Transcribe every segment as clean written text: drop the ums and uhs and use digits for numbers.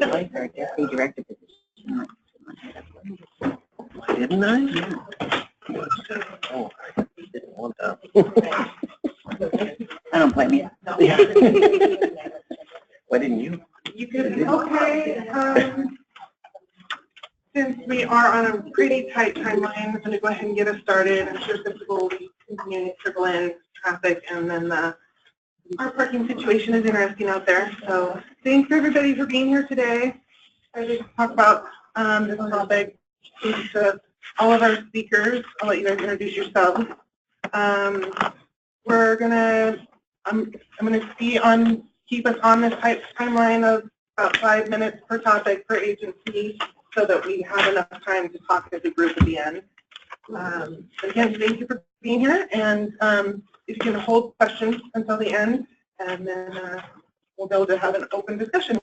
Lifeguard deputy director position. Why didn't I? Yeah. Oh, I didn't want that. I don't blame you. Why didn't you? You could, okay. Since we are on a pretty tight timeline, I'm going to go ahead and get us started. I'm sure since we'll continue to trickle in traffic, and then our parking situation is interesting out there. So thanks everybody for being here today. I just talk about this topic. Thanks to all of our speakers. I'll let you guys introduce yourselves. We're gonna, I'm gonna keep us on this timeline of about 5 minutes per topic per agency, so that we have enough time to talk as a group at the end. Again, thank you for being here, and if you can hold questions until the end, and then we'll be able to have an open discussion.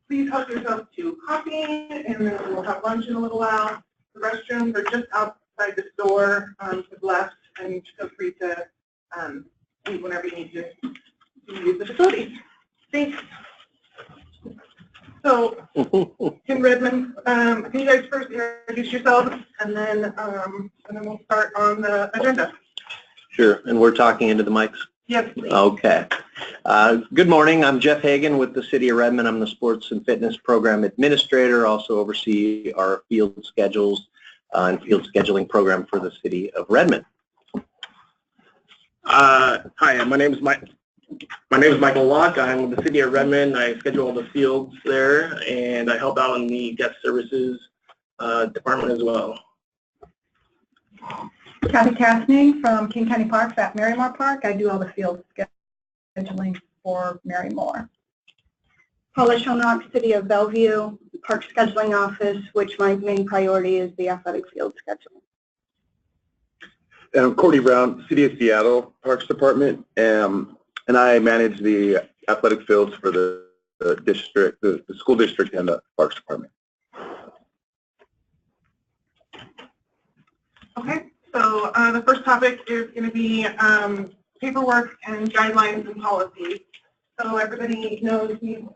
Please help yourself to coffee, and then we'll have lunch in a little while. The restrooms are just outside this door to the left, and feel free to leave whenever you need to use the facilities. Thanks. So, Tim Redmond, can you guys first introduce yourselves, and then we'll start on the agenda. Sure, and we're talking into the mics? Yes, please. Okay. Good morning. I'm Jeff Hagan with the City of Redmond. I'm the Sports and Fitness Program Administrator, also oversee our field schedules and field scheduling program for the City of Redmond. Hi, my name is Michael Locke. I'm with the City of Redmond. I schedule all the fields there, and I help out in the guest services department as well. Kathy Kastney from King County Parks at Marymore Park. I do all the field scheduling for Marymore. Paula Schoenrock, City of Bellevue, Park Scheduling Office, which my main priority is the athletic field scheduling. I'm Courtney Brown, City of Seattle Parks Department, and I manage the athletic fields for the district, the school district, and the Parks Department. Okay, so the first topic is going to be paperwork and guidelines and policies. So everybody knows we've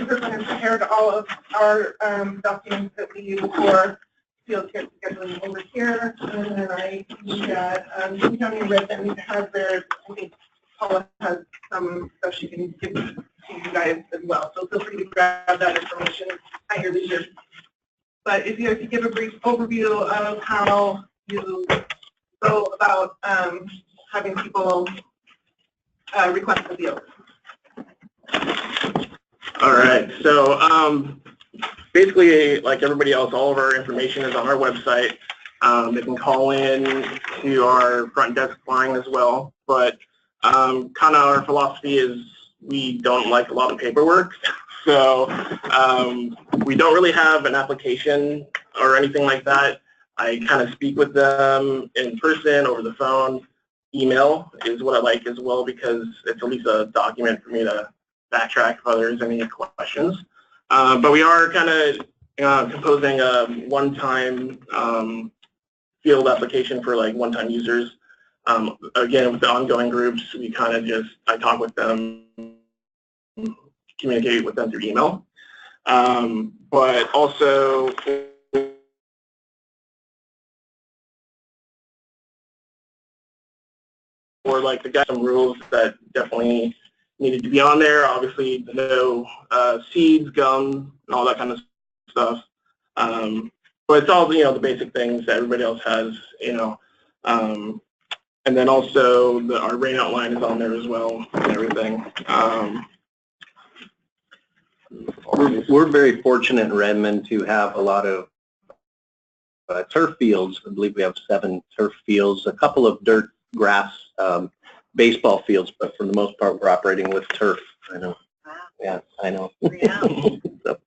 prepared all of our documents that we use for field scheduling over here, and then I see that King County Redmond has theirs. I think Paula has some stuff she can give to you guys as well, so feel free to grab that information at your leisure. But if you could give a brief overview of how you go about having people request the field. All right, so basically, like everybody else, all of our information is on our website. They can call in to our front desk line as well, but kind of our philosophy is we don't like a lot of paperwork, so we don't really have an application or anything like that. I kind of speak with them in person, over the phone. Email is what I like as well, because it's at least a document for me to backtrack if there's any questions. But we are kind of composing a one-time field application for like one-time users. Again, with the ongoing groups, we kind of I talk with them, communicate with them through email. But also, or like the some rules that definitely needed to be on there. Obviously, no seeds, gum, and all that kind of stuff. But it's all the basic things that everybody else has, and then also our rain outline is on there as well and everything. We're very fortunate in Redmond to have a lot of turf fields. I believe we have 7 turf fields, a couple of dirt grass baseball fields, but for the most part we're operating with turf. I know. Wow. Yeah, I know. Yeah. So,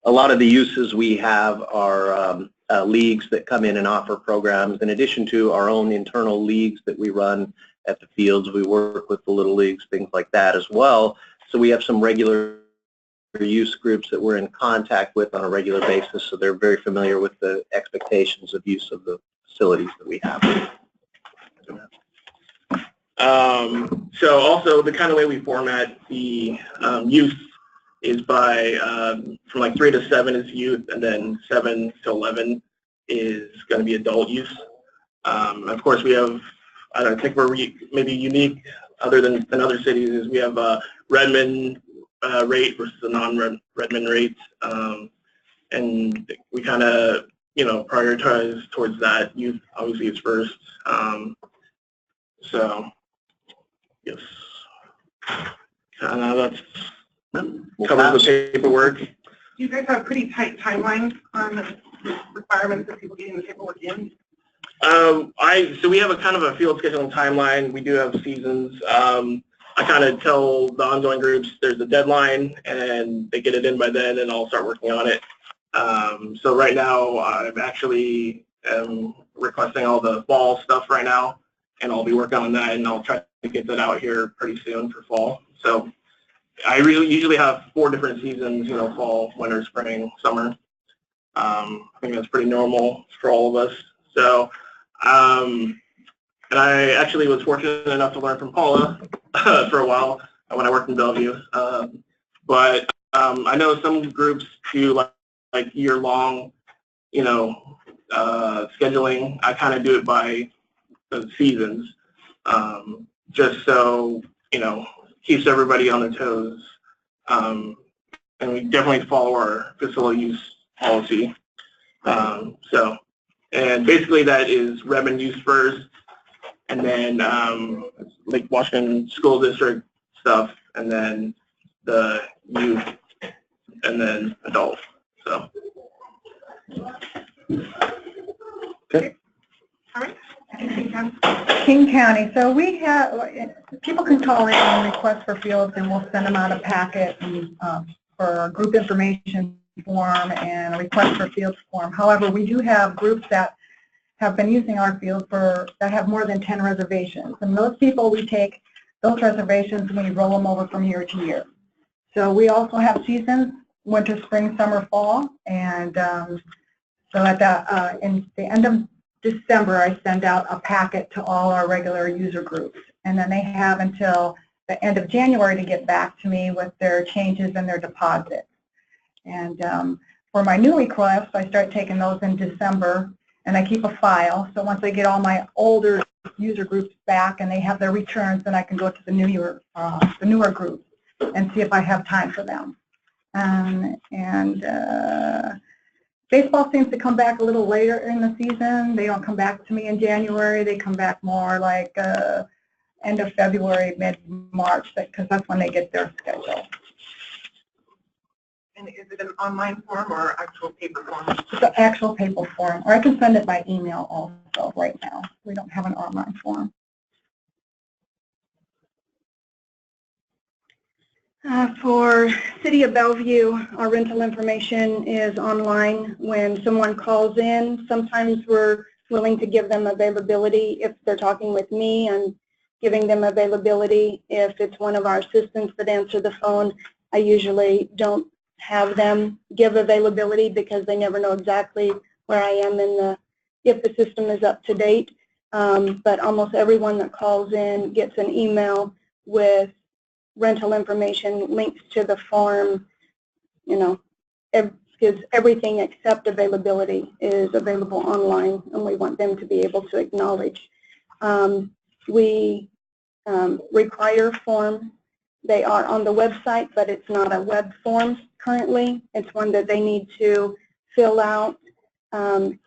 a lot of the uses we have are leagues that come in and offer programs. In addition to our own internal leagues that we run at the fields, we work with the little leagues, things like that as well. So we have some regular use groups that we're in contact with on a regular basis, so they're very familiar with the expectations of use of the facilities that we have. So also the kind of way we format the youth is by from like 3 to 7 is youth, and then 7 to 11 is going to be adult youth. Of course, we have, I don't think we're maybe unique other than other cities, is we have a Redmond rate versus a non-Redmond rate, and we kind of, prioritize towards that. Youth obviously is first. So, yes, that's covers the paperwork. You guys have pretty tight timelines on the requirements of people getting the paperwork in. So we have a kind of a field scheduling timeline. We do have seasons. I kind of tell the ongoing groups there's a deadline, and they get it in by then, and I'll start working on it. So right now, I'm actually requesting all the fall stuff right now, and I'll be working on that, and I'll try to get that out here pretty soon for fall. So I usually have 4 different seasons, fall, winter, spring, summer. I think that's pretty normal for all of us. So, and I actually was fortunate enough to learn from Paula for a while when I worked in Bellevue. But I know some groups do like year-long, scheduling. I kind of do it by the seasons, just so, keeps everybody on their toes. And we definitely follow our facility use policy. And basically that is Redmond use first, and then Lake Washington School District stuff, and then the youth, and then adult. So. Okay. All right. King County. So we have, people can call in and request for fields, and we'll send them out a packet and, for a group information form and a request for fields form. However, we do have groups that have been using our field that have more than 10 reservations. And those people, we take those reservations and we roll them over from year to year. So we also have seasons, winter, spring, summer, fall. And so at in the end of December, I send out a packet to all our regular user groups. And then they have until the end of January to get back to me with their changes and their deposits. And for my new requests, I start taking those in December, and I keep a file. So once I get all my older user groups back and they have their returns, then I can go to the newer groups and see if I have time for them. Baseball seems to come back a little later in the season. They don't come back to me in January. They come back more like end of February, mid-March, because that's when they get their schedule. And is it an online form or actual paper form? It's an actual paper form, or I can send it by email also right now. We don't have an online form. For City of Bellevue, our rental information is online. When someone calls in, sometimes we're willing to give them availability. If they're talking with me, and giving them availability. If it's one of our assistants that answer the phone, I usually don't have them give availability because they never know exactly where I am if the system is up to date. But almost everyone that calls in gets an email with rental information, links to the form, because everything except availability is available online, and we want them to be able to acknowledge. We require forms. They are on the website, but it's not a web form currently. It's one that they need to fill out.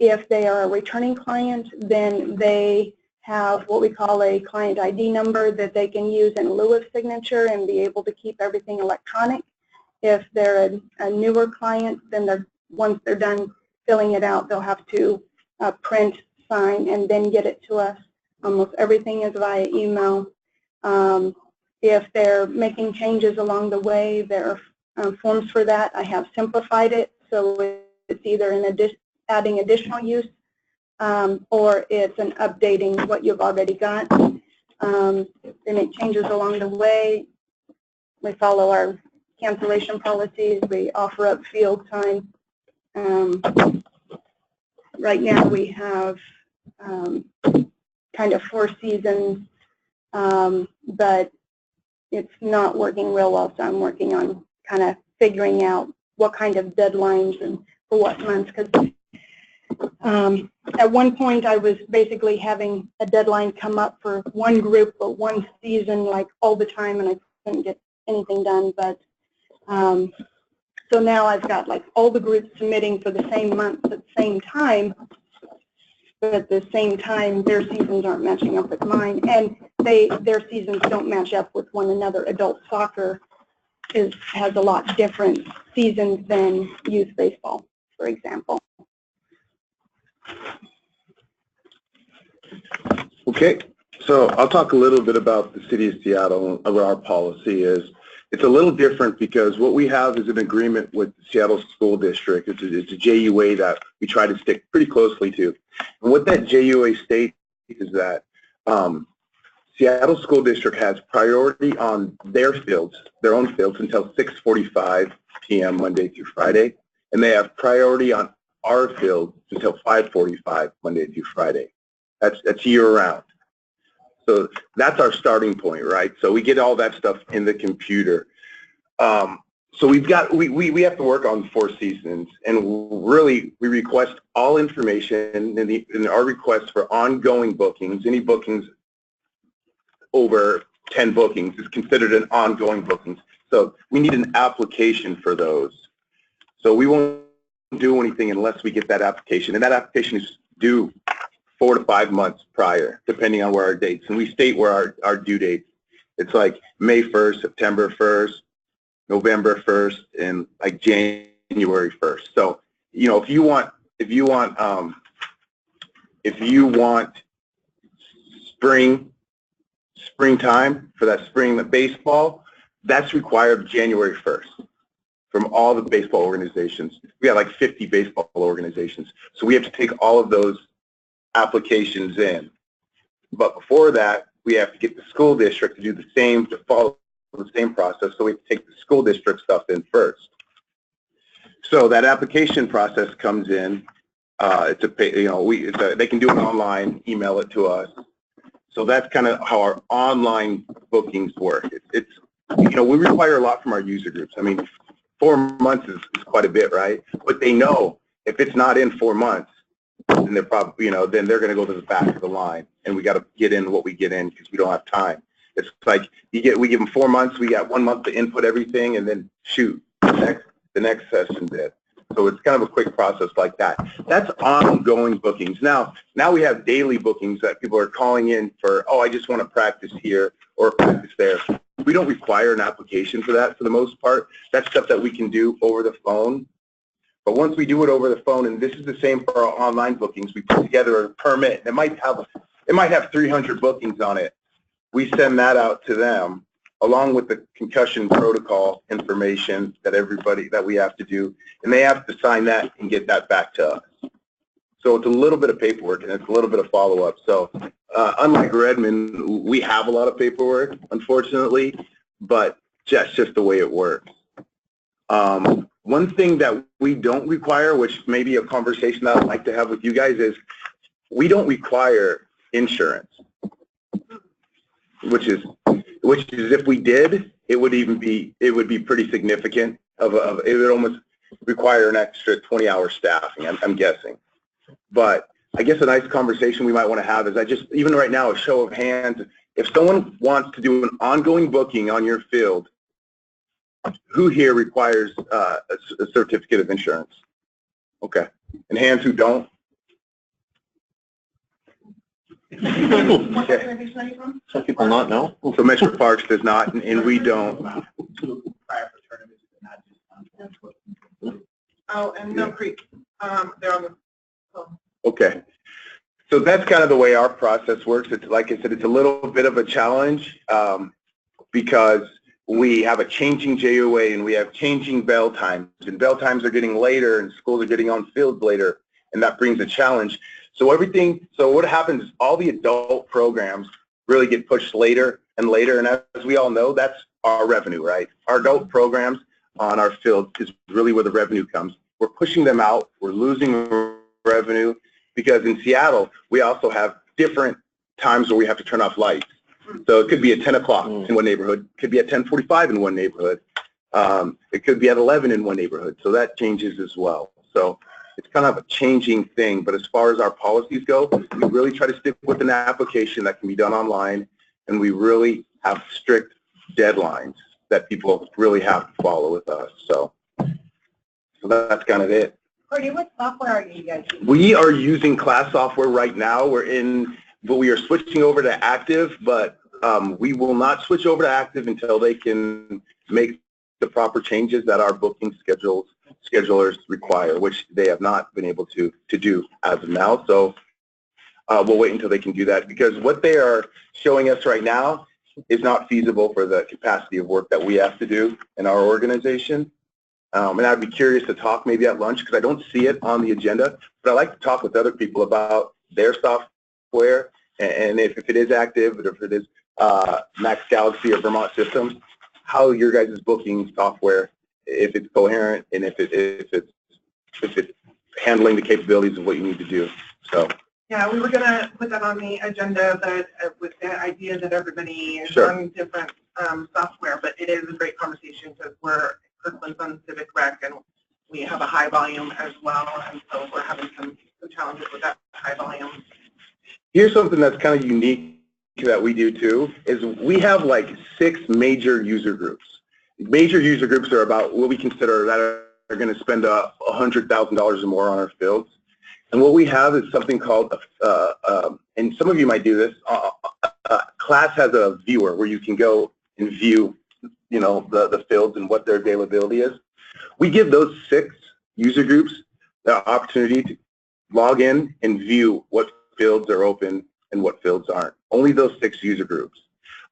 If they are a returning client, then they have what we call a client ID number that they can use in lieu of signature and be able to keep everything electronic. If they're a newer client, then once they're done filling it out, they'll have to print, sign, and then get it to us. Almost everything is via email. If they're making changes along the way, there are forms for that. I have simplified it, so it's either adding additional use or it's an updating what you've already got. They make changes along the way. We follow our cancellation policies. We offer up field time. Right now we have kind of 4 seasons but it's not working real well, so I'm working on kind of figuring out what kind of deadlines and for what months, because at one point I was basically having a deadline come up for one group or one season like all the time, and I couldn't get anything done. But so now I've got like all the groups submitting for the same month at the same time, but at the same time their seasons aren't matching up with mine, and their seasons don't match up with one another. Adult soccer has a lot different seasons than youth baseball, for example. Okay, so I'll talk a little bit about the City of Seattle and what our policy is. It's a little different because what we have is an agreement with the Seattle School District. It's a JUA that we try to stick pretty closely to. And what that JUA states is that Seattle School District has priority on their fields, their own fields, until 6:45 p.m. Monday through Friday, and they have priority on our field until 5:45 Monday through Friday. That's year-round. So that's our starting point, right? So we get all that stuff in the computer. So we have to work on 4 seasons, and really we request all information in our request for ongoing bookings. Any bookings over 10 bookings is considered an ongoing bookings. So we need an application for those. So we won't do anything unless we get that application, and that application is due 4 to 5 months prior, depending on where our dates. And we state where our due dates. It's like May 1st, September 1st, November 1st, and like January 1st. So, you know, if you want springtime for that spring baseball, that's required January 1st from all the baseball organizations. We have like 50 baseball organizations. So we have to take all of those applications in. But before that, we have to get the school district to do the same, to follow the same process. So we have to take the school district stuff in first. So that application process comes in. They can do it online, email it to us. So that's kind of how our online bookings work. We require a lot from our user groups. I mean, 4 months is quite a bit, right? But they know if it's not in 4 months, then they're probably, then they're going to go to the back of the line, and we got to get in what we get in because we don't have time. It's like we give them 4 months, we got 1 month to input everything, and then shoot, the next session did. So it's kind of a quick process like that. That's ongoing bookings. Now we have daily bookings that people are calling in for, oh, I just want to practice here or practice there. We don't require an application for that for the most part. That's stuff that we can do over the phone. But once we do it over the phone, and this is the same for our online bookings, we put together a permit. It might have 300 bookings on it. We send that out to them along with the concussion protocol information that we have to do, and they have to sign that and get that back to us. So it's a little bit of paperwork and it's a little bit of follow-up. So unlike Redmond, we have a lot of paperwork, unfortunately, but that's just the way it works. One thing that we don't require, which may be a conversation that I'd like to have with you guys, is we don't require insurance, which is if we did, it would be pretty significant. It would almost require an extra 20-hour staffing, I'm guessing. But I guess a nice conversation we might want to have is even right now, a show of hands, if someone wants to do an ongoing booking on your field, who here requires a certificate of insurance? Okay. And hands who don't? Okay. Some people not know. So Metro Parks does not, and we don't. Oh, and Mill Creek, they're on the phone. Okay. So that's kind of the way our process works. It's like I said, it's a little bit of a challenge because we have a changing JOA and we have changing bell times, and bell times are getting later and schools are getting on field later, and that brings a challenge. So what happens is all the adult programs really get pushed later and later, and as we all know, that's our revenue, right? Our adult programs on our field is really where the revenue comes. We're pushing them out, we're losing revenue, because in Seattle, we also have different times where we have to turn off lights. So it could be at 10 o'clock in one neighborhood, it could be at 10:45 in one neighborhood, it could be at 11 in one neighborhood, so that changes as well. So it's kind of a changing thing, but as far as our policies go, we really try to stick with an application that can be done online, and we really have strict deadlines that people really have to follow with us. So that's kind of it. Courtney, what software are you guys using? We are using class software right now. But we are switching over to Active, but we will not switch over to Active until they can make the proper changes that our booking schedulers require, which they have not been able to do as of now. So we'll wait until they can do that, because what they are showing us right now is not feasible for the capacity of work that we have to do in our organization. And I'd be curious to talk maybe at lunch, because I don't see it on the agenda, but I like to talk with other people about their software, and if it is Active, or if it is Max Galaxy or Vermont Systems, how your guys' booking software, if it's coherent, and if it's handling the capabilities of what you need to do. So. Yeah, we were going to put that on the agenda, but with the idea that everybody is Sure. on different software, but it is a great conversation because Kirkland's on Civic Rec and we have a high volume as well, and so we're having some challenges with that high volume. Here's something that's kind of unique that we do too, is we have like 6 major user groups. Major user groups are about what we consider that are going to spend $100,000 or more on our fields. And what we have is something called, and some of you might do this, class has a viewer where you can go and view, you know, the fields and what their availability is. We give those 6 user groups the opportunity to log in and view what fields are open and what fields aren't. Only those 6 user groups.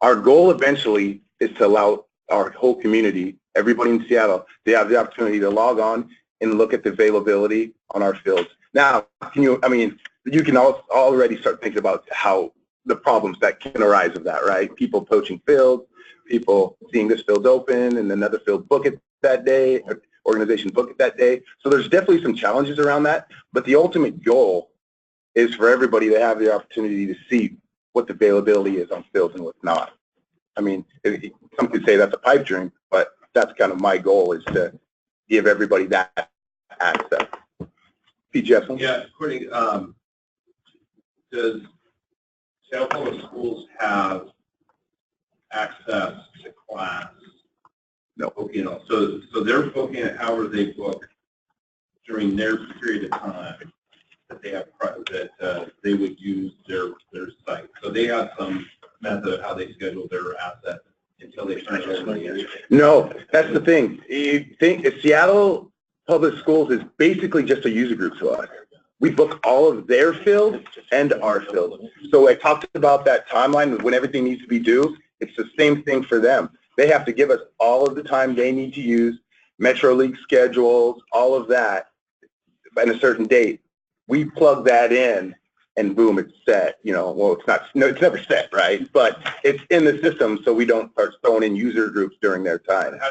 Our goal eventually is to allow our whole community, everybody in Seattle, they have the opportunity to log on and look at the availability on our fields. Now, you can already start thinking about how the problems that can arise of that, right? People poaching fields, people seeing this field open and another field book it that day, organization book it that day. So there's definitely some challenges around that, but the ultimate goal is for everybody to have the opportunity to see what the availability is on fields and what's not. I mean, some could say that's a pipe dream, but that's kind of my goal, is to give everybody that access. Pete Jessen? Yeah, Courtney, does Seattle Public Schools have access to class? No. You know, so they're booking it however they book during their period of time that they have that they would use their site. So they have some method of how they schedule their assets until they turn it over to you. No, that's the thing. You think Seattle Public Schools is basically just a user group to us. We book all of their field and our field. So I talked about that timeline when everything needs to be due. It's the same thing for them. They have to give us all of the time they need to use, Metro League schedules, all of that, by a certain date. We plug that in, and boom, it's set. You know, well, it's not. No, it's never set, right? But it's in the system, so we don't start throwing in user groups during their time. How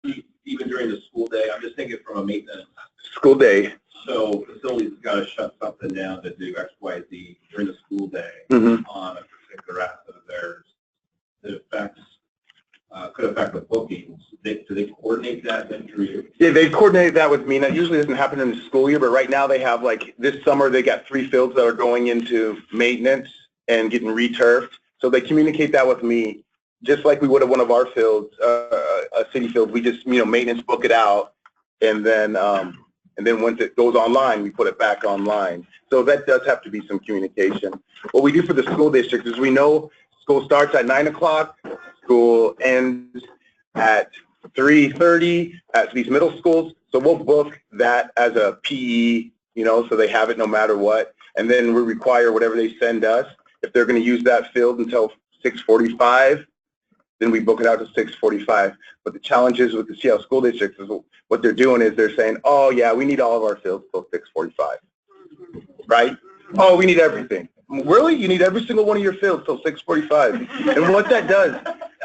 do you, even during the school day, I'm just thinking from a maintenance. School day. So facilities got to shut something down to do X, Y, Z during the school day on a particular asset of theirs that affects, could affect the bookings. Do they coordinate that then through you? Yeah, they coordinate that with me. That usually doesn't happen in the school year, but right now they have, like, this summer they got 3 fields that are going into maintenance and getting returfed. So they communicate that with me, just like we would have one of our fields, a city field. We just, you know, maintenance book it out, and then once it goes online, we put it back online. So that does have to be some communication. What we do for the school district is we know school starts at 9 o'clock, school ends at 3:30 at these middle schools. So we'll book that as a PE, you know, so they have it no matter what. And then we require whatever they send us. If they're going to use that field until 6:45, then we book it out to 6:45. But the challenge is with the Seattle School District is what they're doing is they're saying, oh yeah, we need all of our fields till 6:45, right? Oh, we need everything. Really? You need every single one of your fields till 6:45. And what that does,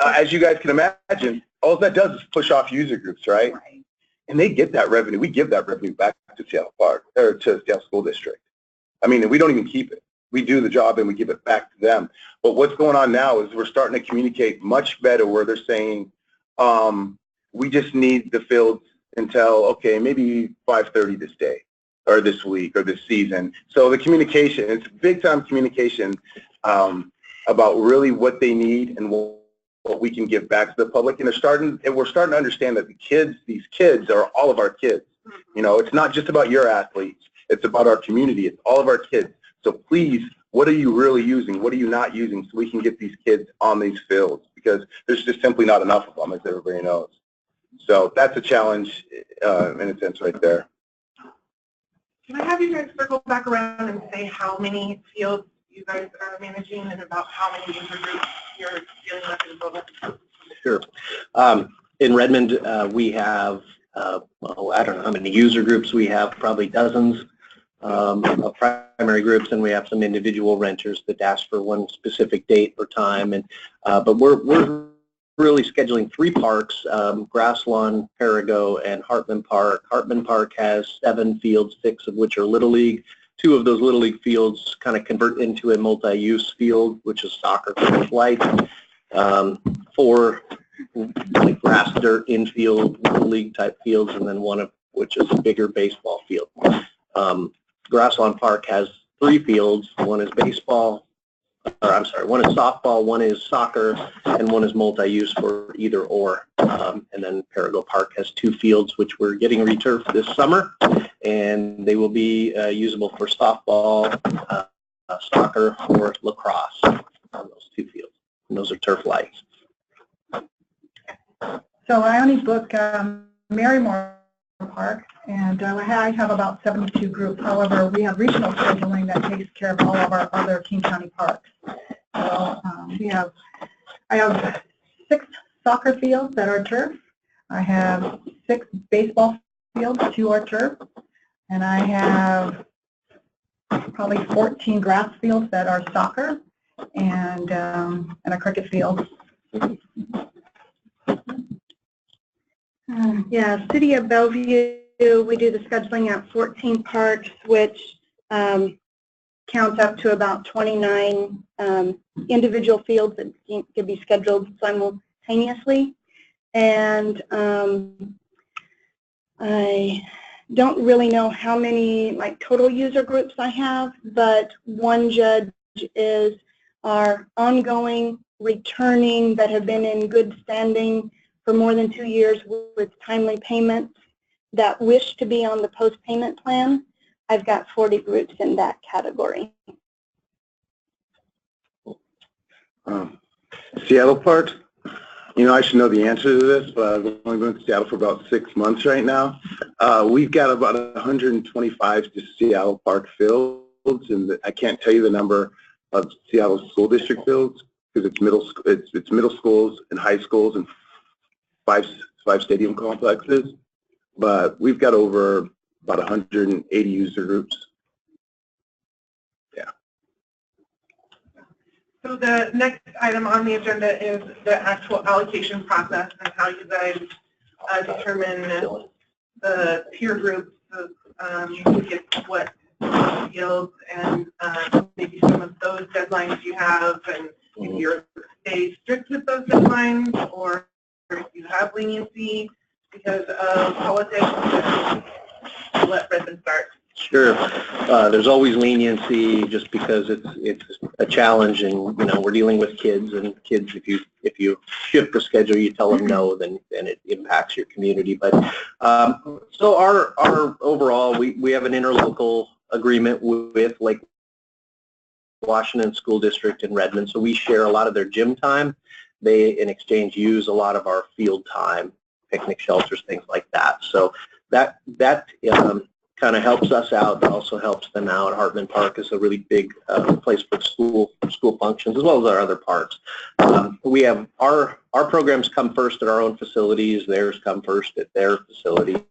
as you guys can imagine, all that does is push off user groups, right? And they get that revenue. We give that revenue back to Seattle Park, or to Seattle School District. I mean, we don't even keep it. we do the job and we give it back to them. But what's going on now is we're starting to communicate much better where they're saying, we just need the fields until, okay, maybe 5:30 this day or this week or this season. So the communication, it's big time communication about really what they need and what we can give back to the public. And we're starting to understand that these kids are all of our kids. You know, it's not just about your athletes. It's about our community. It's all of our kids. So please, what are you really using? What are you not using so we can get these kids on these fields? Because there's just simply not enough of them, as everybody knows. So that's a challenge in a sense right there. Can I have you guys circle back around and say how many fields you guys are managing and about how many user groups you're dealing with in total? Sure. In Redmond, we have, well, I don't know how many user groups we have, probably dozens of primary groups, and we have some individual renters that ask for one specific date or time. And but we're really scheduling 3 parks, Grasslawn, Perigo, and Hartman Park. Hartman Park has 7 fields, 6 of which are Little League. 2 of those Little League fields kind of convert into a multi-use field, which is soccer for flight. 4 like grass dirt infield Little League type fields, and then 1 of which is a bigger baseball field. Grasslawn Park has 3 fields. 1 is baseball, or I'm sorry, 1 is softball, 1 is soccer, and 1 is multi-use for either or. And then Perigo Park has 2 fields, which we're getting returfed this summer, and they will be usable for softball, soccer, or lacrosse on those 2 fields. And those are turf lights. So I only book Marymore Park, and I have about 72 groups. However, we have regional scheduling that takes care of all of our other King County parks. So I have 6 soccer fields that are turf. I have 6 baseball fields, 2 are turf, and I have probably 14 grass fields that are soccer, and a cricket field. Yeah, City of Bellevue, we do the scheduling at 14 parks, which counts up to about 29 individual fields that can be scheduled simultaneously. And I don't really know how many total user groups I have, but one judge is our ongoing, returning, that have been in good standing for more than 2 years with timely payments that wish to be on the post-payment plan. I've got 40 groups in that category. Seattle Park, you know, I should know the answer to this, but I've only been to Seattle for about 6 months right now. We've got about 125 Seattle Park fields, and I can't tell you the number of Seattle school district fields because it's middle schools and high schools and five stadium complexes, but we've got over about 180 user groups. Yeah. So the next item on the agenda is the actual allocation process and how you guys determine the peer groups of who gets what fields, and maybe some of those deadlines you have, and if you're stay strict with those deadlines, or if you have leniency because of politics. I'll let Redmond start. Sure. There's always leniency just because it's a challenge, and you know we're dealing with kids, and kids, if you shift the schedule, you tell them no, then it impacts your community. But so our overall, we have an interlocal agreement with Lake Washington School District in Redmond, so we share a lot of their gym time. They, in exchange, use a lot of our field time, picnic shelters, things like that. So that kind of helps us out, but also helps them out. Hartman Park is a really big place for school functions, as well as our other parks. We have our programs come first at our own facilities. Theirs come first at their facility.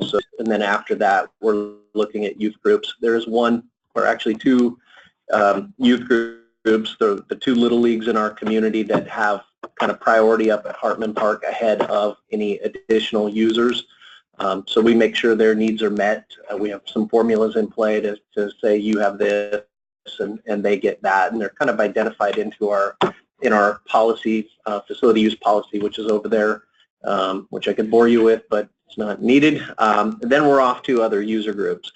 So, and then after that, we're looking at youth groups. There's one, or actually 2 youth groups. The 2 little leagues in our community that have kind of priority up at Hartman Park ahead of any additional users. So we make sure their needs are met. We have some formulas in play to say you have this and they get that, and they're kind of identified into our policy, facility use policy, which is over there, which I could bore you with, but it's not needed. Then we're off to other user groups.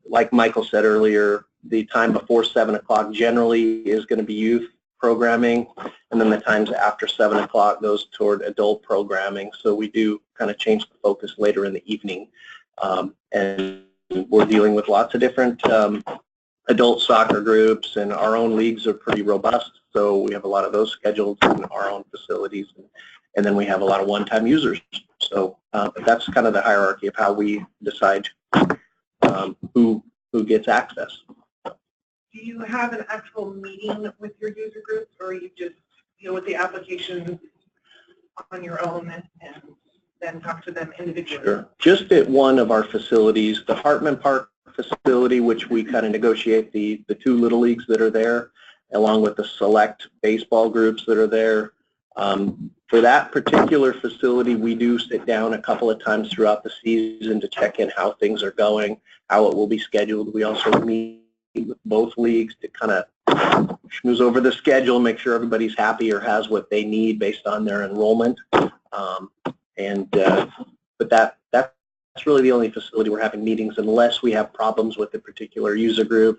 Like Michael said earlier, the time before 7 o'clock generally is going to be youth programming, and then the times after 7 o'clock goes toward adult programming. So we do kind of change the focus later in the evening. And we're dealing with lots of different adult soccer groups, and our own leagues are pretty robust. So we have a lot of those scheduled in our own facilities. And then we have a lot of one-time users. So that's kind of the hierarchy of how we decide who gets access. Do you have an actual meeting with your user groups, or you just deal with the applications on your own and then talk to them individually? Sure. Just at one of our facilities, the Hartman Park facility, which we kind of negotiate the two little leagues that are there, along with the select baseball groups that are there. For that particular facility, we do sit down a couple of times throughout the season to check in how things are going, how it will be scheduled. We also meet with both leagues to kind of schmooze over the schedule, make sure everybody's happy or has what they need based on their enrollment. But that's really the only facility we're having meetings, unless we have problems with a particular user group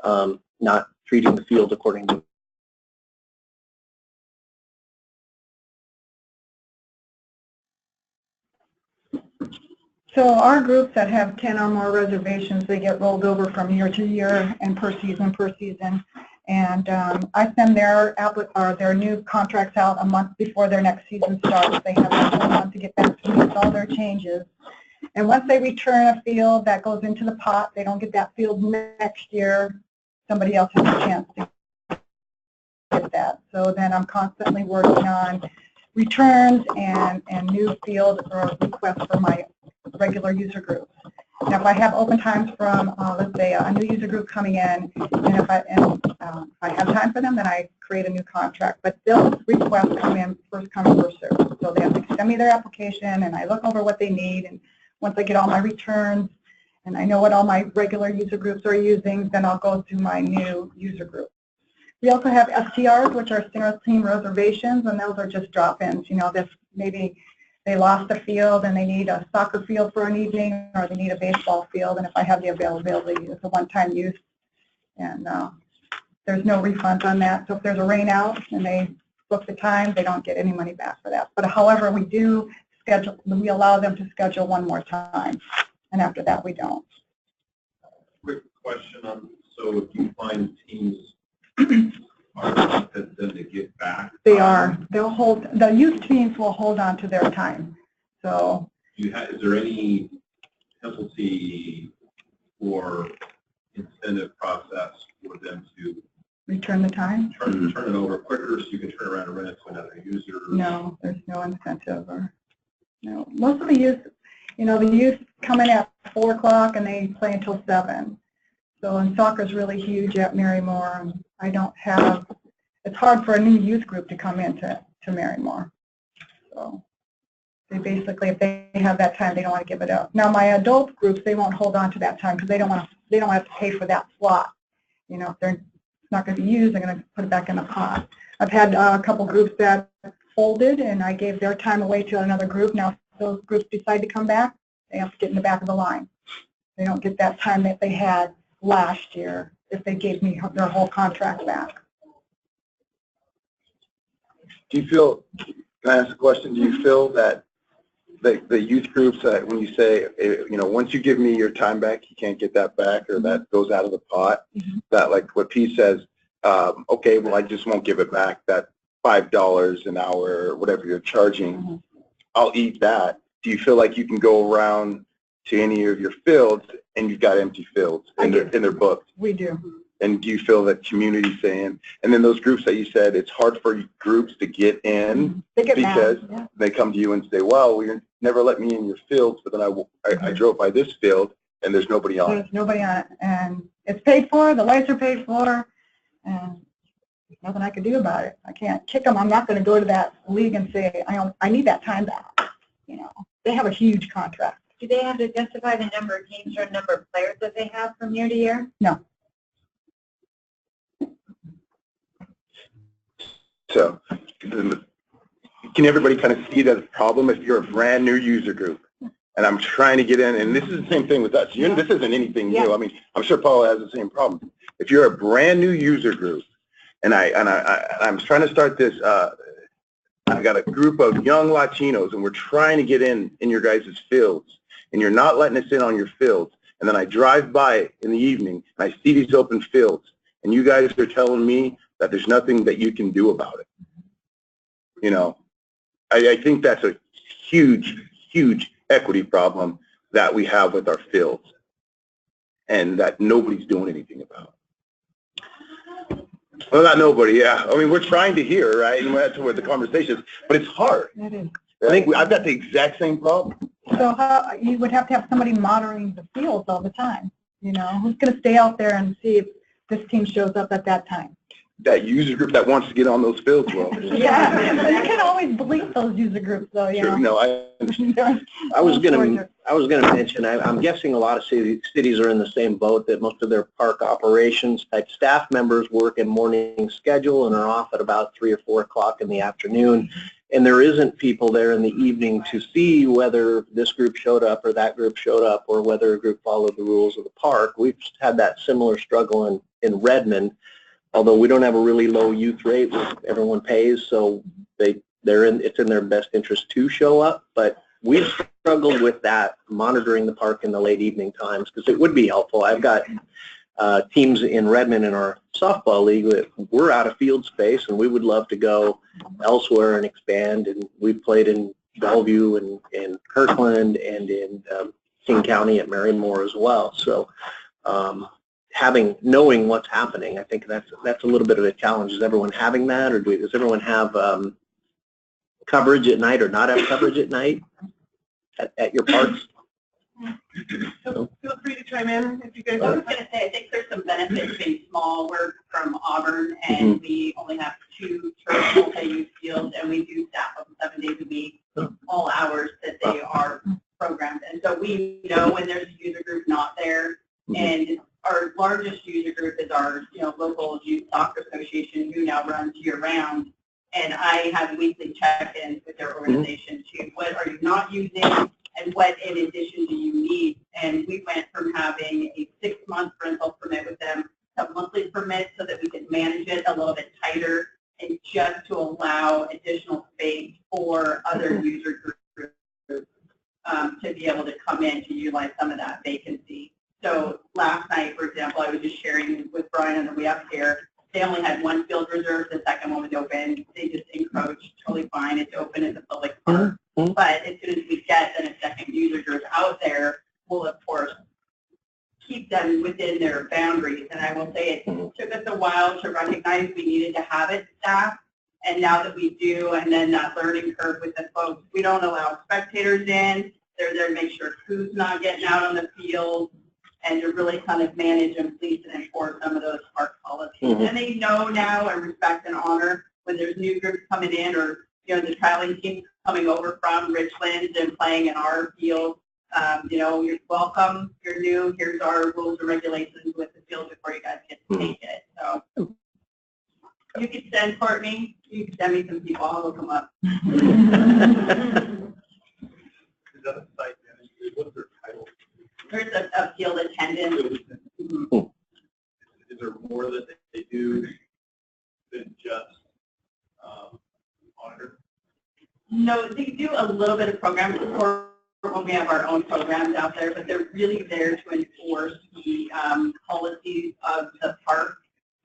not treating the field according to. So our groups that have 10 or more reservations, they get rolled over from year to year and per season. And I send their new contracts out a month before their next season starts. They have a month to get back to me with all their changes. And once they return a field, that goes into the pot. They don't get that field next year. Somebody else has a chance to get that. So then I'm constantly working on returns and new field or requests for my regular user groups. Now, if I have open times from, let's say, a new user group coming in, and if I have time for them, then I create a new contract. But those requests come in first come, first served. So they have to send me their application, and I look over what they need. And once I get all my returns, and I know what all my regular user groups are using, then I'll go to my new user group. We also have STRs, which are single team reservations, and those are just drop-ins. You know, this maybe they lost a field and they need a soccer field for an evening, or they need a baseball field, and if I have the availability, it's a one-time use, and there's no refunds on that. So if there's a rain out and they book the time, they don't get any money back for that. But however, we do schedule, we allow them to schedule one more time, and after that we don't. Quick question on, so if you find teams are reluctant then to get back? They are. They'll hold, the youth teams will hold on to their time. So Is there any penalty or incentive process for them to return the time? turn it over quicker so you can turn around and rent it to another user? No, there's no incentive or no. Most of the youth, you know, the youth come in at 4 o'clock and they play until 7. So, and soccer is really huge at Marymore, and I don't have, it's hard for a new youth group to come into Marymore. So they basically, if they have that time, they don't want to give it up. Now my adult groups, they won't hold on to that time because they don't want to have to pay for that slot. You know, if they're not going to be used, they're going to put it back in the pot. I've had a couple groups that folded, and I gave their time away to another group. Now if those groups decide to come back, they have to get in the back of the line. They don't get that time that they had last year if they gave me their whole contract back. Do you feel, can I ask a question, do you feel that the youth groups, when you say, you know, once you give me your time back, you can't get that back, or that goes out of the pot, that like what Pete says, okay, well, I just won't give it back, that $5 an hour or whatever you're charging, I'll eat that. Do you feel like you can go around to any of your fields and you've got empty fields and they're booked? We do. And do you feel that community saying, and then those groups that you said, it's hard for groups to get in They get because mad. Yeah. they come to you and say, well, you never let me in your fields, but then I drove by this field and there's nobody on it. There's nobody on it, and it's paid for, the lights are paid for, and there's nothing I can do about it. I can't kick them. I'm not going to go to that league and say, I need that time back. You know, they have a huge contract. Do they have to justify the number of teams or number of players that they have from year to year? No. So, can everybody kind of see the problem if you're a brand new user group? And I'm trying to get in, and this is the same thing with us. This isn't anything new. I mean, I'm sure Paula has the same problem. If you're a brand new user group, and I'm trying to start this, I've got a group of young Latinos, and we're trying to get in your guys' fields, and you're not letting us in on your fields. And then I drive by in the evening, and I see these open fields, and you guys are telling me that there's nothing that you can do about it. You know, I think that's a huge, huge equity problem that we have with our fields, and that nobody's doing anything about. Well, not nobody, yeah. I mean, we're trying to hear, right? And that's where the conversation is, but it's hard. It is. I think I've got the exact same problem. So how, you would have to have somebody monitoring the fields all the time. You know, who's going to stay out there and see if this team shows up at that time? That user group that wants to get on those fields, well. Yeah, but you can't always believe those user groups, though. You Sure, know. no, I understand. I was gonna mention, I'm guessing a lot of cities are in the same boat, that most of their park operations type staff members work in morning schedule and are off at about 3 or 4 o'clock in the afternoon. And there isn't people there in the evening to see whether this group showed up or that group showed up, or whether a group followed the rules of the park. We've had that similar struggle in Redmond, although we don't have a really low youth rate. Everyone pays, so it's in their best interest to show up. But we've struggled with that, monitoring the park in the late evening times, because it would be helpful. I've got teams in Redmond in our softball league that we're out of field space, and we would love to go elsewhere and expand. And we've played in Bellevue and in Kirkland and in King County at Marymore as well. So knowing what's happening, I think that's a little bit of a challenge. Is everyone having that, or does everyone have coverage at night or not have coverage at night at your parks? So feel free to chime in if you guys I was want. going to say, I think there's some benefit to being small. We're from Auburn, and we only have 2 turf multi-use fields, and we do staff them 7 days a week, all hours that they are programmed. And so we know when there's a user group not there, and our largest user group is our local youth soccer association, who now runs year-round. And I have weekly check-ins with their organization too. What are you not using, and what in addition do you need? And we went from having a 6-month rental permit with them to a monthly permit, so that we could manage it a little bit tighter, and just to allow additional space for other user groups to be able to come in to utilize some of that vacancy. So last night, for example, I was just sharing with Brian on the way up here. They only had 1 field reserved. The second one was open. They just encroached. Totally fine. It's open. It's a public park. But as soon as we get then a second user group out there, we'll of course keep them within their boundaries. And I will say it took us a while to recognize we needed to have it staffed. And now that we do, and then that learning curve with the folks, we don't allow spectators in. They're there to make sure food's not getting out on the field, and to really kind of manage and police and enforce some of those park policies. And they know now and respect and honor when there's new groups coming in, or the traveling team coming over from Richland and playing in our field. You're welcome. You're new. Here's our rules and regulations with the field before you guys get to take it. So you can send Courtney. You can send me some people. I'll look them up. Is that a site manager? What's their title? There's a field attendant. Is there more that they do than just monitor? No, they do a little bit of program support when we have our own programs out there, but they're really there to enforce the policies of the park.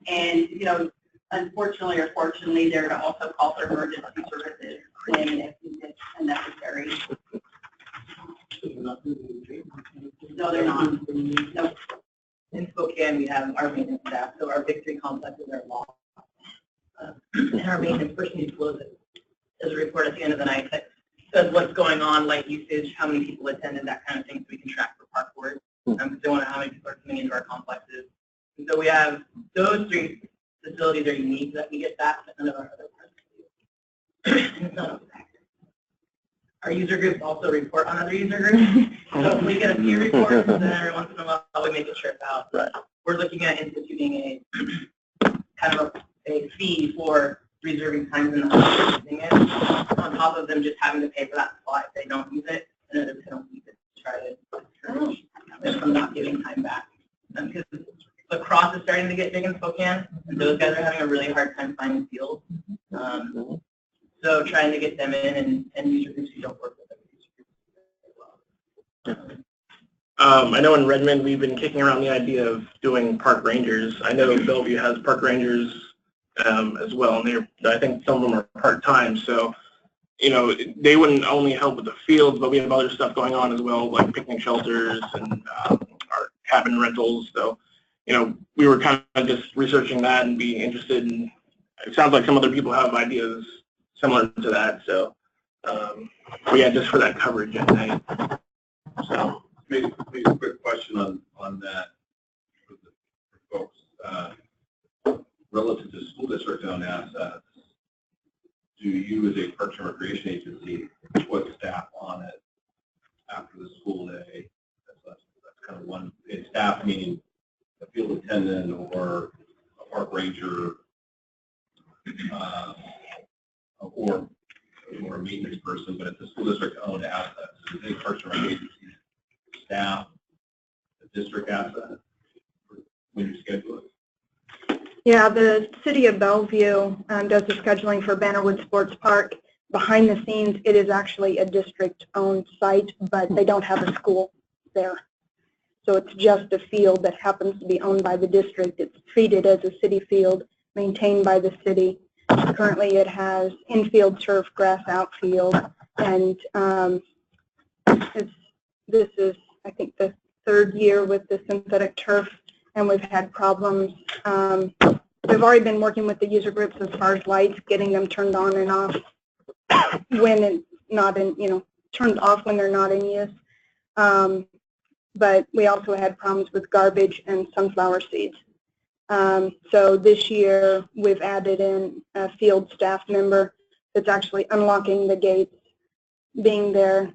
And, unfortunately or fortunately, they're to also call for emergency services if it's necessary. No, they're not. No. In Spokane, we have our maintenance staff, so our victory complexes are long. And our maintenance person does a report at the end of the night that says what's going on, light usage, how many people attended, that kind of thing, so we can track for park board. Because they want to know how many people are coming into our complexes. And so we have those 3 facilities are unique that we get that, but none of our other parts do. And it's not a factor. our user groups also report on other user groups. So if we get a few reports, then every once in a while we make a trip out. Right. We're looking at instituting a kind of a fee for reserving times and not using it, on top of them just having to pay for that spot if they don't use it, and then they don't use it to try to discourage them from not giving time back. Because lacrosse is starting to get big in Spokane, and those guys are having a really hard time finding fields. So trying to get them in and user groups who don't work with them. I know in Redmond we've been kicking around the idea of doing park rangers. I know Bellevue has park rangers as well, and I think some of them are part-time. So, you know, they wouldn't only help with the fields, but we have other stuff going on as well, like picnic shelters and our cabin rentals. So, you know, we were kind of just researching that and being interested in. It sounds like some other people have ideas similar to that. So, but yeah, just for that coverage at night. So. Maybe a quick question on that for folks. Relative to school district-owned assets, do you as a Parks and Recreation agency put staff on it after the school day? That's kind of one. Staff meaning a field attendant or a park ranger or a maintenance person, but it's a school district-owned assets. Do they Parks and Recreation agency staff the district asset when you schedule it? Yeah, the city of Bellevue does the scheduling for Bannerwood Sports Park. Behind the scenes, it is actually a district-owned site, but they don't have a school there. So it's just a field that happens to be owned by the district. It's treated as a city field, maintained by the city. Currently, it has infield turf, grass outfield, and this is, I think, the third year with the synthetic turf, and we've had problems. We've already been working with the user groups as far as lights, getting them turned on and off when it's not in, turned off when they're not in use. But we also had problems with garbage and sunflower seeds. So this year we've added in a field staff member that's actually unlocking the gates, being there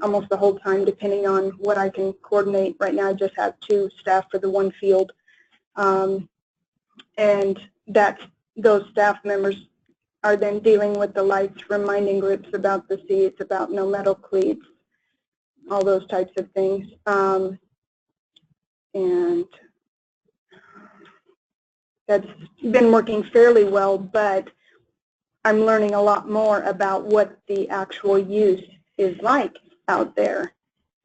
almost the whole time, depending on what I can coordinate. Right now I just have 2 staff for the one field. And those staff members are then dealing with the lights, reminding groups about the seats, about no metal cleats, all those types of things. And that's been working fairly well, but I'm learning a lot more about what the actual use is like out there,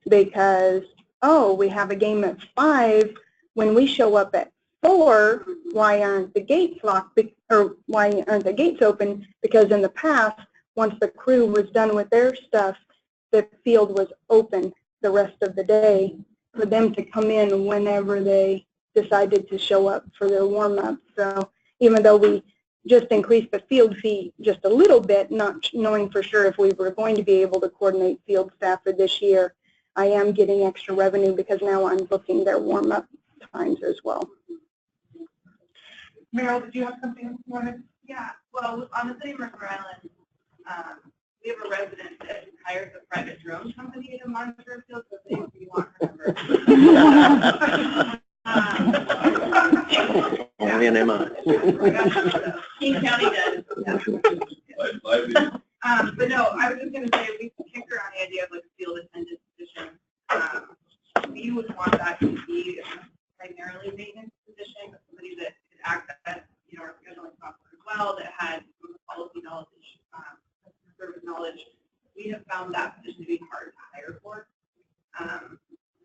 because, oh, we have a game at 5. When we show up at 4, why aren't the gates locked, or why aren't the gates open? Because in the past, once the crew was done with their stuff, the field was open the rest of the day for them to come in whenever they decided to show up for their warm-up. So even though we just increased the field fee just a little bit, not knowing for sure if we were going to be able to coordinate field staff for this year, I am getting extra revenue because now I'm booking their warm-up times as well. Meryl, did you have something you wanted? Yeah, well, on the city of Mercer Island, we have a resident that hires a private drone company to monitor fields, so if you want her number. Only an MI. King County does. But no, I was just going to say, we kicked around the idea of like a field attendant position. We would want that to be a primarily maintenance position, but somebody that could access, our scheduling software as well, that had some policy knowledge, customer service knowledge. We have found that position to be hard to hire for.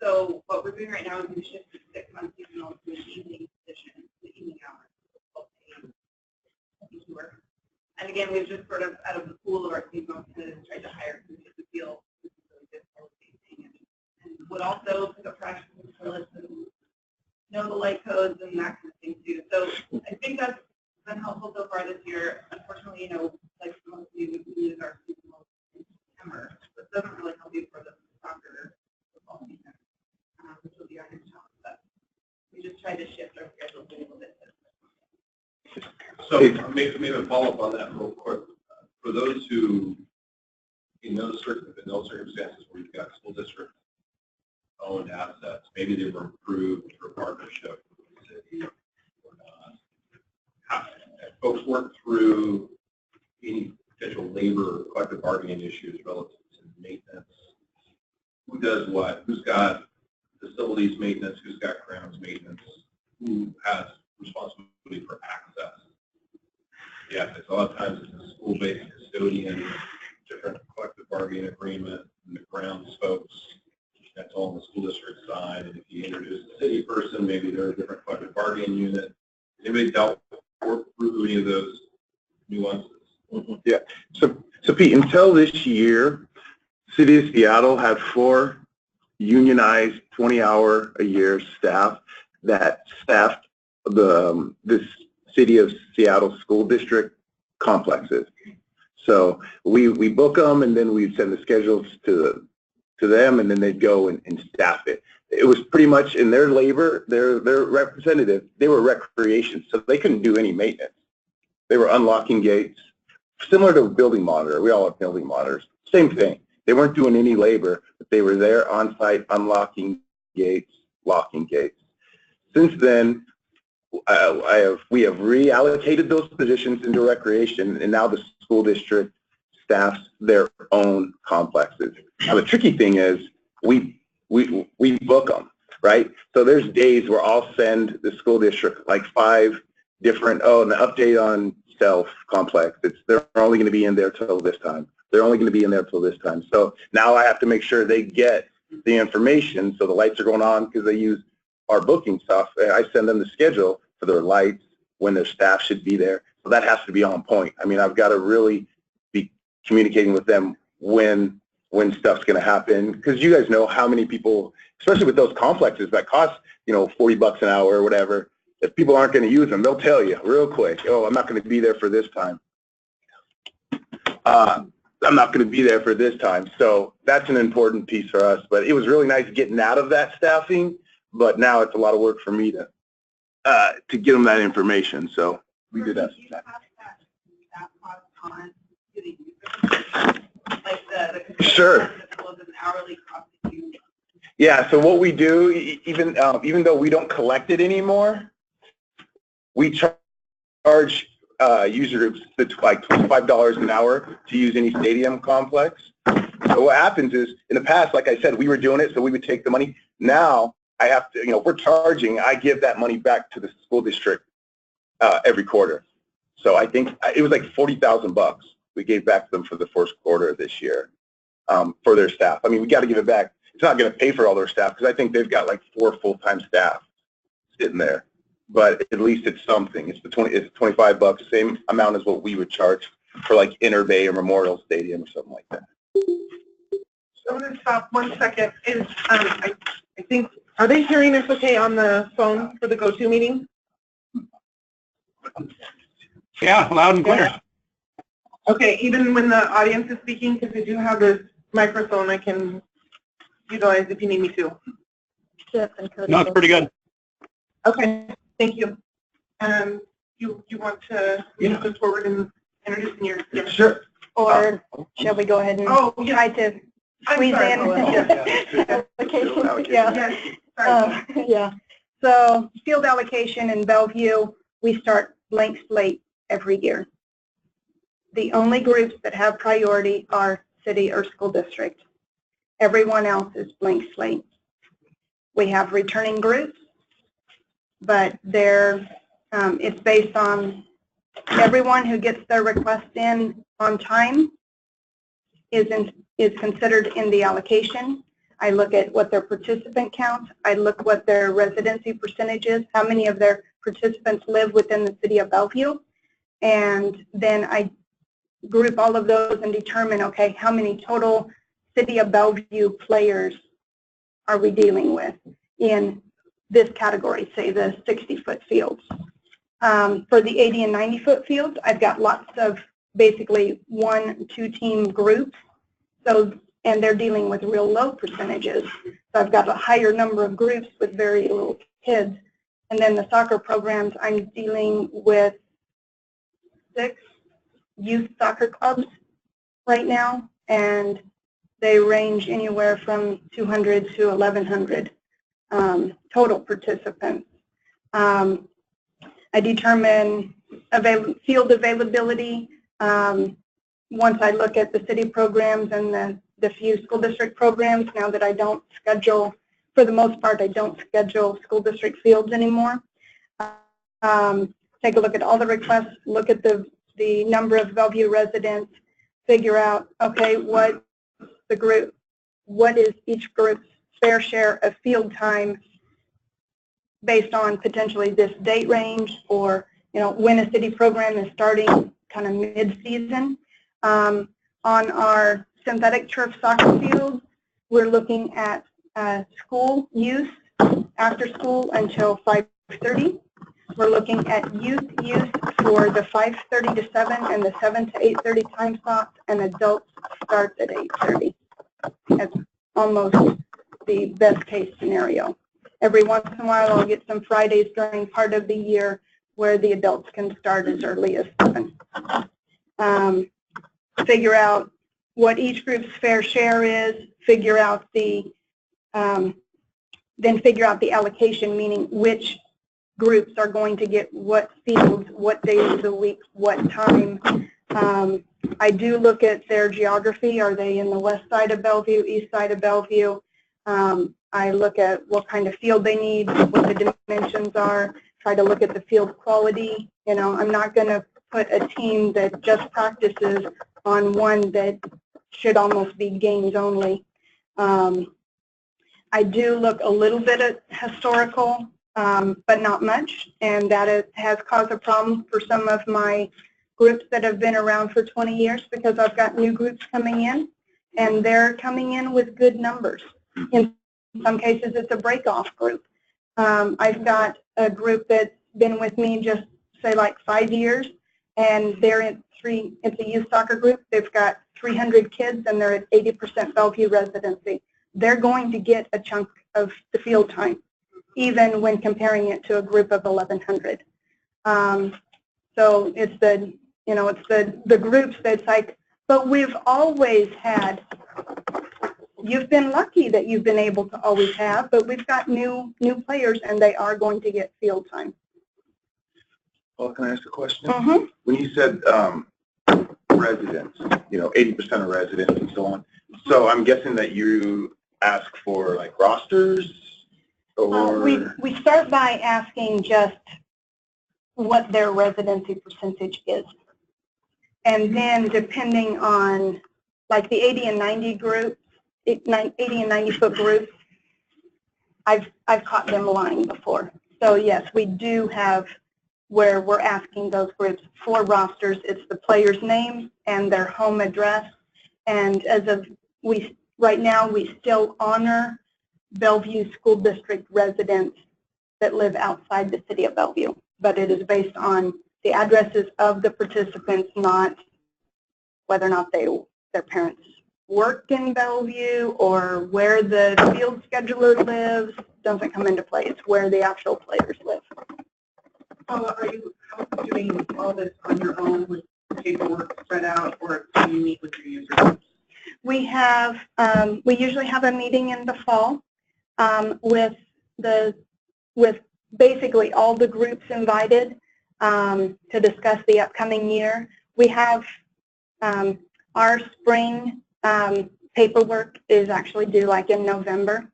So what we're doing right now is we shifted 6 months seasonal to an evening position, the evening hours. And again, we've just sort of, out of the pool of our seasonal candidates, tried to hire some to feel this is really difficult and would also pick up trash and know the light codes and that kind of thing too. So I think that's been helpful so far this year. Unfortunately, like most of you, we use our seasonal in September. This doesn't really help you for the soccer football season, which will be our next challenge. But we just tried to shift our schedule a little bit. So maybe a follow-up on that real quick. For those who in those circumstances where you've got school district owned assets, maybe they were approved for partnership with the city or not. Have folks work through any potential labor or collective bargaining issues relative to maintenance? Who does what? Who's got facilities maintenance? Who's got grounds maintenance? Who has responsibility for access? Yeah, because a lot of times it's a school-based custodian, different collective bargaining agreement, and the grounds folks. That's all on the school district side. And if you introduce a city person, maybe they're a different collective bargaining unit. Has anybody dealt work through any of those nuances? Yeah. So Pete, until this year, City of Seattle had 4 unionized 20-hour-a-year staff that staffed this City of Seattle school district complexes. So we book them, and then we send the schedules to them, and then they'd go and staff it. It was pretty much in their labor, their representative, they were recreation, so they couldn't do any maintenance. They were unlocking gates, similar to a building monitor. We all have building monitors. Same thing. They weren't doing any labor, but they were there on site unlocking gates, locking gates. Since then, we have reallocated those positions into recreation, and now the school district staffs their own complexes. Now the tricky thing is we book them, right? So there's days where I'll send the school district like 5 different, an update on self complex. They're only going to be in there till this time. They're only going to be in there till this time. So now I have to make sure they get the information, so the lights are going on because they use our booking stuff. I send them the schedule for their lights, when their staff should be there. So that has to be on point. I mean, I've got to really be communicating with them when stuff's going to happen, because you guys know how many people, especially with those complexes that cost, $40 an hour or whatever, if people aren't going to use them, they'll tell you real quick, oh, I'm not going to be there for this time. I'm not going to be there for this time. So that's an important piece for us. But it was really nice getting out of that staffing, but now it's a lot of work for me to get them that information. So we did that. Sure. Yeah, so what we do, even though we don't collect it anymore, we charge user groups like $25 an hour to use any stadium complex. So what happens is, in the past, like I said, we were doing it, so we would take the money. Now I have to, if we're charging, I give that money back to the school district every quarter. So I think it was like $40,000 we gave back to them for the first quarter of this year for their staff. I mean, we got to give it back. It's not going to pay for all their staff, because I think they've got like 4 full-time staff sitting there. But at least it's something. It's $25, same amount as what we would charge for like Inter Bay or Memorial Stadium or something like that. So I'm going to stop 1 second. I think, are they hearing us okay on the phone for the go-to meeting? Yeah, loud and clear. Okay, even when the audience is speaking, because I do have this microphone I can utilize if you need me to. No, it's pretty good. Okay, thank you. You want to move this forward and introducing your? Yeah. Sure. Or shall we go ahead and try to squeeze in? Allocation. Yeah. Yeah. So field allocation in Bellevue, we start blank slate every year. The only groups that have priority are city or school district. Everyone else is blank slate. We have returning groups, but it's based on everyone who gets their request in on time is considered in the allocation. I look at what their participant count. I look what their residency percentage is, how many of their participants live within the city of Bellevue, and then I group all of those and determine, okay, how many total city of Bellevue players are we dealing with in this category, say the 60-foot fields. For the 80 and 90-foot fields, I've got lots of basically 1-2 team groups, and they're dealing with real low percentages. So I've got a higher number of groups with very little kids. And then the soccer programs, I'm dealing with 6 youth soccer clubs right now, and they range anywhere from 200 to 1,100 total participants. I determine field availability once I look at the city programs and the few school district programs. Now that I don't schedule, for the most part, I don't schedule school district fields anymore. Take a look at all the requests, look at the number of Bellevue residents, figure out, okay, what is each group's fair share of field time based on potentially this date range, or when a city program is starting kind of mid-season. On our synthetic turf soccer field, we're looking at school use after school until 5:30. We're looking at youth use for the 5:30 to 7 and the 7 to 8:30 time slots, and adults start at 8:30. That's almost the best case scenario. Every once in a while, I'll get some Fridays during part of the year where the adults can start as early as 7. Figure out what each group's fair share is, figure out the allocation, meaning which groups are going to get what fields, what days of the week, what time. I do look at their geography. Are they in the west side of Bellevue, east side of Bellevue? I look at what kind of field they need, what the dimensions are, try to look at the field quality. I'm not going to put a team that just practices on one that should almost be games only. I do look a little bit at historical, but not much, and that has caused a problem for some of my groups that have been around for 20 years, because I've got new groups coming in, and they're coming in with good numbers. In some cases, it's a break-off group. I've got a group that's been with me just, say, like 5 years, and they're it's a youth soccer group. They've got 300 kids, and they're at 80% Bellevue residency. They're going to get a chunk of the field time, even when comparing it to a group of 1,100. So it's the groups that's like, but we've always had. You've been lucky that you've been able to always have, but we've got new players, and they are going to get field time. Well, can I ask a question? Mm-hmm. When you said residents, 80% of residents and so on, so I'm guessing that you ask for like rosters, or we start by asking just what their residency percentage is, and then depending on like the 80 and 90 groups, 80 and 90 foot groups, I've caught them lying before. So yes, we do have where we're asking those groups for rosters. It's the player's name and their home address, and as of right now, we still honor Bellevue School District residents that live outside the city of Bellevue, but it is based on the addresses of the participants, not whether or not their parents work in Bellevue or where the field scheduler lives. Doesn't come into play. It's where the actual players live. Are you doing all this on your own with paperwork spread out, or do you meet with your users? We have, we usually have a meeting in the fall with basically all the groups invited to discuss the upcoming year. We have our spring paperwork is actually due like in November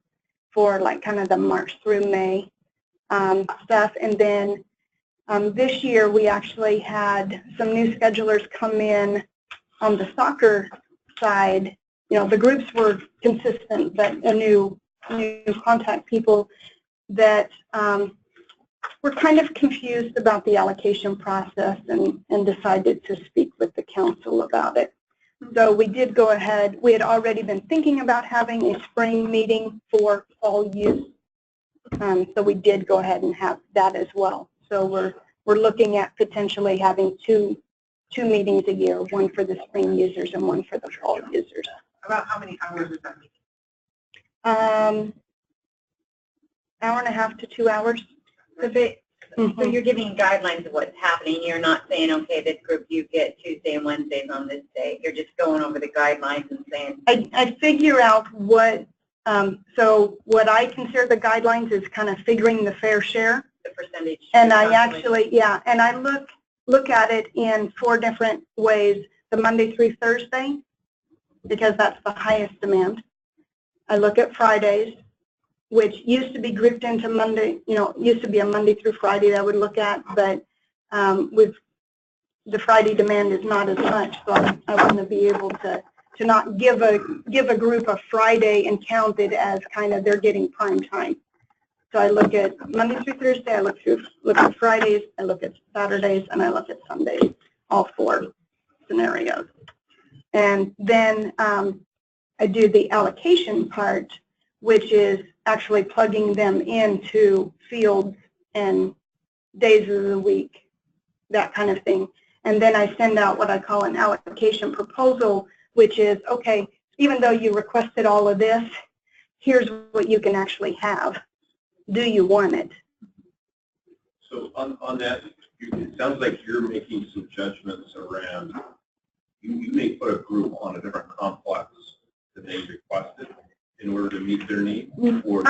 for like kind of the March through May stuff, and then this year we actually had some new schedulers come in on the soccer side. The groups were consistent, but a new contact people that were kind of confused about the allocation process and decided to speak with the council about it. So we did go ahead. We had already been thinking about having a spring meeting for fall use. So we did go ahead and have that as well. So we're looking at potentially having two meetings a year, one for the spring users and one for the fall users. About how many hours is that meeting? Hour and a half to 2 hours. Mm-hmm. So you're giving guidelines of what's happening. You're not saying, okay, this group you get Tuesday and Wednesdays on this day. You're just going over the guidelines and saying. I figure out what, so what I consider the guidelines is kind of figuring the fair share. The percentage. And I actually, yeah, and I look at it in 4 different ways. The Monday through Thursday, because that's the highest demand. I look at Fridays, which used to be grouped into Monday, used to be a Monday through Friday that I would look at, but with the Friday demand is not as much, so I want to be able to not give a group a Friday and count it as kind of they're getting prime time. So I look at Monday through Thursday, I look at Fridays, I look at Saturdays, and I look at Sundays, all 4 scenarios. And then I do the allocation part, which is actually plugging them into fields and days of the week, that kind of thing. And then I send out what I call an allocation proposal, which is, okay, even though you requested all of this, here's what you can actually have. Do you want it? So on that, it sounds like you're making some judgments around, you may put a group on a different complex than they requested in order to meet their need? Or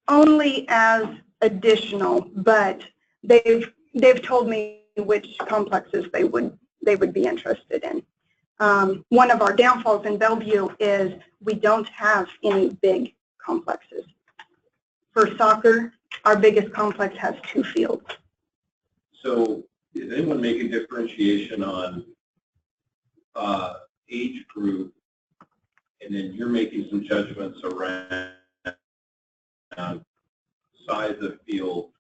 only as additional, but they've told me which complexes they would be interested in. One of our downfalls in Bellevue is we don't have any big complexes. For soccer, our biggest complex has 2 fields. So is anyone making differentiation on age group, and then you're making some judgments around size of field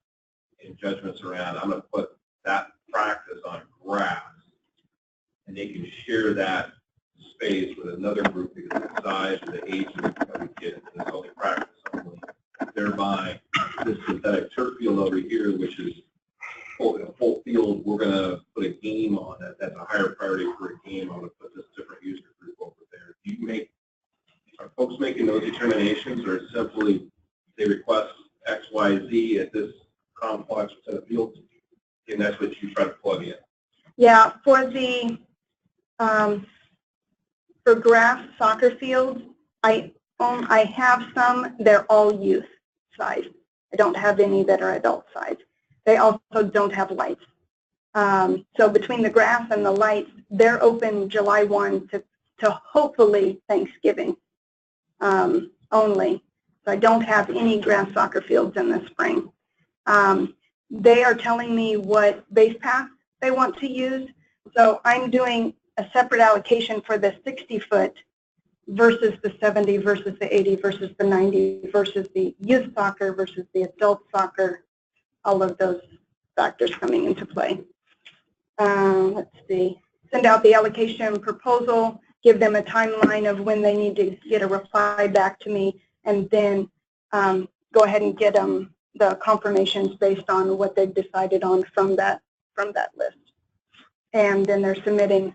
and judgments around, I'm going to put that practice on grass, and they can share that space with another group because of the size or the age of the kids, and it's only practice only. Thereby, this synthetic turf field over here, which is full field, we're going to put a game on it. That's a higher priority for a game. I'm going to put this different user group over there. Are folks making those determinations, or simply they request X, Y, Z at this complex set of fields, and that's what you try to plug in? Yeah, for the for grass soccer fields, I have some. They're all youth size. I don't have any that are adult size. They also don't have lights. So between the grass and the lights, they're open July 1 to hopefully Thanksgiving only. So I don't have any grass soccer fields in the spring. They are telling me what base path they want to use. So I'm doing a separate allocation for the 60-foot versus the 70 versus the 80 versus the 90 versus the youth soccer versus the adult soccer, all of those factors coming into play. Let's see. Send out the allocation proposal, give them a timeline of when they need to get a reply back to me, and then go ahead and get them the confirmations based on what they've decided on from that list. And then they're submitting,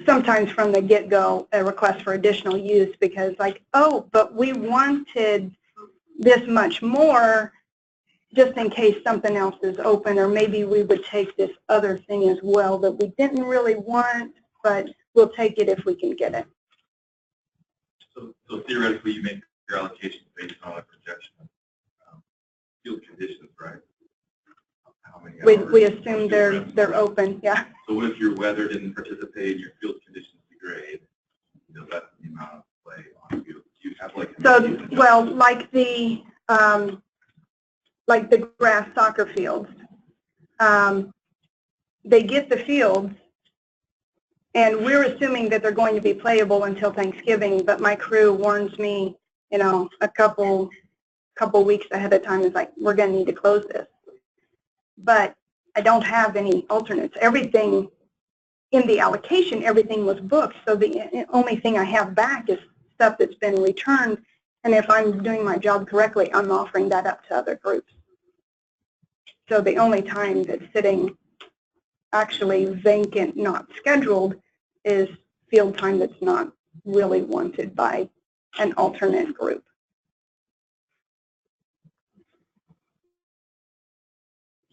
sometimes from the get-go, a request for additional use because like, oh, but we wanted this much more just in case something else is open, or maybe we would take this other thing as well that we didn't really want, but we'll take it if we can get it. So theoretically, you make your allocation based on a projection of field conditions, right? How many hours? We assume they're open, yeah. So what if your weather didn't participate and your field conditions degrade? That's the amount of play on field. Do you have like so well, like the grass soccer fields, they get the fields, and we're assuming that they're going to be playable until Thanksgiving. But my crew warns me, a couple weeks ahead of time. Is like, we're going to need to close this. But I don't have any alternates. Everything in the allocation, everything was booked. So the only thing I have back is stuff that's been returned. And if I'm doing my job correctly, I'm offering that up to other groups. So the only time that's sitting actually vacant, not scheduled, is field time that's not really wanted by an alternate group.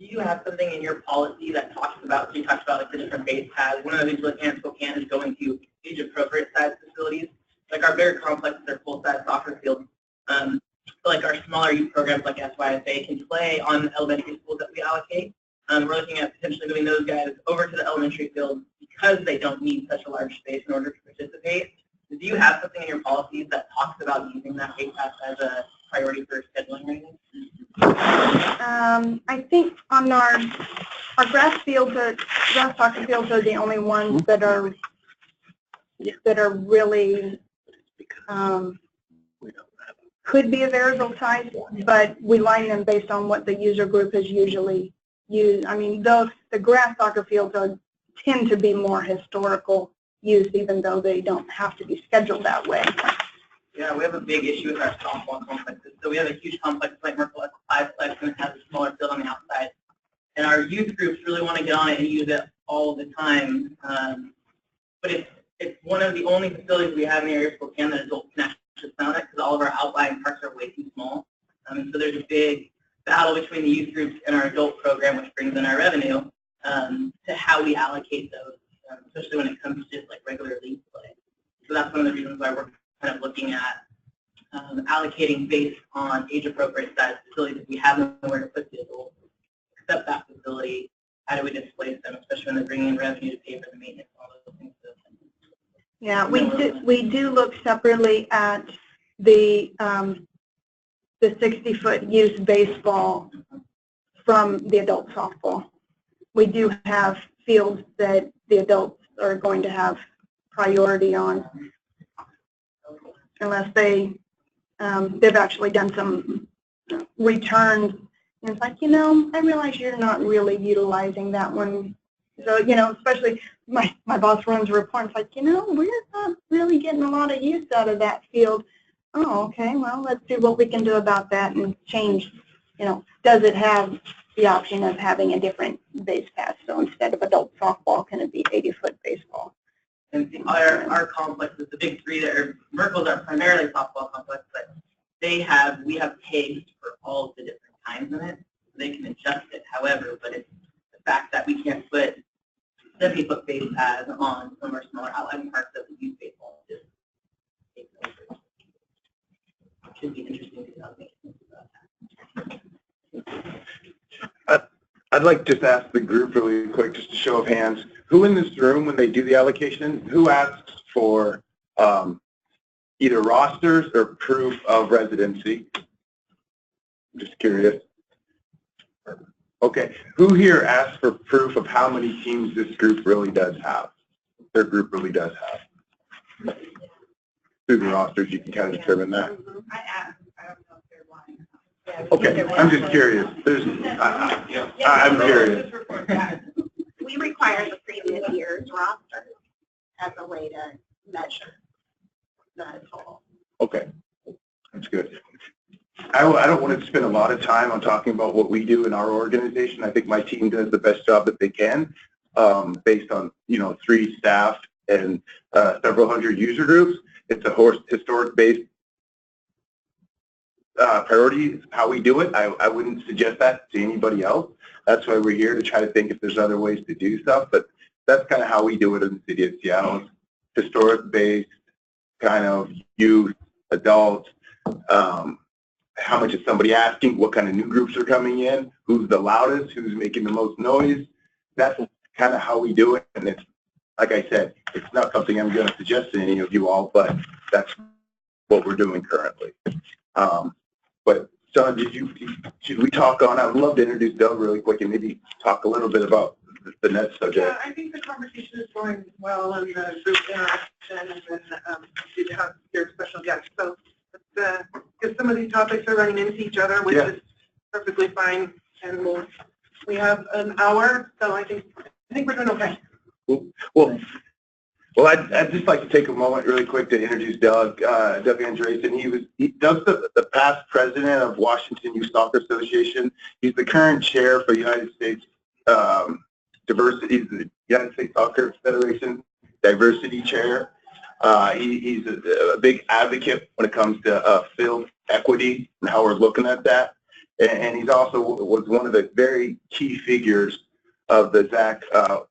do you have something in your policy that talks about, so you talked about like the different base paths. One of the things looking at Spokane is going to age appropriate size facilities. Like our bigger complexes are full-size soccer fields. Like our smaller youth programs like SYSA can play on elementary schools that we allocate. We're looking at potentially moving those guys over to the elementary field because they don't need such a large space in order to participate. Do you have something in your policies that talks about using that base path as a priority for scheduling right now? I think on our grass soccer fields are the only ones that are really could be a variable size, but we line them based on what the user group has usually used. I mean, the grass soccer fields tend to be more historical use, even though they don't have to be scheduled that way. Yeah, we have a big issue with our softball complexes. So we have a huge complex like Merkel has 5 flex and it has a smaller field on the outside. And our youth groups really want to get on it and use it all the time. But it's one of the only facilities we have in the area of Spokane that adults can actually play on it because all of our outlying parks are way too small. So there's a big battle between the youth groups and our adult program, which brings in our revenue, to how we allocate those, especially when it comes to just like regular league play. So that's one of the reasons why we're kind of looking at allocating based on age-appropriate size facilities. If we have nowhere to put the adults, except that facility, how do we displace them, especially when they're bringing in revenue to pay for the maintenance, all those things. Yeah, we do look separately at the 60-foot youth baseball from the adult softball. We do have fields that the adults are going to have priority on, unless they've actually done some returns. And it's like, I realize you're not really utilizing that one. So, especially my boss runs a report. It's like, we're not really getting a lot of use out of that field. Oh, okay, well, let's see what we can do about that and change, does it have the option of having a different base path? So instead of adult softball, can it be 80-foot baseball? And our complexes, the big three there, Merkel's are primarily softball complex, but we have pegs for all of the different times in it. So they can adjust it however, but it's the fact that we can't put 70-foot base paths on some of our smaller outlying parks that we use baseball. Just takes over. It should be interesting to think about that. I'd like to just ask the group really quick, just a show of hands, who in this room, when they do the allocation, who asks for either rosters or proof of residency? I'm just curious. Okay, who here asks for proof of how many teams this group really does have? Their group really does have. Through the rosters, you can kind of determine that. I asked. I don't know if they're lying. Okay, I'm just curious. I'm curious. We require the previous year's roster as a way to measure the total. Okay, that's good. I don't want to spend a lot of time on talking about what we do in our organization. I think my team does the best job that they can, based on 3 staff and several hundred user groups. It's a historic-based priority, how we do it. I wouldn't suggest that to anybody else. That's why we're here, to try to think if there's other ways to do stuff, but that's kind of how we do it in the city of Seattle. It's historic-based, kind of youth, adults, how much is somebody asking, what kind of new groups are coming in, who's the loudest, who's making the most noise. That's kind of how we do it, and it's, like I said, it's not something I'm going to suggest to any of you all, but that's what we're doing currently. But John, should we talk on? I would love to introduce Doug really quick and maybe talk a little bit about the next subject. Yeah, I think the conversation is going well and the group interaction, and then did you have your special guests. So because some of these topics are running into each other, which is perfectly fine, and we have an hour, so I think we're doing okay. Well, I'd just like to take a moment really quick to introduce Doug Drayton. Doug's the past president of Washington Youth Soccer Association. He's the current chair for United States Diversity, the United States Soccer Federation Diversity Chair. He's a big advocate when it comes to field equity and how we're looking at that. and he's also was one of the very key figures of the Zach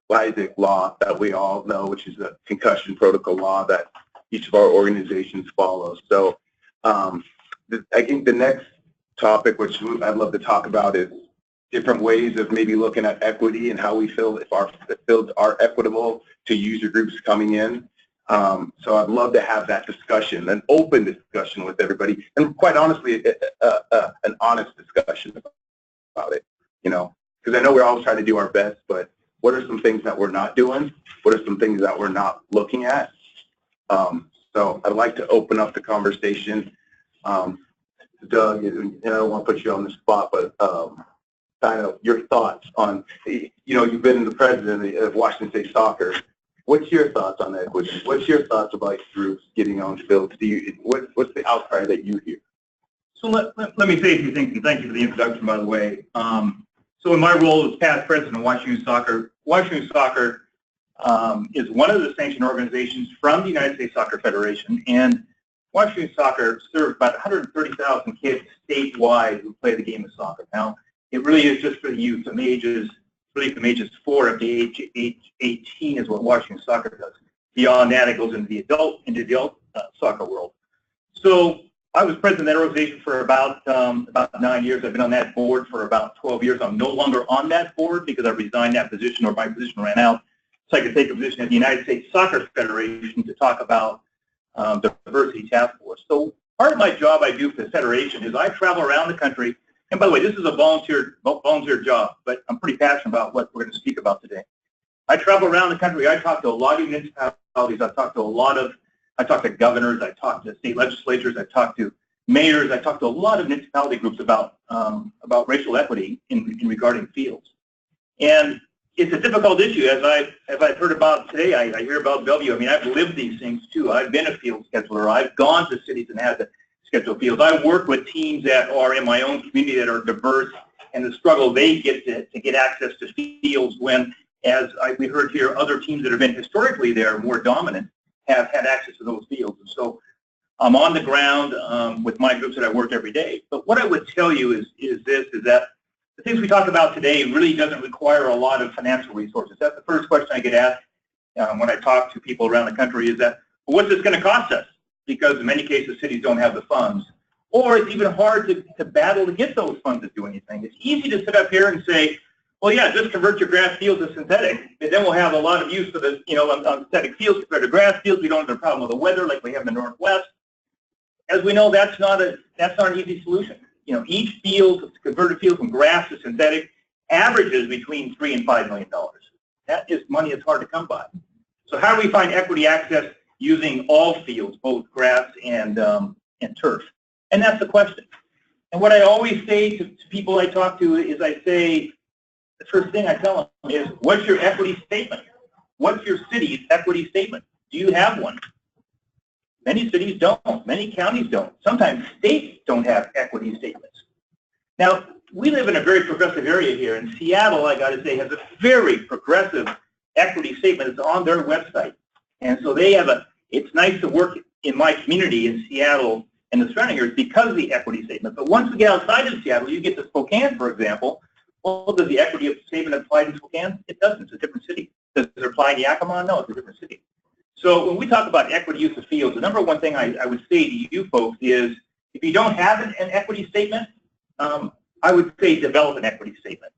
Lysick law that we all know, which is the concussion protocol law that each of our organizations follows. So I think the next topic, which I'd love to talk about, is different ways of maybe looking at equity and how we feel if our fields are equitable to user groups coming in. So I'd love to have that discussion, an open discussion with everybody, and quite honestly, an honest discussion about it, you know, because I know we're always trying to do our best, but what are some things that we're not doing? What are some things that we're not looking at? So I'd like to open up the conversation. Doug, I don't want to put you on the spot, but kind of your thoughts on, you know, you've been the president of Washington State Soccer. What's your thoughts on equity? What's your thoughts about groups getting on fields? What's the outcry that you hear? So let me say a few things, and thank you for the introduction, by the way. So in my role as past president of Washington Soccer is one of the sanctioned organizations from the United States Soccer Federation, and Washington Soccer serves about 130,000 kids statewide who play the game of soccer. Now, it really is just for the youth, from ages 4 up to age 18 is what Washington Soccer does. Beyond that, it goes into the adult soccer world. So I was president of that organization for about 9 years. I've been on that board for about 12 years. I'm no longer on that board because I resigned that position, or my position ran out, so I could take a position at the United States Soccer Federation to talk about the diversity task force. So part of my job I do for the federation is I travel around the country. And by the way, this is a volunteer job, but I'm pretty passionate about what we're going to speak about today. I travel around the country. I talk to a lot of municipalities. I talk to governors. I talk to state legislatures. I talk to mayors. I talk to a lot of municipality groups about racial equity in regarding fields. And it's a difficult issue, as I've heard about today. I hear about Bellevue. I mean, I've lived these things too. I've been a field scheduler. I've gone to cities and had to schedule fields. I work with teams that are in my own community that are diverse, and the struggle they get to get access to fields when, we heard here, other teams that have been historically there, more dominant, have had access to those fields. And so I'm on the ground with my groups that I work every day. But what I would tell you is that the things we talk about today really doesn't require a lot of financial resources. That's the first question I get asked when I talk to people around the country, is that, well, what's this going to cost us? Because in many cases, cities don't have the funds. Or it's even hard to battle to get those funds to do anything. It's easy to sit up here and say, well, yeah, just convert your grass fields to synthetic, and then we'll have a lot of use for the, on synthetic fields compared to grass fields. We don't have a problem with the weather like we have in the Northwest. As we know, that's not an easy solution. Each field, converted field from grass to synthetic, averages between $3 and $5 million. That is money that's hard to come by. So how do we find equity access using all fields, both grass and turf? And that's the question. And what I always say to people I talk to is I say, the first thing I tell them is, what's your equity statement? What's your city's equity statement? Do you have one? Many cities don't. Many counties don't. Sometimes states don't have equity statements. Now, we live in a very progressive area here, and Seattle, I got to say, has a very progressive equity statement. It's on their website. And so they have it's nice to work in my community in Seattle and the surrounding areas because of the equity statement. But once we get outside of Seattle, you get to Spokane, for example. Well, does the equity statement apply to Spokane? It doesn't. It's a different city. Does it apply in Yakima? No, it's a different city. So when we talk about equity use of fields, the number one thing I would say to you folks is, if you don't have an equity statement, I would say develop an equity statement.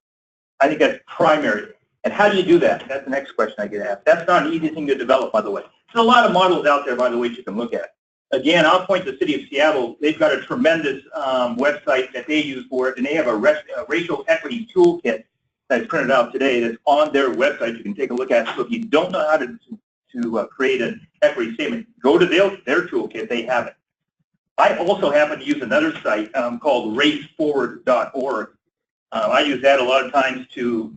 I think that's primary. And how do you do that? That's the next question I get asked. That's not an easy thing to develop, by the way. There's a lot of models out there, by the way, you can look at. Again, I'll point to the city of Seattle. They've got a tremendous website that they use for it, and they have a racial equity toolkit that's printed out today that's on their website. You can take a look at it. So if you don't know how to create an equity statement, go to their toolkit. They have it. I also happen to use another site called raceforward.org. I use that a lot of times to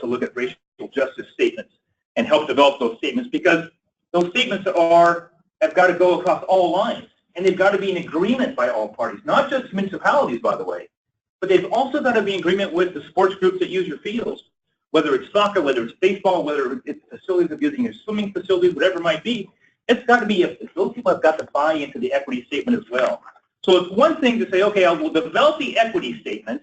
look at racial justice statements and help develop those statements, because those statements have got to go across all lines, and they've got to be in agreement by all parties, not just municipalities, by the way, but they've also got to be in agreement with the sports groups that use your fields, whether it's soccer, whether it's baseball, whether it's facilities of using your swimming facilities, whatever it might be. It's got to be, those people have got to buy into the equity statement as well. So it's one thing to say, okay, we'll develop the equity statement,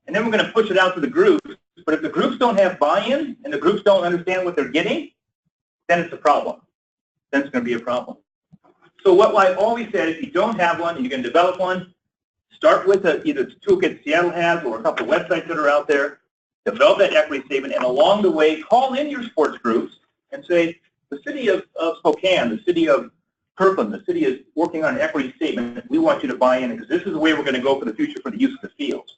and then we're going to push it out to the groups. But if the groups don't have buy-in and the groups don't understand what they're getting, then it's a problem. Then it's going to be a problem. So what I've always said, if you don't have one and you're going to develop one, start with either the toolkit Seattle has or a couple of websites that are out there. Develop that equity statement, and along the way, call in your sports groups and say, the city of Spokane, the city of Kirkland, the city is working on an equity statement. We want you to buy in because this is the way we're going to go for the future for the use of the fields.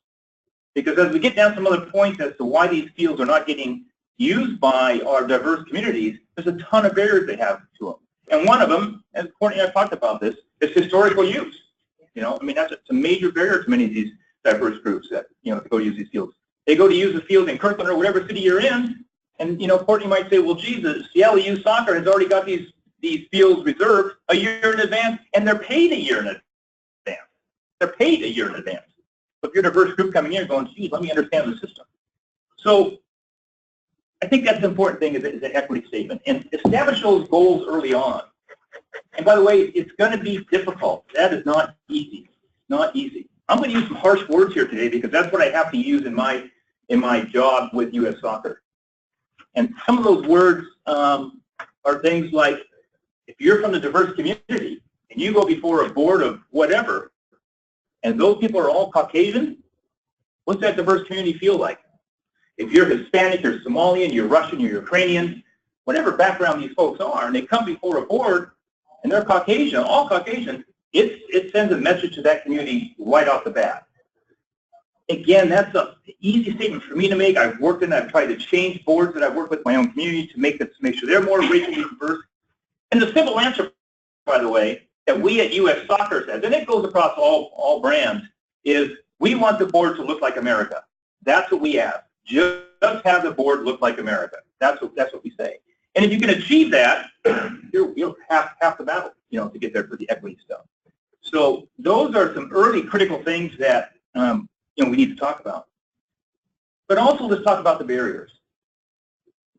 Because as we get down some other points as to why these fields are not getting used by our diverse communities, there's a ton of barriers they have to them. And one of them, and Courtney and I talked about this, is historical use. You know, I mean, that's a major barrier to many of these diverse groups that, you know, to go use these fields. They go to use the field in Kirkland or whatever city you're in, and, you know, Courtney might say, well, geez, the Seattle Youth Soccer has already got these fields reserved a year in advance, and they're paid a year in advance. They're paid a year in advance. So if you're a diverse group coming in going, geez, let me understand the system. So I think that's the important thing is the equity statement. And establish those goals early on. And by the way, it's going to be difficult. That is not easy. Not easy. I'm going to use some harsh words here today because that's what I have to use in my job with U.S. Soccer. And some of those words are things like, if you're from the diverse community and you go before a board of whatever, and those people are all Caucasian, what's that diverse community feel like? If you're Hispanic, you're Somalian, you're Russian, you're Ukrainian, whatever background these folks are, and they come before a board and they're Caucasian, all Caucasian, it sends a message to that community right off the bat. Again, that's an easy statement for me to make. I've tried to change boards that I've worked with my own community to make sure they're more racially diverse. And the simple answer, by the way, that we at U.S. Soccer says, and it goes across all brands, is we want the board to look like America. That's what we have. Just have the board look like America. That's what we say. And if you can achieve that, you're half the battle, you know, to get there for the equity stuff. So those are some early critical things that you know, we need to talk about. But also let's talk about the barriers.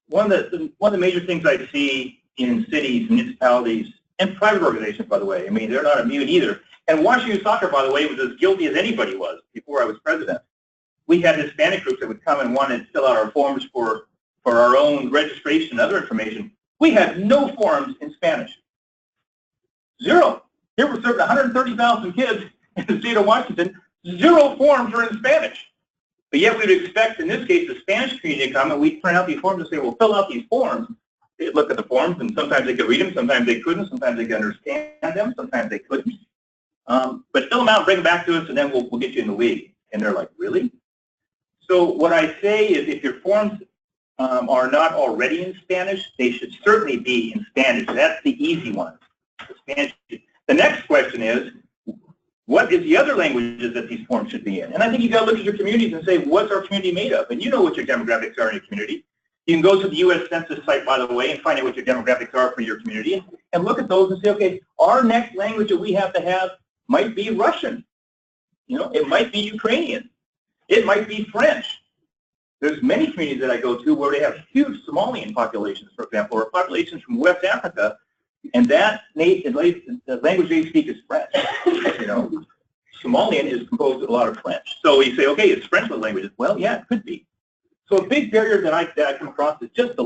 One of the major things I see in cities, municipalities, and private organizations, by the way, I mean, they're not immune either. And Washington Soccer, by the way, was as guilty as anybody was before I was president. We had Hispanic groups that would come and want to fill out our forms for our own registration and other information. We had no forms in Spanish. Zero. Here we're serving 130,000 kids in the state of Washington. Zero forms are in Spanish. But yet we would expect, in this case, the Spanish community to come and we'd print out these forms and say, well, fill out these forms. They'd look at the forms, and sometimes they could read them, sometimes they couldn't, sometimes they could understand them, sometimes they couldn't. But fill them out, bring them back to us, and then we'll get you in the league. And they're like, really? So what I say is if your forms are not already in Spanish, they should certainly be in Spanish. That's the easy one. The next question is, what is the other languages that these forms should be in? And I think you've got to look at your communities and say, what's our community made of? And you know what your demographics are in your community. You can go to the U.S. Census site, by the way, and find out what your demographics are for your community, and look at those and say, okay, our next language that we have to have might be Russian. You know, it might be Ukrainian. It might be French. There's many communities that I go to where they have huge Somalian populations, for example, or populations from West Africa, and the language they speak is French. You know, Somalian is composed of a lot of French. So you say, okay, it's French with languages. Well, yeah, it could be. So a big barrier that I come across is just the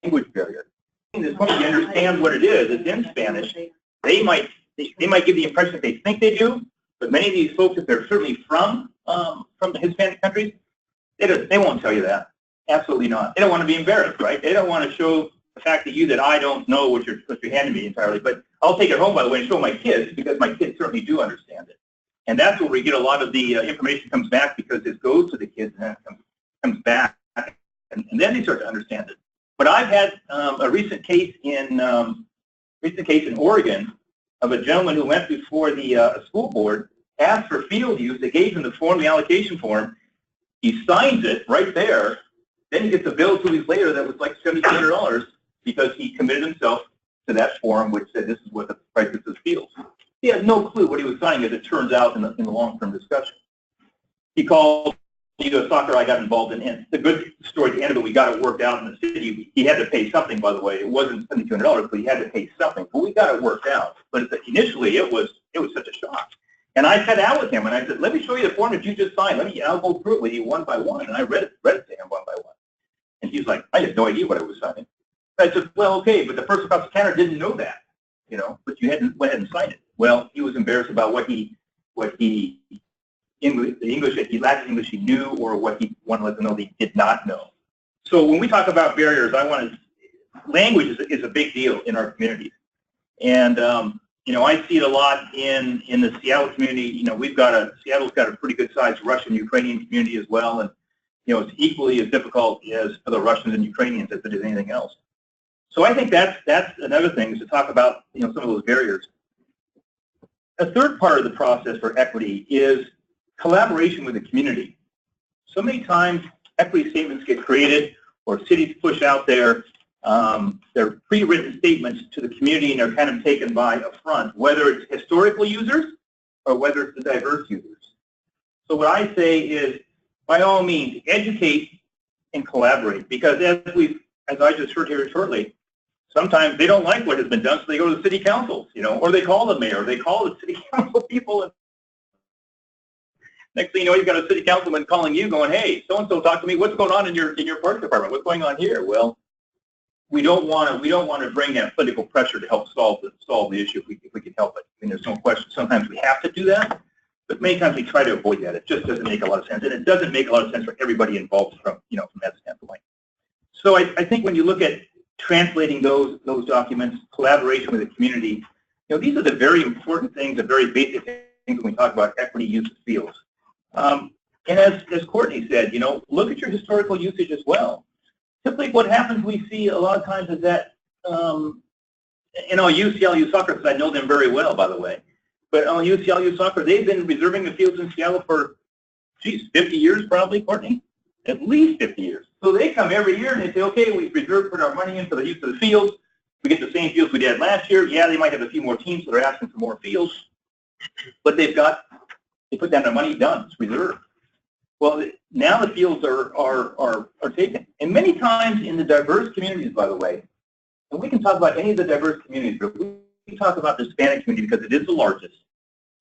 language barrier. As long as you understand what it is, it's in Spanish. They might give the impression that they think they do, but many of these folks, if they're certainly from the Hispanic countries, they won't tell you that. Absolutely not. They don't want to be embarrassed, right? They don't want to show the fact that I don't know what you're handing me entirely. But I'll take it home, by the way, and show my kids, because my kids certainly do understand it. And that's where we get a lot of the information comes back, because it goes to the kids and then it comes back, and then they start to understand it. But I've had a recent case in Oregon of a gentleman who went before the school board, asked for field use. They gave him the form, the allocation form. He signs it right there. Then he gets a bill 2 weeks later that was like $7,200 because he committed himself to that form, which said this is what the price of this fields. He had no clue what he was signing, as it turns out in the long-term discussion. He called soccer I got involved in. And the good story at the end of it, we got it worked out in the city. He had to pay something, by the way. It wasn't $7,200, but he had to pay something. But we got it worked out. But initially, it was such a shock. And I sat down with him and I said, let me show you the form that you just signed. I'll go through it with you one by one. And I read it to him one by one. And he's like, I had no idea what I was signing. I said, well, okay, but the person across the counter didn't know that, but you hadn't went ahead and signed it. Well, he was embarrassed about the English he knew, or what he wanted to let them know he did not know. So when we talk about barriers, language is a big deal in our communities. And, I see it a lot in the Seattle community. Seattle's got a pretty good sized Russian-Ukrainian community as well. And, it's equally as difficult as for the Russians and Ukrainians as it is anything else. So I think that's another thing, is to talk about, some of those barriers. A third part of the process for equity is collaboration with the community. So many times equity statements get created, or cities push out their pre-written statements to the community, and they're kind of taken by affront, whether it's historical users or whether it's the diverse users. So what I say is, by all means, educate and collaborate, because as I just heard here shortly, sometimes they don't like what has been done, so they go to the city councils, or they call the mayor, they call the city council people, and next thing you know, you've got a city councilman calling you, going, "Hey, so-and-so, talk to me. What's going on in your park department? What's going on here?" Well, we don't want to bring that political pressure to help solve the issue if we can help it. I mean, there's no question. Sometimes we have to do that, but many times we try to avoid that. It just doesn't make a lot of sense, and it doesn't make a lot of sense for everybody involved from that standpoint. So I think when you look at translating those documents, collaboration with the community, these are the very important things, the very basic things when we talk about equity use of fields. And as Courtney said, look at your historical usage as well. Typically what happens, we see a lot of times, is that, and I'll use Seattle Soccer because I know them very well, by the way. But I'll use Seattle Soccer. They've been reserving the fields in Seattle for, 50 years probably, Courtney? At least 50 years. So they come every year and they say, okay, we've reserved, put our money in for the use of the fields. We get the same fields we did last year. Yeah, they might have a few more teams that are asking for more fields. But they put down their money, done, it's reserved. Well, now the fields are taken. And many times in the diverse communities, by the way, and we can talk about any of the diverse communities, but we talk about the Hispanic community because it is the largest,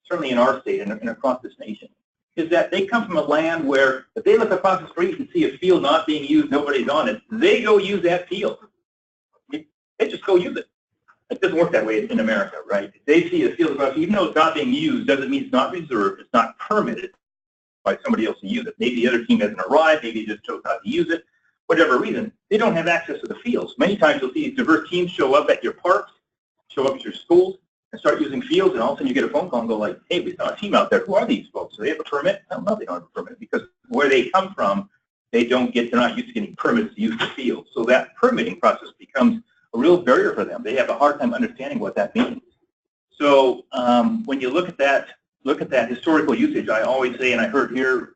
certainly in our state and across this nation, is that they come from a land where if they look across the street and see a field not being used, nobody's on it, they go use that field. They just go use it. It doesn't work that way in America, right? If they see a field across, even though it's not being used, doesn't mean it's not reserved, it's not permitted by somebody else to use it. Maybe the other team hasn't arrived, maybe they just chose not to use it, whatever reason, they don't have access to the fields. Many times you'll see these diverse teams show up at your parks, show up at your schools, and start using fields, and all of a sudden you get a phone call and go like, hey, we saw a team out there. Who are these folks? Do they have a permit? No, they don't have a permit, because where they come from, they're not used to getting permits to use the field. So that permitting process becomes a real barrier for them. They have a hard time understanding what that means. So when you look at that historical usage, I always say, and I heard here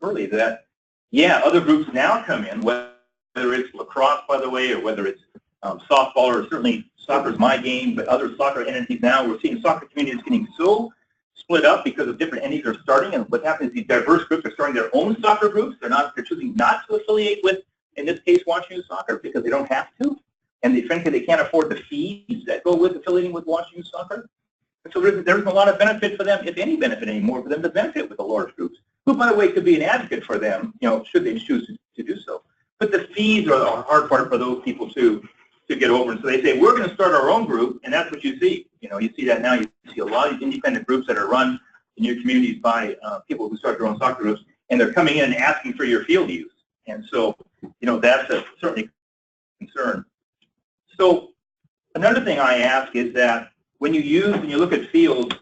early, that yeah, other groups now come in, whether it's lacrosse, by the way, or whether it's softball, or certainly soccer's my game, but other soccer entities now, we're seeing soccer communities getting so split up because of different entities are starting, and what happens is these diverse groups are starting their own soccer groups. They're choosing not to affiliate with, in this case, Washington Soccer, because they don't have to, and frankly they can't afford the fees that go with affiliating with Washington Soccer. And so there's a lot of benefit for them, if any benefit anymore, for them to benefit with the large groups, who, by the way, could be an advocate for them, should they choose to do so. But the fees are the hard part for those people to get over. And so they say, we're going to start our own group, and that's what you see. You see that now. You see a lot of independent groups that are run in your communities by people who start their own soccer groups, and they're coming in and asking for your field use. And so, that's certainly a concern. So another thing I ask is that when you look at fields,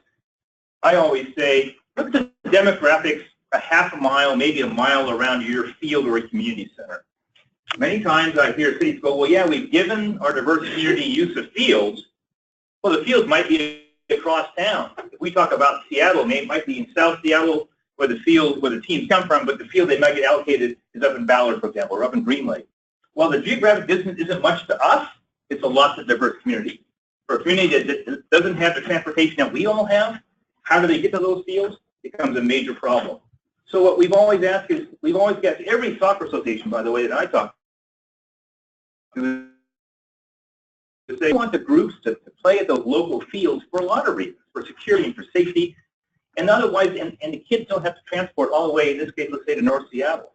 I always say, look at the demographics a half a mile, maybe a mile around your field or a community center. Many times I hear cities go, well, yeah, we've given our diverse community use of fields. Well, the fields might be across town. If we talk about Seattle, it might be in South Seattle where the teams come from, but the field they might get allocated is up in Ballard, for example, or up in Green Lake. While the geographic distance isn't much to us, it's a lot to the diverse community. For a community that doesn't have the transportation that we all have, how do they get to those fields? It becomes a major problem. So what we've always asked is, every soccer association, by the way, that I talk to, is they want the groups to play at those local fields for a lot of reasons, for security and for safety, and otherwise, and the kids don't have to transport all the way, in this case, let's say to North Seattle.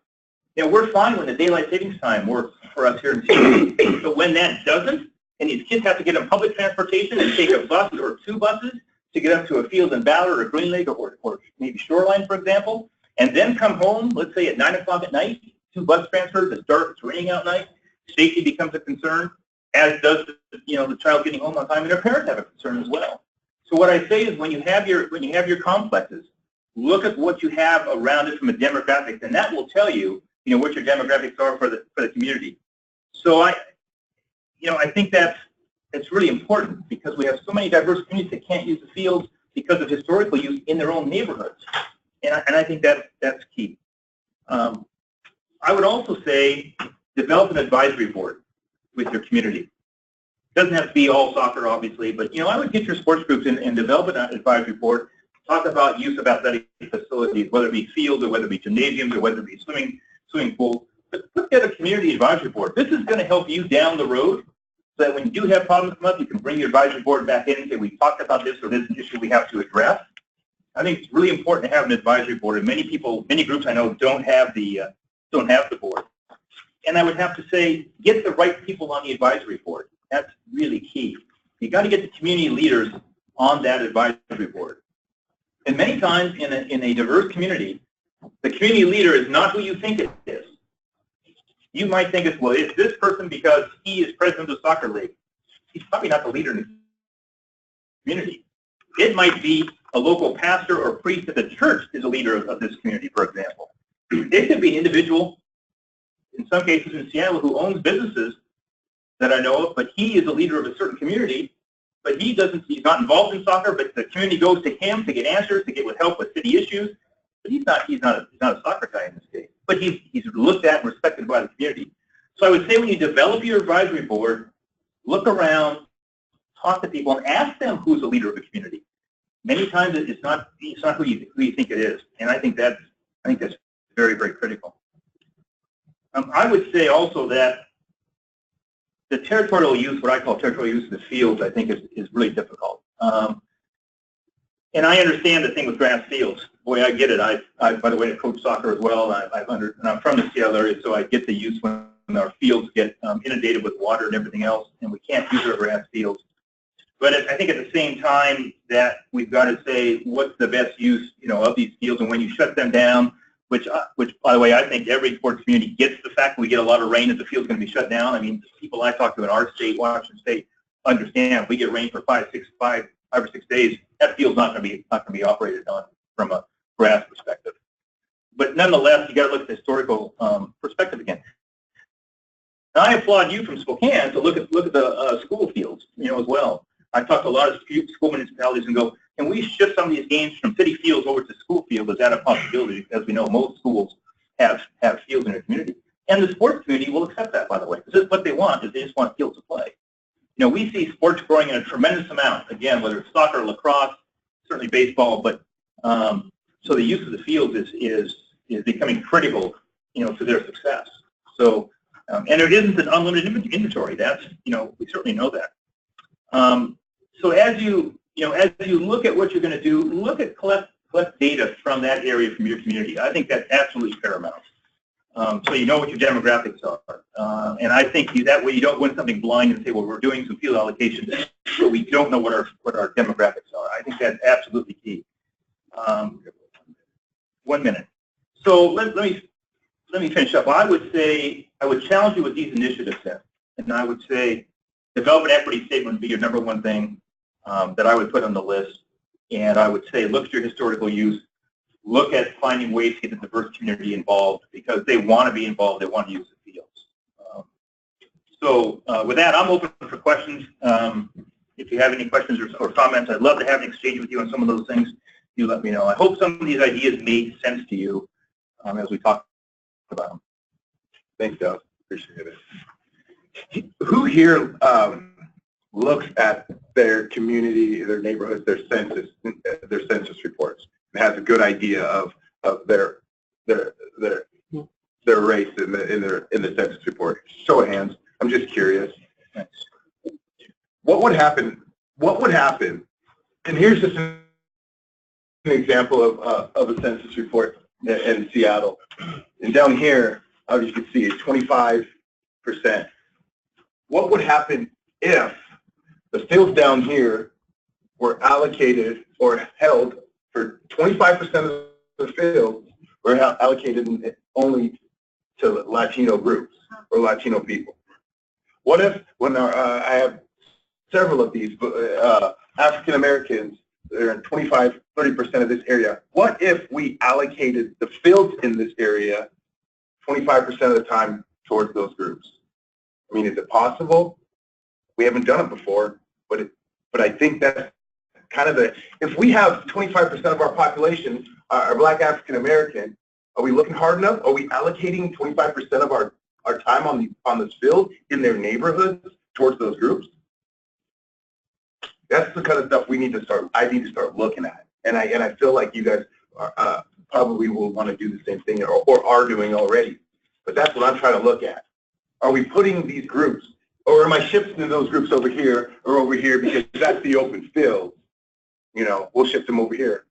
You know, we're fine when the daylight savings time works for us here in Seattle, but when that doesn't, and these kids have to get on public transportation and take a bus or 2 buses to get up to a field in Ballard or Green Lake or maybe Shoreline, for example, and then come home, let's say at 9 o'clock at night, 2 bus transfers, it's dark, it's raining out night, safety becomes a concern, as does the child getting home on time, and their parents have a concern as well. So what I say is, when you have your complexes, look at what you have around it from a demographic, and that will tell you, what your demographics are for the community. So I think that's really important, because we have so many diverse communities that can't use the fields because of historical use in their own neighborhoods, and I think that's key. I would also say, develop an advisory board with your community. It doesn't have to be all soccer, obviously, but I would get your sports groups and develop an advisory board. Talk about use of athletic facilities, whether it be fields or whether it be gymnasiums or whether it be swimming pools. But put together a community advisory board. This is going to help you down the road, so that when you do have problems come up, you can bring your advisory board back in and say, we talked about this, or this is an issue we have to address. I think it's really important to have an advisory board, and many groups I know don't have the board. And I would have to say, get the right people on the advisory board. That's really key. You got to get the community leaders on that advisory board. And many times in a diverse community, the community leader is not who you think it is. You might think it's this person because he is president of the soccer league. He's probably not the leader in the community. It might be a local pastor or priest at the church is a leader of this community, for example. It could be an individual, in some cases in Seattle, who owns businesses that I know of, but he is a leader of a certain community, but he's not involved in soccer, but the community goes to him to get answers, to get help with city issues. But he's not a soccer guy in this case. But he's looked at and respected by the community. So I would say, when you develop your advisory board, look around, talk to people, and ask them who's a leader of the community. Many times it's not who you think it is, and I think that's very, very critical. I would say also that the territorial use, what I call territorial use of the fields, I think is really difficult. And I understand the thing with grass fields. Boy, I get it. I by the way, I coach soccer as well, and I'm from the Seattle area, so I get the use when our fields get inundated with water and everything else, and we can't use our grass fields. But I think at the same time that we've got to say, what's the best use, of these fields, and when you shut them down, which by the way, I think every sports community gets the fact that we get a lot of rain, that the field's going to be shut down. I mean, the people I talk to in our state, Washington State, understand we get rain for 5 or 6 days. That field's not going to be operated on from a grass perspective. But nonetheless, you got to look at the historical perspective again. Now, I applaud you from Spokane to look at the school fields, as well. I talked to a lot of school municipalities and go, can we shift some of these games from city fields over to school fields? Is that a possibility? As we know, most schools have fields in their community. And the sports community will accept that, by the way. This is what they want, is they just want fields to play. We see sports growing in a tremendous amount, again, whether it's soccer, lacrosse, certainly baseball, but so the use of the fields is becoming critical, to their success. So, and there isn't an unlimited inventory. That's, we certainly know that. So as you look at what you're going to do, look at collect data from that area, from your community. I think that's absolutely paramount. So you know what your demographics are. And I think that way you don't win something blind and say, well, we're doing some field allocation, but we don't know what our demographics are. I think that's absolutely key. 1 minute. So let me finish up. I would say, I would challenge you with these initiatives then. And I would say, develop an equity statement would be your number one thing that I would put on the list. And I would say, look at your historical use. Look at finding ways to get the diverse community involved, because they want to be involved. They want to use the fields. So with that, I'm open for questions. If you have any questions or comments, I'd love to have an exchange with you on some of those things. You let me know. I hope some of these ideas made sense to you as we talk about them. Thanks, Doug. Appreciate it. Who here looks at their community, their neighborhoods, their census reports, and has a good idea of their their race in the census report? Show of hands. I'm just curious. What would happen? What would happen? And here's just an example of a census report in Seattle. And down here, as you can see, it's 25%. What would happen if the fields down here were allocated or held for 25% of the fields were allocated only to Latino groups or Latino people? What if, when I have several of these African Americans, they're in 25, 30% of this area. What if we allocated the fields in this area 25% of the time towards those groups? I mean, is it possible? We haven't done it before, but I think that's kind of if we have 25% of our population are Black African American, are we looking hard enough? Are we allocating 25% of our time on this field in their neighborhoods towards those groups? That's the kind of stuff I need to start looking at. And I feel like you guys probably will want to do the same thing or are doing already. But that's what I'm trying to look at. Are we putting these groups, or am I shifting those groups over here or over here because that's the open field? You know, we'll shift them over here.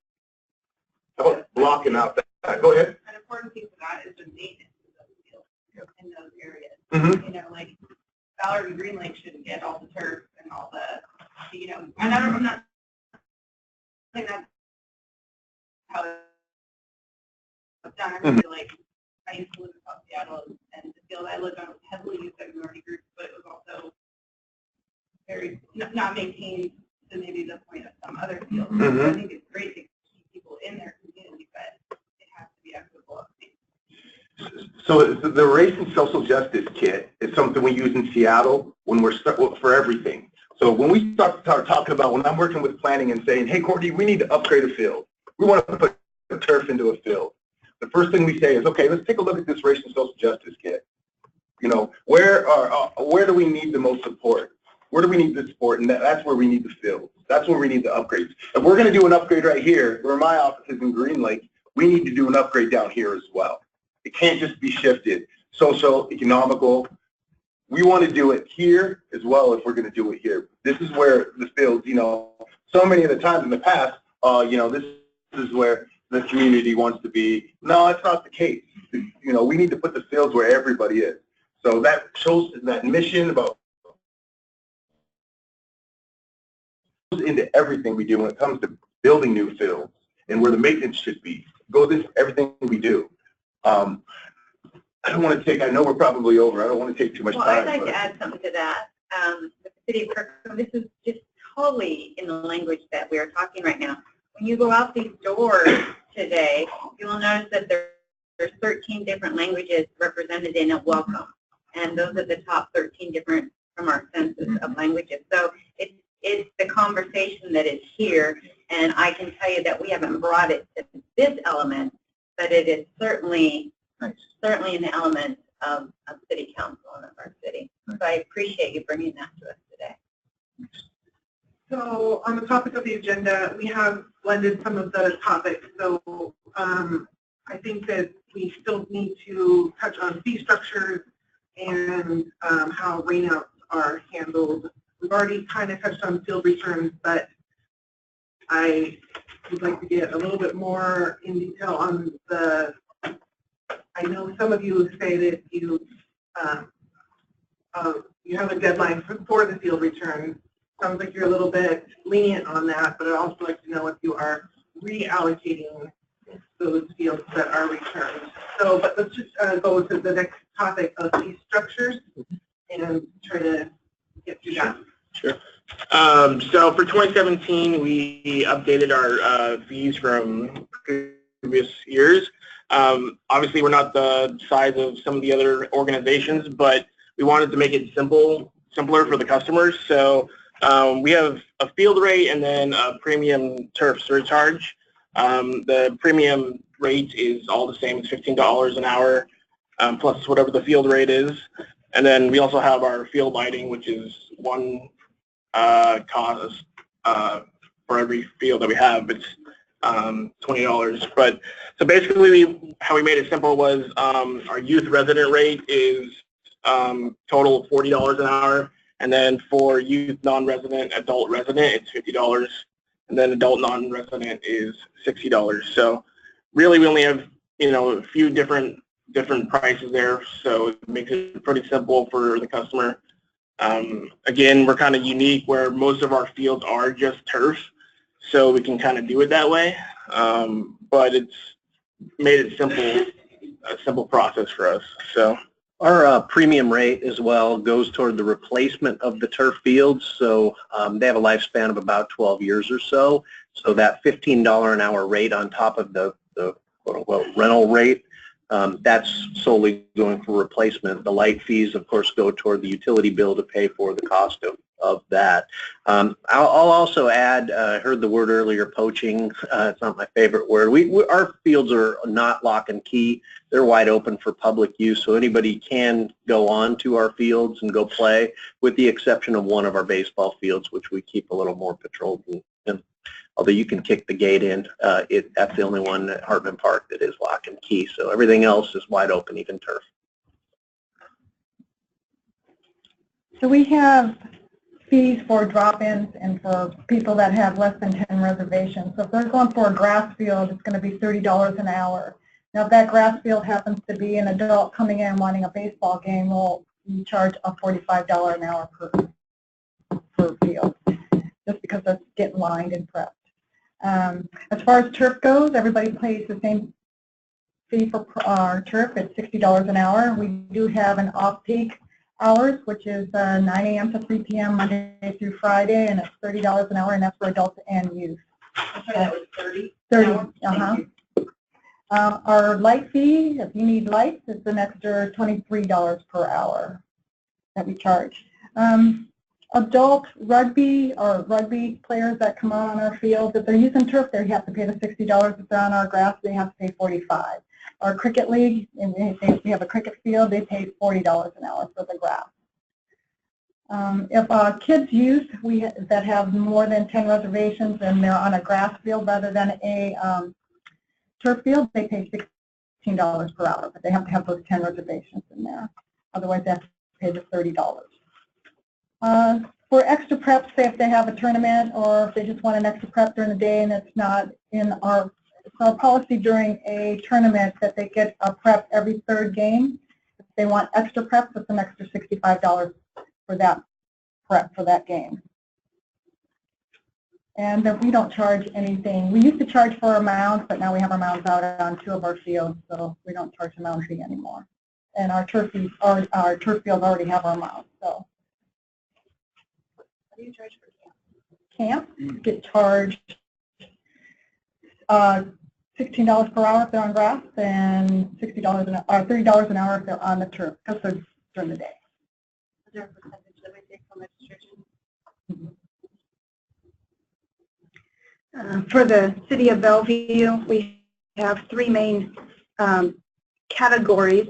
How about blocking out that? Go ahead. An important piece of that is the maintenance of those fields in those areas. Mm-hmm. You know, like Ballard and Green Lake shouldn't get all the turf and all the, you know, and I'm not saying that's how it's done. I really like, I used to live in South Seattle, and the field I lived on was heavily used by minority groups, but it was also very not maintained to maybe the point of some other fields. Mm-hmm. So I think it's great to keep people in their community, but it has to be equitable. So the race and social justice kit is something we use in Seattle when we're for everything. So when we start talking about, when I'm working with planning and saying, hey, Courtney, we need to upgrade a field. We want to put turf into a field. The first thing we say is, okay, let's take a look at this race and social justice kit. You know, where do we need the most support? Where do we need the support? And that's where we need the fields. That's where we need the upgrades. If we're going to do an upgrade right here, where my office is in Green Lake, we need to do an upgrade down here as well. It can't just be shifted. Social, economical. We want to do it here as well if we're going to do it here. This is where the fields, you know, so many of the times in the past, you know, this is where the community wants to be. No, that's not the case. You know, we need to put the fields where everybody is. So that shows that mission about into everything we do when it comes to building new fields and where the maintenance should be. Goes into everything we do. I don't want to take, I know we're probably over. I don't want to take too much time. I'd like to add something to that. The city of Kirkland, this is just totally in the language that we are talking right now. When you go out these doors today, you will notice that there's 13 different languages represented in a welcome. And those are the top 13 different from our census of languages. So it's the conversation that is here. And I can tell you that we haven't brought it to this element, but it is certainly an element of city council and of our city. So I appreciate you bringing that to us today. So on the topic of the agenda, we have blended some of the topics. So I think that we still need to touch on fee structures and how rainouts are handled. We've already kind of touched on field returns, but I would like to get a little bit more in detail on the, I know some of you say that you have a deadline for the field return. Sounds like you're a little bit lenient on that, but I'd also like to know if you are reallocating those fields that are returned. So, but let's just go to the next topic of fee structures and try to get through that. Sure. So for 2017, we updated our fees from previous years. Obviously, we're not the size of some of the other organizations, but we wanted to make it simpler for the customers. So we have a field rate and then a premium turf surcharge. The premium rate is all the same. It's $15 an hour plus whatever the field rate is. And then we also have our field lighting, which is one cost for every field that we have. It's $20. But so basically, how we made it simple was our youth resident rate is total $40 an hour, and then for youth non-resident, adult resident, it's $50, and then adult non-resident is $60. So really, we only have a few different prices there, so it makes it pretty simple for the customer. Again, we're kind of unique where most of our fields are just turf, so we can kind of do it that way. But it's made it a simple process for us. So our premium rate as well goes toward the replacement of the turf fields. So they have a lifespan of about 12 years or so. So that $15 an hour rate on top of the quote-unquote rental rate, that's solely going for replacement. The light fees, of course, go toward the utility bill to pay for the cost of that. I'll also add, I heard the word earlier, poaching. It's not my favorite word. Our fields are not lock and key. They're wide open for public use, so anybody can go on to our fields and go play, with the exception of one of our baseball fields, which we keep a little more patrolled. And although you can kick the gate in, that's the only one at Hartman Park that is lock and key. So everything else is wide open, even turf. So we have fees for drop-ins and for people that have less than 10 reservations. So if they're going for a grass field, it's going to be $30 an hour. Now, if that grass field happens to be an adult coming in wanting a baseball game, we'll charge a $45 an hour per field, just because that's getting lined and prepped. As far as turf goes, everybody pays the same fee for our turf. It's $60 an hour. We do have an off-peak hours, which is 9 a.m. to 3 p.m. Monday through Friday, and it's $30 an hour, and that's for adults and youth. Okay, that was 30. 30. Our light fee, if you need lights, it's an extra $23 per hour that we charge. Adult rugby or rugby players that come out on our field, if they're using turf, they have to pay the $60. If they're on our grass, they have to pay $45. Our cricket league, and we have a cricket field, they pay $40 an hour for the grass. If kids use that have more than 10 reservations and they're on a grass field rather than a turf field, they pay $16 per hour, but they have to have those 10 reservations in there. Otherwise, they have to pay the $30. For extra prep, say if they have a tournament or if they just want an extra prep during the day and it's not in our policy during a tournament that they get a prep every third game. If they want extra prep, it's an extra $65 for that prep for that game. And we don't charge anything. We used to charge for our mounds, but now we have our mounds out on 2 of our fields, so we don't charge the mound fee anymore. And our turf fields already have our mounds. So, what do you charge for camp? Camp get charged $16 per hour if they're on grass, and $30 an hour if they're on the turf, because they're during the day. Is there a percentage that we take from registration? For the city of Bellevue, we have 3 main categories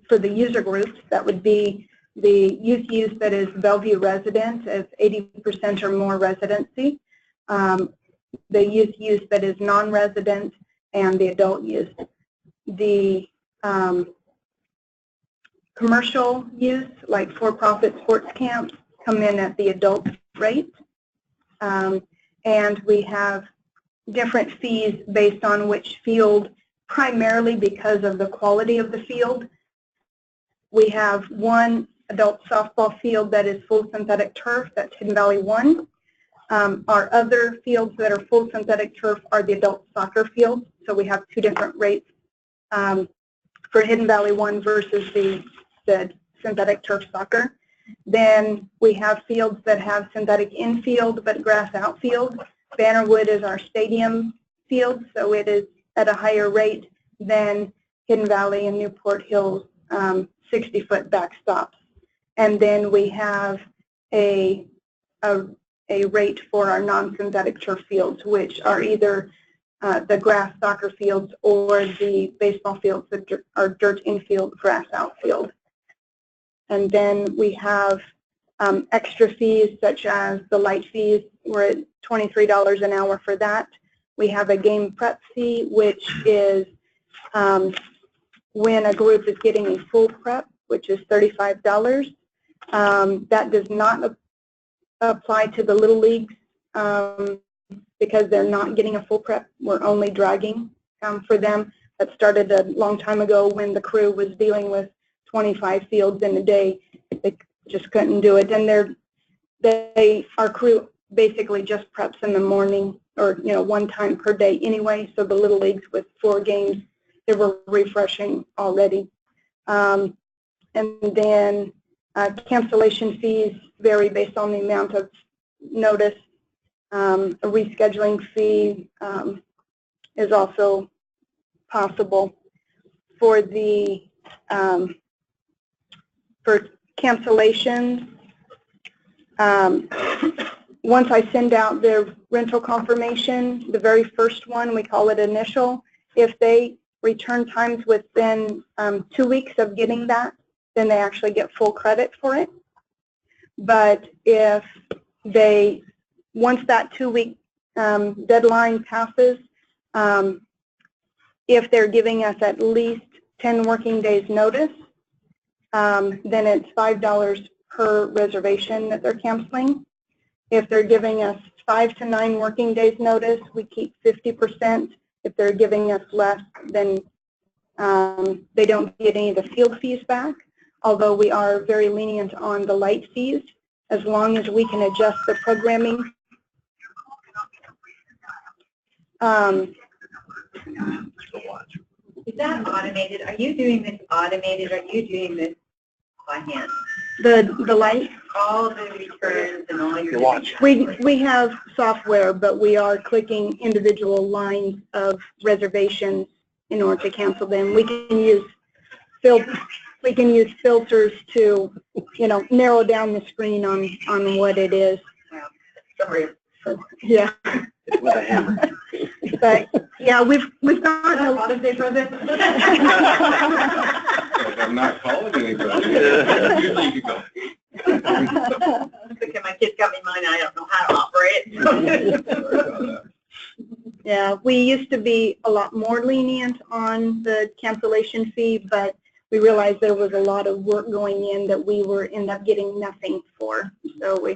for the user groups. That would be the youth use that is Bellevue resident, as 80% or more residency. The youth use that is non-resident, and the adult use. The commercial use, like for-profit sports camps, come in at the adult rate. And we have different fees based on which field, primarily because of the quality of the field. We have one adult softball field that is full synthetic turf, that's Hidden Valley 1. Our other fields that are full synthetic turf are the adult soccer fields, so we have 2 different rates for Hidden Valley 1 versus the synthetic turf soccer. Then we have fields that have synthetic infield but grass outfield. Bannerwood is our stadium field, so it is at a higher rate than Hidden Valley and Newport Hills 60-foot backstops. And then we have a rate for our non-synthetic turf fields, which are either the grass soccer fields or the baseball fields that are dirt infield, grass outfield. And then we have extra fees such as the light fees. We're at $23 an hour for that. We have a game prep fee, which is when a group is getting a full prep, which is $35. That does not apply to the little leagues because they're not getting a full prep. We're only dragging for them. That started a long time ago when the crew was dealing with 25 fields in a day. They just couldn't do it. And our crew basically just preps in the morning, or one time per day anyway. So the little leagues with 4 games, they were refreshing already. And then cancellation fees vary based on the amount of notice. A rescheduling fee is also possible. For the for cancellations, once I send out their rental confirmation, the very first one, we call it initial. If they return times within 2 weeks of getting that, then they actually get full credit for it. But if they, once that 2-week deadline passes, if they're giving us at least 10 working days notice, then it's $5 per reservation that they're canceling. If they're giving us 5 to 9 working days notice, we keep 50%. If they're giving us less, then they don't get any of the field fees back, although we are very lenient on the light fees as long as we can adjust the programming. Is that automated? Are you doing this automated? Are you doing this by hand? The light? All the returns and all your watch. We have software, but we are clicking individual lines of reservations in order to cancel them. We can use filters to, narrow down the screen on what it is. Sorry. Yeah. With a hammer. But yeah, we've gotten a lot of different. I'm not calling anybody. Usually you go. Okay, my kids got me mine. I don't know how to operate. Yeah, we used to be a lot more lenient on the cancellation fee, but we realized there was a lot of work going in that we were end up getting nothing for. So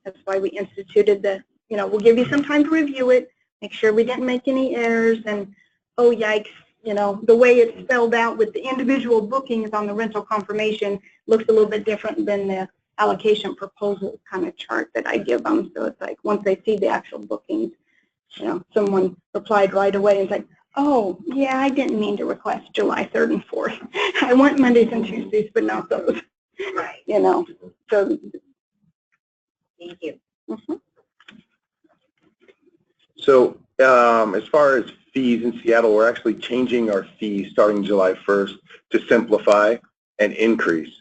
that's why we instituted the, we'll give you some time to review it, make sure we didn't make any errors, and oh yikes, the way it's spelled out with the individual bookings on the rental confirmation looks a little bit different than the allocation proposal kind of chart that I give them. So it's like once they see the actual bookings, someone replied right away and it's like, oh yeah, I didn't mean to request July 3rd and 4th. I want Mondays and Tuesdays, but not those. Right. So. Thank you. Mm-hmm. So as far as fees in Seattle, we're actually changing our fees starting July 1st to simplify and increase.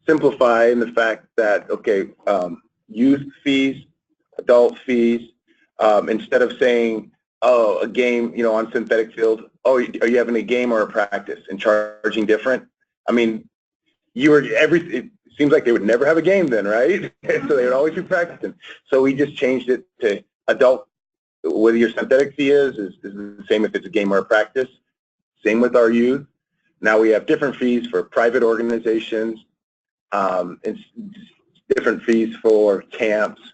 Simplify in the fact that, okay, youth fees, adult fees, instead of saying, oh, a game, on synthetic field, oh, are you having a game or a practice, and charging different? I mean, it seems like they would never have a game then, right? So they would always be practicing. So we just changed it to adult, whether your synthetic fee is the same if it's a game or a practice. Same with our youth. Now we have different fees for private organizations, and different fees for camps,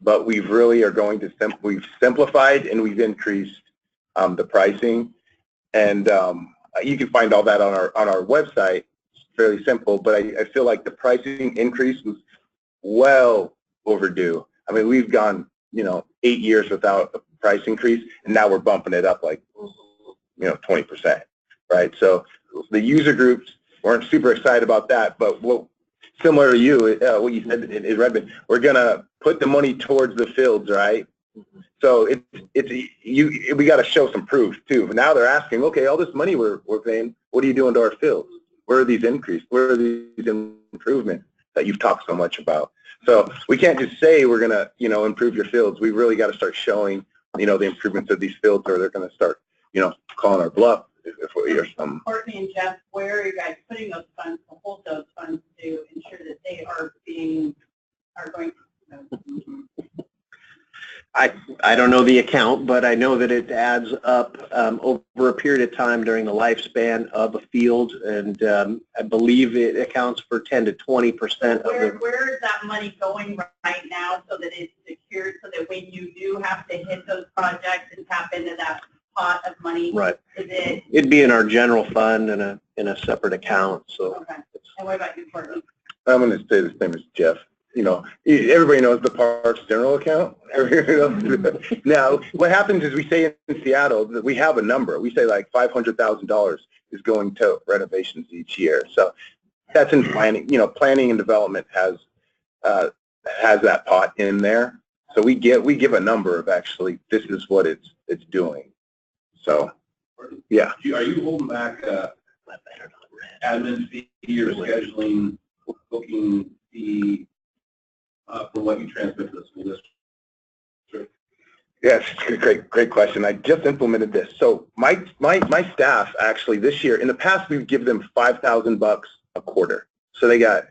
but we really are going to we've simplified and we've increased the pricing, and you can find all that on our website. It's fairly simple, but I feel like the pricing increase was well overdue. I mean, we've gone 8 years without a price increase, and now we're bumping it up like 20%, right? So the user groups weren't super excited about that, but similar to you, what you said in Redmond, we're gonna put the money towards the fields, right? So we got to show some proof too. Now they're asking, okay, all this money we're paying, what are you doing to our fields? Where are these increases? Where are these improvements that you've talked so much about? So we can't just say we're gonna improve your fields. We really got to start showing the improvements of these fields, or they're gonna start calling our bluff if we hear some. Courtney and Jeff, where are you guys putting those funds to hold those funds to ensure that they are going to I don't know the account, but I know that it adds up over a period of time during the lifespan of a field, and I believe it accounts for 10 to 20% of the. Where is that money going right now so that it's secured, so that when you do have to hit those projects and tap into that pot of money, Right. is it? It'd be in our general fund in a separate account. So. Okay. And what about you, Courtney? I'm going to say the same as Jeff. You know, everybody knows the parks general account. Now, what happens is we say in Seattle that we have a number. We say like $500,000 is going to renovations each year. So that's in planning. You know, planning and development has that pot in there. So we give a number of actually this is what it's doing. So yeah. Are you holding back admin fee or scheduling booking fee for what you transmit to the school district? Yes, great question. I just implemented this. So my staff actually this year, in the past we would give them $5,000 a quarter. So they got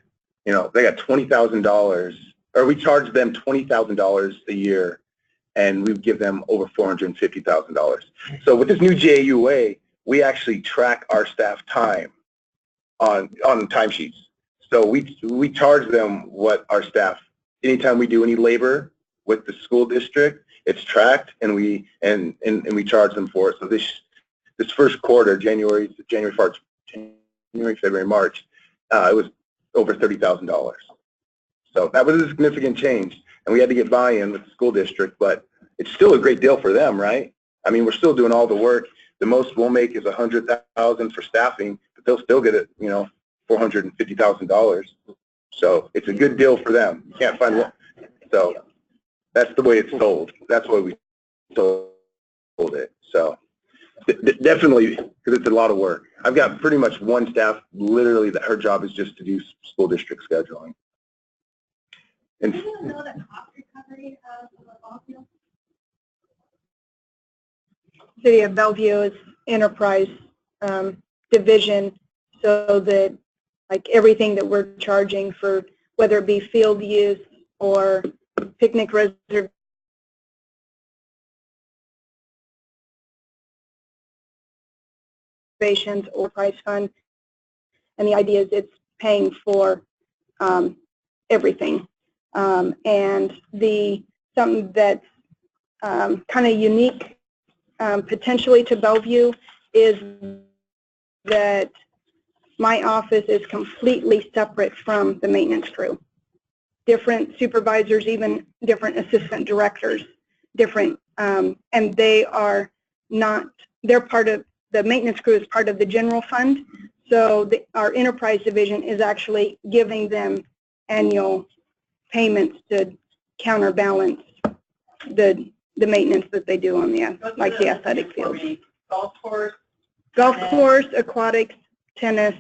$20,000, or we charged them $20,000 a year, and we would give them over $450,000. So with this new JUA, we actually track our staff time on timesheets. So we charge them what our staff. Anytime we do any labor with the school district, it's tracked, and we charge them for it. So this first quarter, January, February, March, it was over $30,000. So that was a significant change, and we had to get buy-in with the school district, but it's still a great deal for them, right? I mean, we're still doing all the work. The most we'll make is $100,000 for staffing, but they'll still get it, you know, $450,000. So it's a good deal for them. You can't find one. So that's the way it's sold. That's why we sold it. So definitely, because it's a lot of work. I've got pretty much one staff, literally, that her job is just to do school district scheduling. And Do you know the cost recovery of the ball field? City of Bellevue is enterprise division, so that like everything that we're charging for, whether it be field use or picnic reservations or prize fund, and the idea is it's paying for everything. And something that's kind of unique potentially to Bellevue is that my office is completely separate from the maintenance crew. Different supervisors, even different assistant directors, different, and they are not, they're part of, the maintenance crew is part of the general fund, so our enterprise division is actually giving them annual payments to counterbalance the maintenance that they do on the, like the athletic fields. Golf course, aquatics, tennis,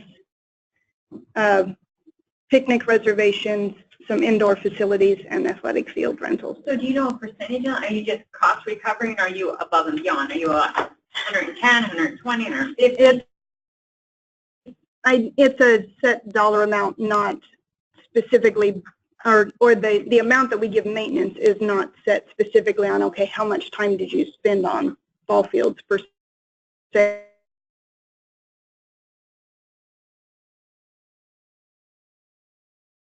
picnic reservations, some indoor facilities, and athletic field rentals. So do you know a percentage? Are you just cost recovering? Or are you above and beyond? Are you 110, 120, 150? It's a set dollar amount, not specifically, or the amount that we give maintenance is not set specifically on, okay, how much time did you spend on ball fields per se.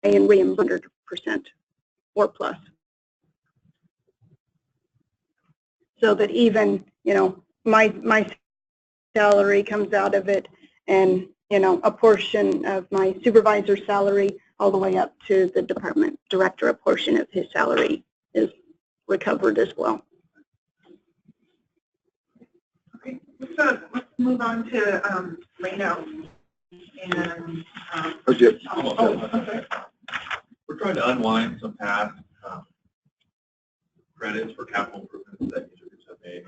And reimburse 100% or plus. So that even, you know, my salary comes out of it, and, you know, a portion of my supervisor's salary all the way up to the department director, a portion of his salary is recovered as well. Okay, let's move on to Reno. And okay. We're trying to unwind some past credits for capital improvements that user groups have made.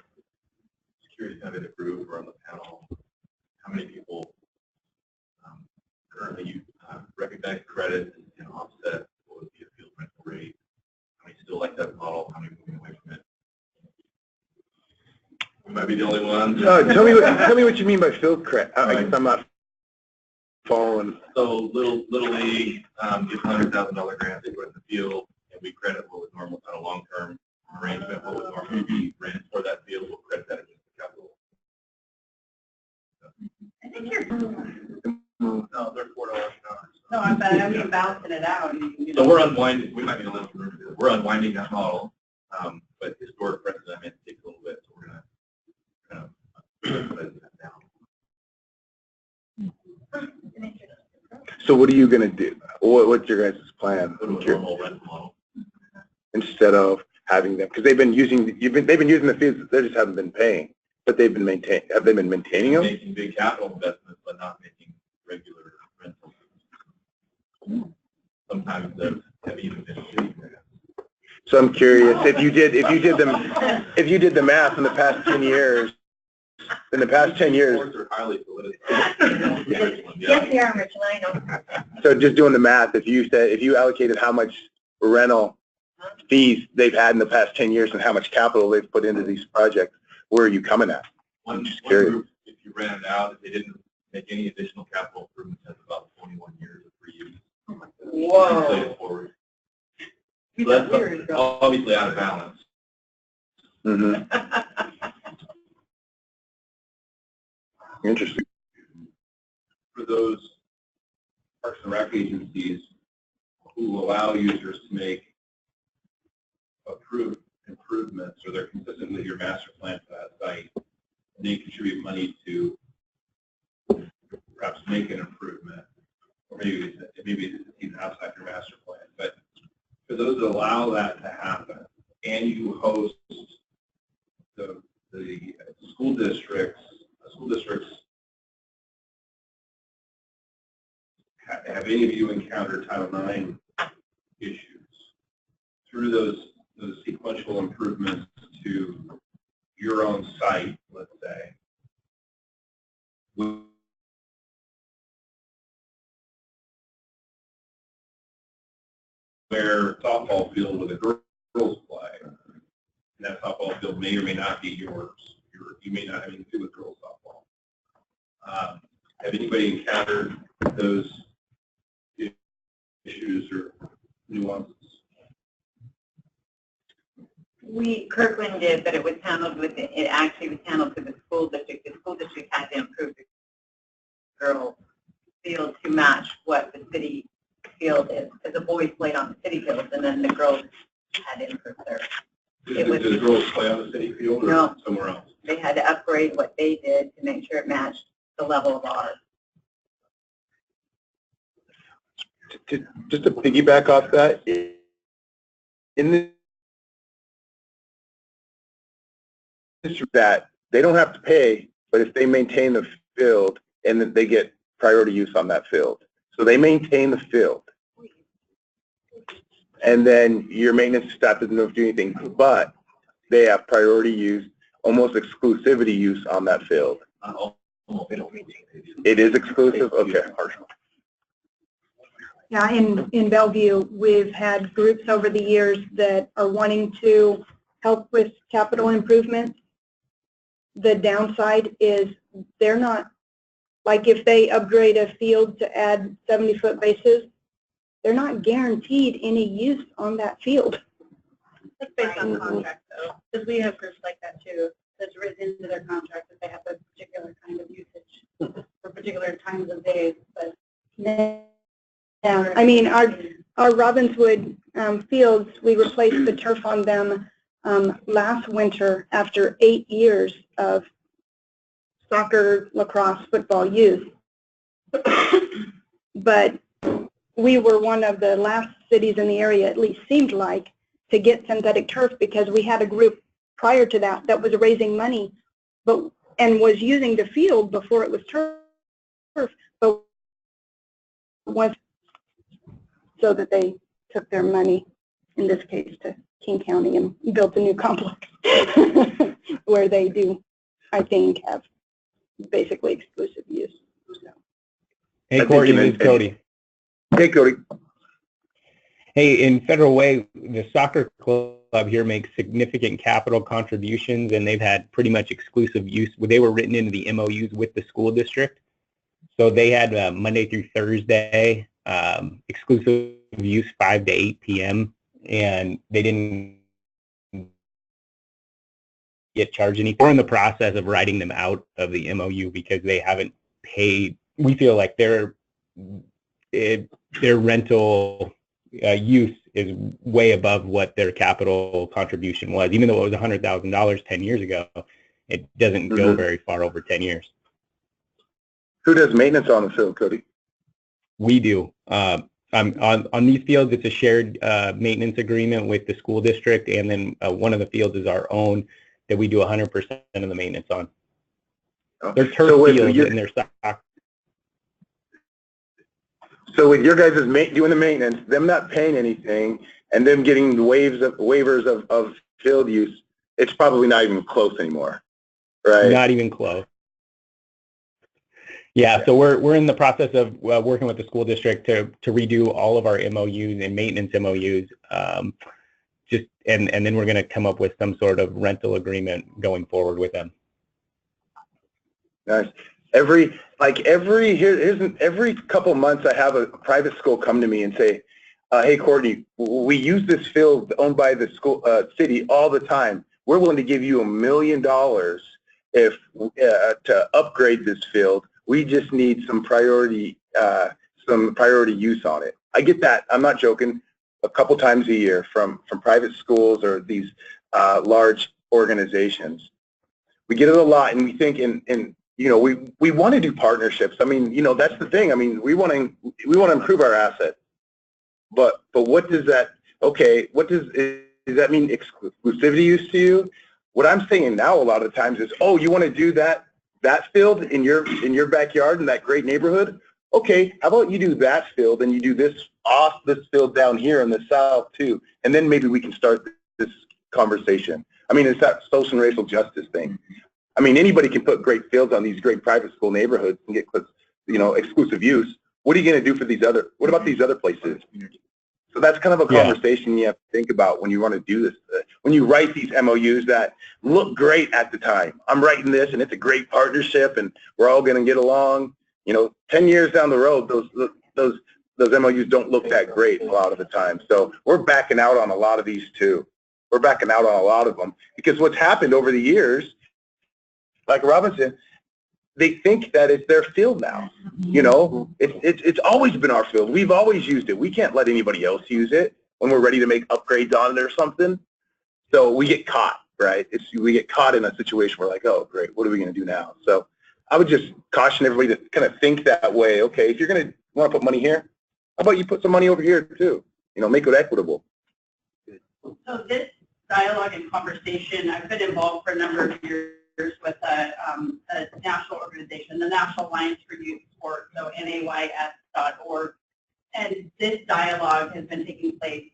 Just curious, kind of in the group or on the panel, how many people currently recognize credit and offset what would be a field rental rate? How many still like that model? How many moving away from it? We might be the only ones. Tell me what you mean by field credit. I guess I'm not following. So little league gives $100,000 grant, they put it in the field, and we credit what was normal kind of long-term arrangement, what was we rent for that field, we'll credit that against the capital. I think you're, No, they're $4 an hour. no, I mean, balancing it out. You So know. we're unwinding, we might need a little room to do that. We're unwinding that model, but historic precedent may take a little bit, so we're gonna kind of let that down. So what are you going to do? What's your guys' plan? Go to a normal rent model. Instead of having them, because they've been using the fields, they just haven't been paying, but they've been maintaining. Have they been maintaining them? Making big capital investments, but not making regular rentals. Sometimes they've even been city grants. So I'm curious if you did the math in the past 10 years. In the past 10 years. Reports are highly political. Yes, they are, Rich, I know. So just doing the math, if you allocated how much rental fees they've had in the past 10 years and how much capital they've put into these projects, where are you coming at? One curious. group, if you ran it out, if they didn't make any additional capital improvements, has about 21 years of free use. Whoa. Play it forward. We So got that's weird. obviously out of balance. Mm-hmm. Interesting. For those parks and rec agencies who allow users to make approved improvements, or they're consistent with your master plan for that site, and they contribute money to perhaps make an improvement, or maybe it's even outside your master plan. But for those that allow that to happen, and you host the school districts, have any of you encountered Title IX issues through those sequential improvements to your own site, let's say? Where softball field with a girls play, and that softball field may or may not be yours. You may not have anything to do with girls softball. Have anybody encountered those issues or nuances? Kirkland did, but it was handled it actually was handled through the school district. The school district had to improve the girls' field to match what the city field is, because the boys played on the city field, and then the girls had to improve theirs. Did the girls play on the city field or No. somewhere else? They had to upgrade what they did to make sure it matched the level of ours. Just to piggyback off that, in the that they don't have to pay, but if they maintain the field, and then they get priority use on that field. So they maintain the field. And then your maintenance staff doesn't have to do anything, but they have priority use, almost exclusivity use on that field. They don't maintain it. It is exclusive? Okay. Yeah, in Bellevue, we've had groups over the years that are wanting to help with capital improvements. The downside is they're not, like if they upgrade a field to add 70-foot bases, they're not guaranteed any use on that field. That's based on contract though, because we have groups like that too. That's written into their contract that they have a particular kind of usage for particular times of days, but. Yeah, I mean, our Robbinswood fields, we replaced the turf on them last winter after 8 years of soccer, lacrosse, football use. But we were one of the last cities in the area, at least seemed like, to get synthetic turf, because we had a group prior to that that was raising money and was using the field before it was turf, but once so that they took their money, in this case, to King County and built a new complex where they do, I think, have basically exclusive use. Hey, Courtney, this is Cody. Hey, Cody. Hey, in Federal Way, the soccer club here makes significant capital contributions, and they've had pretty much exclusive use. They were written into the MOUs with the school district. So they had Monday through Thursday, exclusive use 5 to 8 p.m., and they didn't get charged anything. We're in the process of writing them out of the MOU because they haven't paid. We feel like their rental use is way above what their capital contribution was. Even though it was $100,000 10 years ago, it doesn't go very far over 10 years. Who does maintenance on the field, Cody? We do. On these fields, it's a shared maintenance agreement with the school district, and then one of the fields is our own that we do 100% of the maintenance on. They're turf fields and they're soccer. So with your guys doing the maintenance, them not paying anything, and them getting the waivers of field use, it's probably not even close anymore, right? Not even close. Yeah, so we're in the process of working with the school district to redo all of our MOUs and maintenance MOUs, and then we're going to come up with some sort of rental agreement going forward with them. Nice. Every couple months, I have a private school come to me and say, "Hey, Courtney, we use this field owned by the school city all the time. We're willing to give you $1 million if to upgrade this field. We just need some priority use on it." I get that. I'm not joking. A couple times a year from private schools or these large organizations, we get it a lot, and we think we want to do partnerships. I mean, that's the thing. I mean, we want to improve our asset, but what does that? Okay, does that mean exclusivity use to you? What I'm saying now a lot of times is, oh, you want to do that field in your backyard in that great neighborhood? Okay, how about you do that field and you do this off this field down here in the south too, and then maybe we can start this conversation. I mean, it's that social and racial justice thing. I mean, anybody can put great fields on these great private school neighborhoods and get exclusive use. What are you going to do for these other? What about these other places? So that's kind of a conversation you have to think about when you want to do this. When you write these MOUs that look great at the time. I'm writing this, and it's a great partnership, and we're all going to get along. 10 years down the road, those MOUs don't look that great a lot of the time. So we're backing out on a lot of these too. We're backing out on a lot of them because what's happened over the years, like Robinson, they think that it's their field now. It's always been our field. We've always used it. We can't let anybody else use it when we're ready to make upgrades on it or something. So we get caught, right? We get caught in a situation where like, oh, great, what are we going to do now? So I would just caution everybody to kind of think that way. Okay, if you're going to want to put money here, how about you put some money over here too? Make it equitable. So this dialogue and conversation, I've been involved for a number of years with a national organization, the National Alliance for Youth Sport, so nays.org. And this dialogue has been taking place,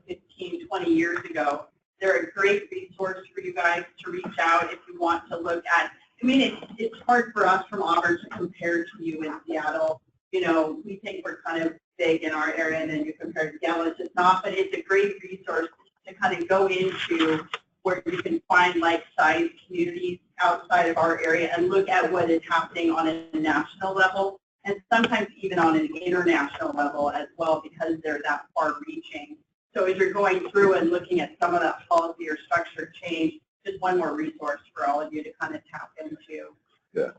15, 20 years ago. They're a great resource for you guys to reach out if you want to look at. I mean, it's hard for us from Auburn to compare to you in Seattle. We think we're kind of big in our area, and then you compare to Seattle. It's just not, but it's a great resource to kind of go into where you can find like-sized communities outside of our area and look at what is happening on a national level and sometimes even on an international level as well because they're that far-reaching. So as you're going through and looking at some of that policy or structure change, just one more resource for all of you to kind of tap into. Yeah.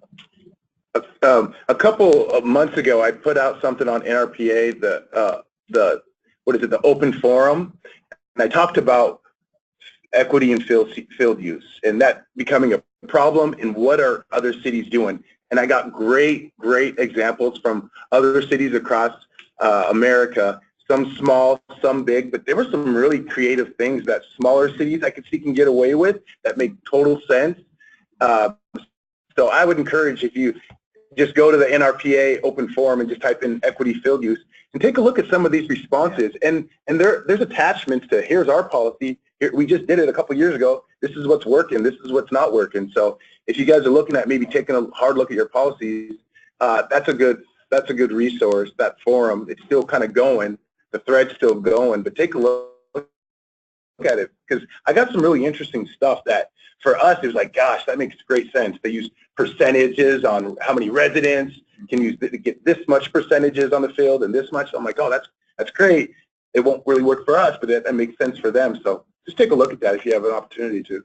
A couple of months ago, I put out something on NRPA, the open forum, and I talked about equity in field use and that becoming a problem and what are other cities doing. And I got great examples from other cities across America, some small, some big, but there were some really creative things that smaller cities I could see can get away with that make total sense. So I would encourage if you just go to the NRPA open forum and just type in equity field use and take a look at some of these responses. And there's attachments to here's our policy. Here, we just did it a couple years ago. This is what's working. This is what's not working. So if you guys are looking at maybe taking a hard look at your policies, that's a good resource. That forum, it's still kind of going. The thread's still going, but take a look at it because I got some really interesting stuff that for us it was like, gosh, that makes great sense. They use percentages on how many residents can use get this much percentages on the field and this much. So I'm like, oh, that's great. It won't really work for us, but that makes sense for them. So just take a look at that if you have an opportunity to.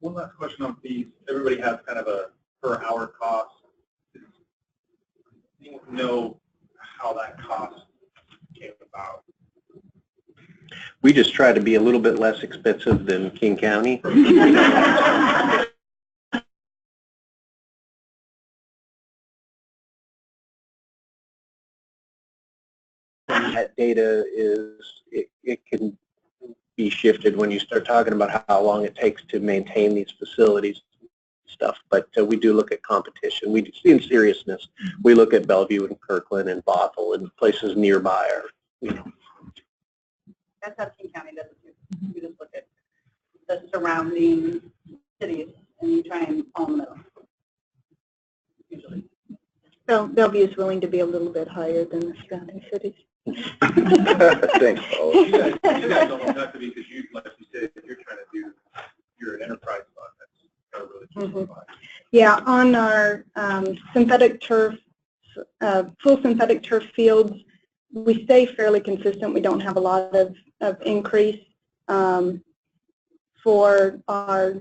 One last question on fees. Everybody has kind of a per hour cost. Do you know how that cost came about? We just try to be a little bit less expensive than King County. That data it can be shifted when you start talking about how long it takes to maintain these facilities stuff. But we do look at competition. We see in seriousness. We look at Bellevue and Kirkland and Bothell and places nearby. Or That's how King County does it too. You just look at the surrounding cities and you try and palm them usually. So Bellevue is willing to be a little bit higher than the surrounding cities. Thanks, Paul. You guys almost have to be, because you, like you said, you're trying to do, you're an enterprise fund. That's kind of really justified. Yeah, on our synthetic turf, full synthetic turf fields, we stay fairly consistent. We don't have a lot of increase. For our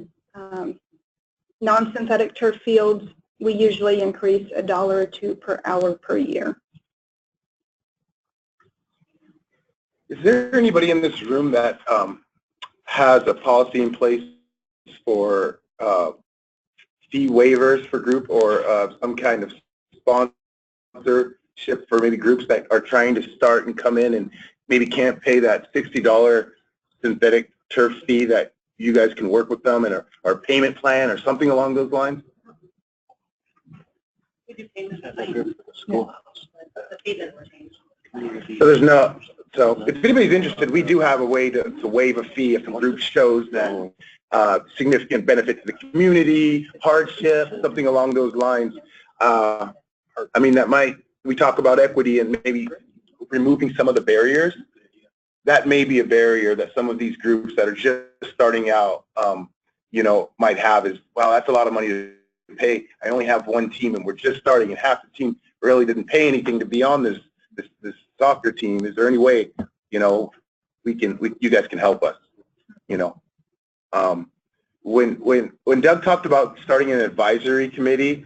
non-synthetic turf fields, we usually increase $1 or $2 per hour per year. Is there anybody in this room that has a policy in place for fee waivers for group, or some kind of sponsorship for maybe groups that are trying to start and come in and maybe can't pay that $60 synthetic turf fee, that you guys can work with them and our payment plan or something along those lines? We do payment plan. schoolhouse. The fee doesn't change. So there's no, so if anybody's interested, we do have a way to waive a fee if the group shows that significant benefit to the community, hardship, something along those lines. I mean, that might, we talk about equity and maybe removing some of the barriers. That may be a barrier that some of these groups that are just starting out, you know, might have is, wow, that's a lot of money to pay. I only have one team and we're just starting, and half the team really didn't pay anything to be on this soccer team. Is there any way, you know, you guys can help us, you know? When Doug talked about starting an advisory committee,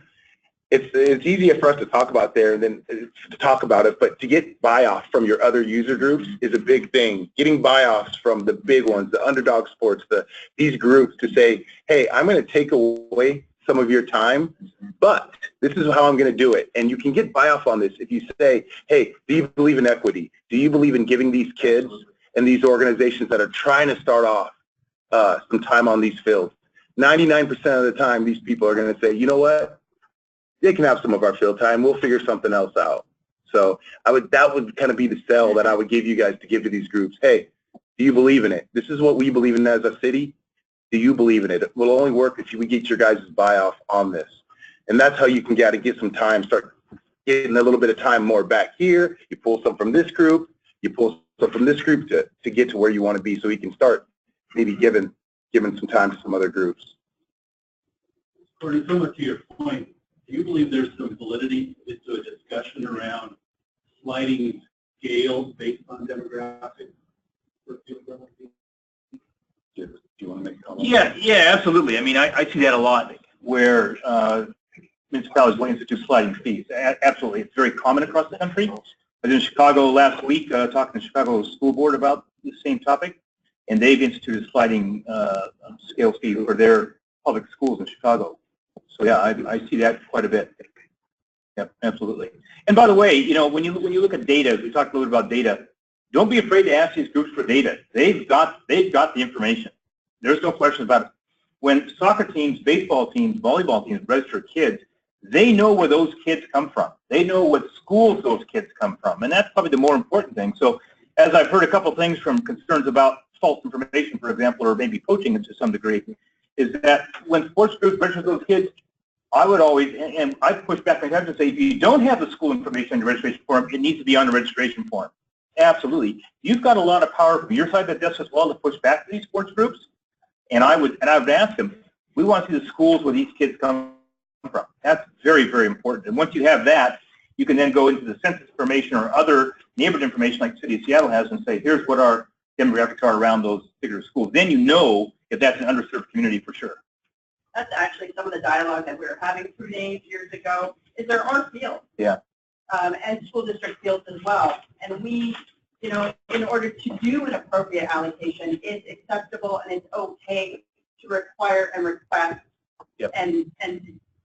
it's easier for us to talk about there and then to talk about it, but to get buy-off from your other user groups is a big thing. Getting buy-offs from the big ones, the underdog sports, these groups to say, hey, I'm going to take away some of your time, but this is how I'm going to do it. And you can get buy-off on this if you say, hey, do you believe in equity? Do you believe in giving these kids and these organizations that are trying to start off some time on these fields? 99% of the time, these people are going to say, you know what? They can have some of our field time. We'll figure something else out. So that would kind of be the sell that I would give you guys to give to these groups. Hey, do you believe in it? This is what we believe in as a city. Do you believe in it? It will only work if we get your guys' buy-off on this. And that's how you can get some time, start getting a little bit of time more back here. You pull some from this group. You pull some from this group to get to where you want to be, so you can start maybe giving some time to some other groups. Courtney, somewhat to your point, do you believe there's some validity to a discussion around sliding scales based on demographics? Do you want to make a comment? Yeah, absolutely. I mean, I see that a lot where municipalities will institute sliding fees. Absolutely. It's very common across the country. I was in Chicago last week talking to Chicago School Board about the same topic, and they've instituted sliding scale fee for their public schools in Chicago. So yeah, I see that quite a bit. Yeah, absolutely. And by the way, you know, when you look at data, we talked a little bit about data. Don't be afraid to ask these groups for data. They've got the information. There's no question about it. When soccer teams, baseball teams, volleyball teams register kids, they know where those kids come from. They know what schools those kids come from, and that's probably the more important thing. So, as I've heard a couple things from concerns about false information, for example, or maybe poaching to some degree, is that when sports groups register those kids, I would always, and I push back my time to say, if you don't have the school information on your registration form, it needs to be on the registration form. Absolutely. You've got a lot of power from your side of the desk as well to push back to these sports groups. And I would ask them, we want to see the schools where these kids come from. That's very, very important. And once you have that, you can then go into the census information or other neighborhood information like the City of Seattle has and say, here's what our demographics are around those particular schools. Then you know if that's an underserved community for sure. that's actually some of the dialogue that we were having 3 days, years ago, is there are fields. Yeah. And school district fields as well. And we, you know, in order to do an appropriate allocation, it's acceptable and it's okay to require and request and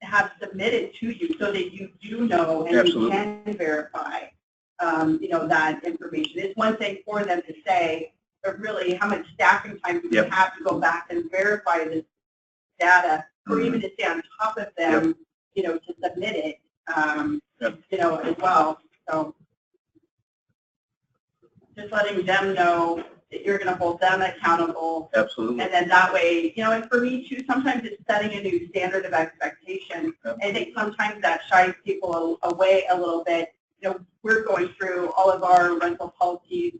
have submitted to you so that you do know and you can verify, you know, that information. It's one thing for them to say, but really how much staffing time do you have to go back and verify this data or even to stay on top of them, you know, to submit it, you know, as well. So just letting them know that you're going to hold them accountable. Absolutely. And then that way, you know, and for me too, sometimes it's setting a new standard of expectation. I think sometimes that shies people away a little bit. You know, we're going through all of our rental policies,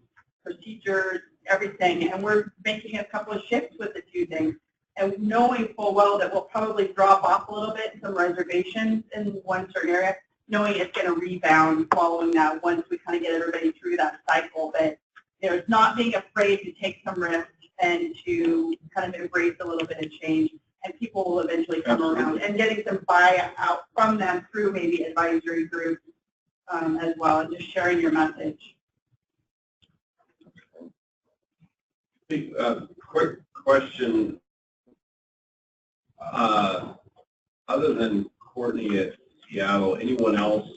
procedures, everything, and we're making a couple of shifts with the two things. And knowing full well that we'll probably drop off a little bit, some reservations in one certain area, knowing it's going to rebound following that once we kind of get everybody through that cycle. But you know, it's not being afraid to take some risks and to kind of embrace a little bit of change, and people will eventually come around. And getting some buy-out from them through maybe advisory groups as well, and just sharing your message. Quick question. Other than Courtney at Seattle, anyone else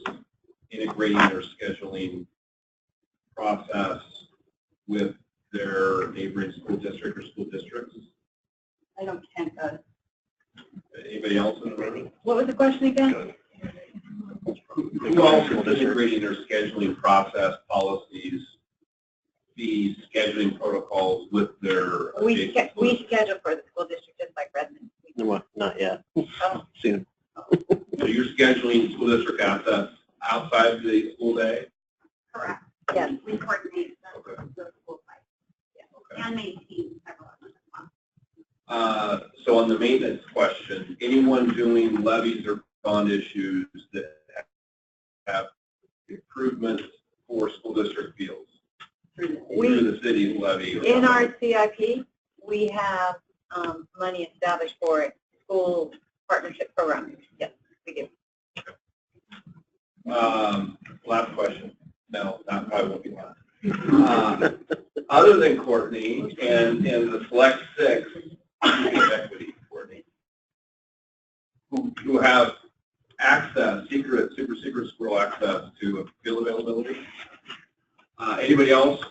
integrating their scheduling process with their neighboring school district or school districts? I know Kent does. Anybody else in the room? What was the question again? Who else is integrating their scheduling process, policies, fees, scheduling protocols with their We schedule for the school district just like Redmond. Well, not yet. Oh. Soon. So you're scheduling school district assets outside the school day? Correct. Yes. We coordinate Okay. the school site. Okay. And maintain several of them. So on the maintenance question, anyone doing levies or bond issues that have improvements for school district fields through the city's levy? In our CIP, we have money established for it, school partnership program. Yes, we do. Last question. No, that probably won't be last. Other than Courtney and the select 6 equity, Courtney, who have access, super secret squirrel access to field availability, anybody else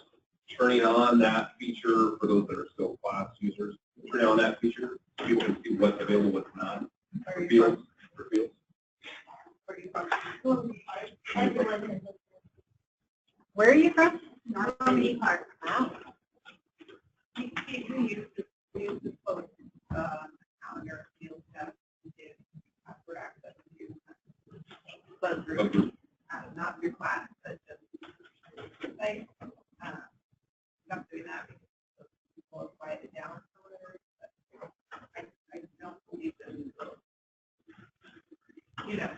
turning on that feature for those that are still class users? Turning on that feature, you can see what's available, what's not for fields. Where are you from? Normandy Park. Wow. We use the post calendar field stuff to for access to buzz groups, not your class, but just like not doing that because people have quiet it down or whatever. But I don't believe that we will, you know,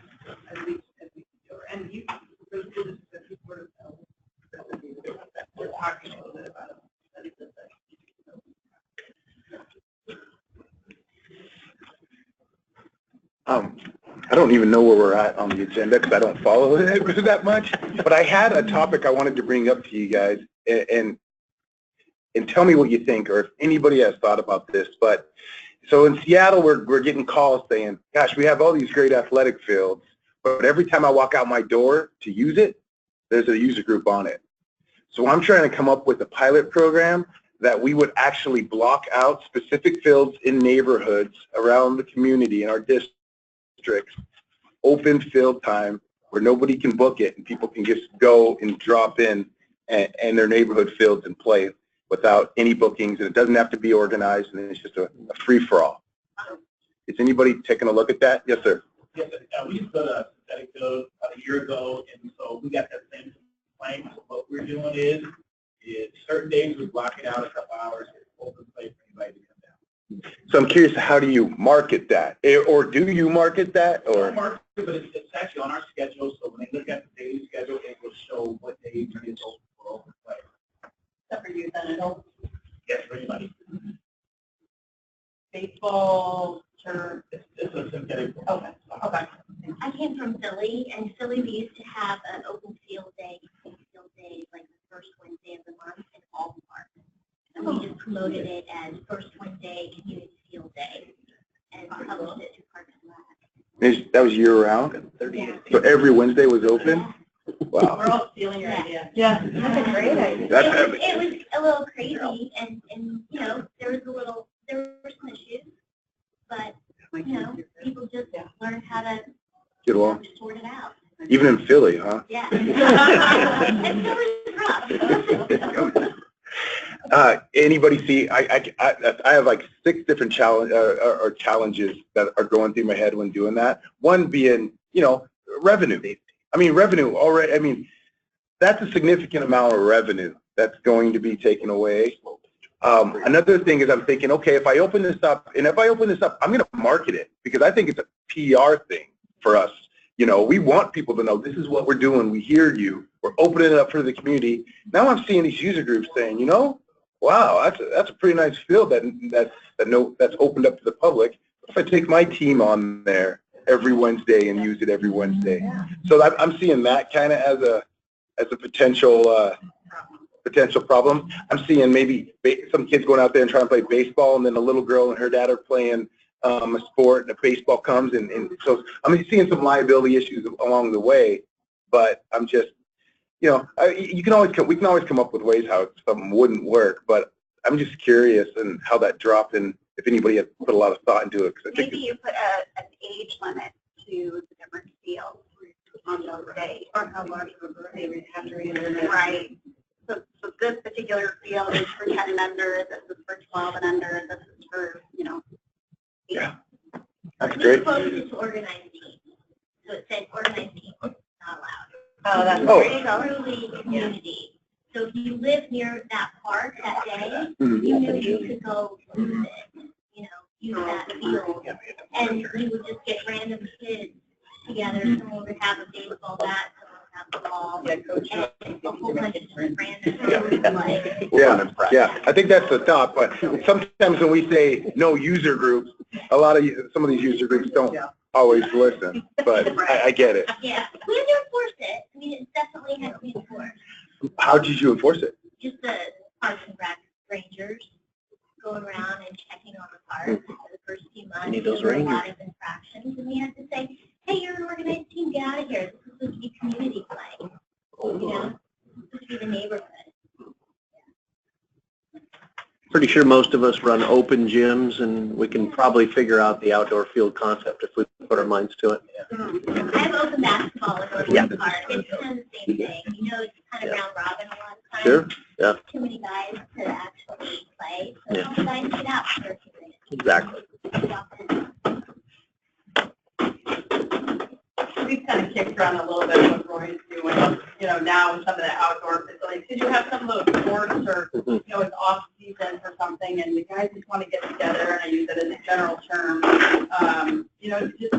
at least as we do. And you, those people that people were we're talking a little bit about it. I don't even know where we're at on the agenda because I don't follow it that much. But I had a topic I wanted to bring up to you guys, and tell me what you think, or if anybody has thought about this. But so in Seattle, we're getting calls saying, "Gosh, we have all these great athletic fields, but every time I walk out my door to use it, there's a user group on it." So I'm trying to come up with a pilot program that we would actually block out specific fields in neighborhoods around the community in our districts, open field time where nobody can book it and people can just go and drop in and their neighborhood fields and play without any bookings, and it doesn't have to be organized, and it's just a free-for-all. Is anybody taking a look at that? Yes, sir. Yes, we used a synthetic field about a year ago, and so we got that same complaint. So what we're doing is certain days we block it out a couple hours, it's open play for anybody to come down. So I'm curious, how do you market that? Or do you market that? Or Market, but it's actually on our schedule, so when they look at the daily schedule, it will show what days it is open for open play. Except for youth and adults. Yes, for anybody. Baseball, turf. It's This is synthetic. Okay, okay. I came from Philly, and Philly, we used to have an open field day like the first Wednesday of the month in all the parks. And we just promoted it as First Wednesday Community Field Day and published it to Parks and Rec. That was year round? So every Wednesday was open? Wow. We're all stealing your idea. Yeah, that's a great idea. It was a little crazy, and you know, there were some issues, but you know, people just learned how to Get along. sort it out. Even in Philly, huh? Yeah. And so was rough. Anybody see, I have like 6 different challenges that are going through my head when doing that. One being, you know, revenue. I mean, revenue already, I mean, that's a significant amount of revenue that's going to be taken away. Another thing is I'm thinking, okay, if I open this up, I'm going to market it because I think it's a PR thing for us. You know, we want people to know this is what we're doing. We hear you. We're opening it up for the community. Now I'm seeing these user groups saying, you know, wow, that's a pretty nice field that's opened up to the public. If I take my team on there every Wednesday and use it every Wednesday, so I'm seeing that kind of as a potential problem. I'm seeing maybe some kids going out there and trying to play baseball, and then a little girl and her dad are playing a sport, and a baseball comes, and so I'm seeing some liability issues along the way. But I'm just, you know, we can always come up with ways how something wouldn't work. But I'm just curious and how that dropped, and if anybody had put a lot of thought into it. Maybe you put an age limit to the different fields on those days. Or how large of a group they would have to read it. Right. So this particular field is for 10 and under, this is for 12 and under, this is for, you know. Yeah. That's We great. closed it to organized teams. So it said organized teams not allowed. Oh, that's Truly community. So if you live near that park that day, you knew you could go use it, you know, use that field. And you would just get random kids together. Someone would have a baseball bat, someone would have a ball, and a whole bunch of just random like. Yeah. I think that's the thought. But sometimes when we say no user groups, some of these user groups don't always listen. But I get it. Yeah, we had to enforce it. I mean, it definitely had to be enforced. How did you enforce it? Just the Parks and Rec rangers going around and checking on the parks for the first few months. need those There were a lot rangers. of infractions, and we had to say, hey, you're an organized team, get out of here. This is supposed to be community play. You know, this is supposed to be the neighborhood. Pretty sure most of us run open gyms, and we can probably figure out the outdoor field concept if we put our minds to it. I have open basketball at Ocean Yeah. Park. It's kind of the same thing. You know, it's kind of round robin a lot of times. Sure, yeah. Too many guys to actually play. So Yeah. all the guys get out for a few minutes. Exactly. We've kind of kicked around a little bit what Roy's doing, you know, now with some of the outdoor facilities. Did you have some of those sports or, you know, it's off season for something and the guys just want to get together, and I use it as a general term, you know, just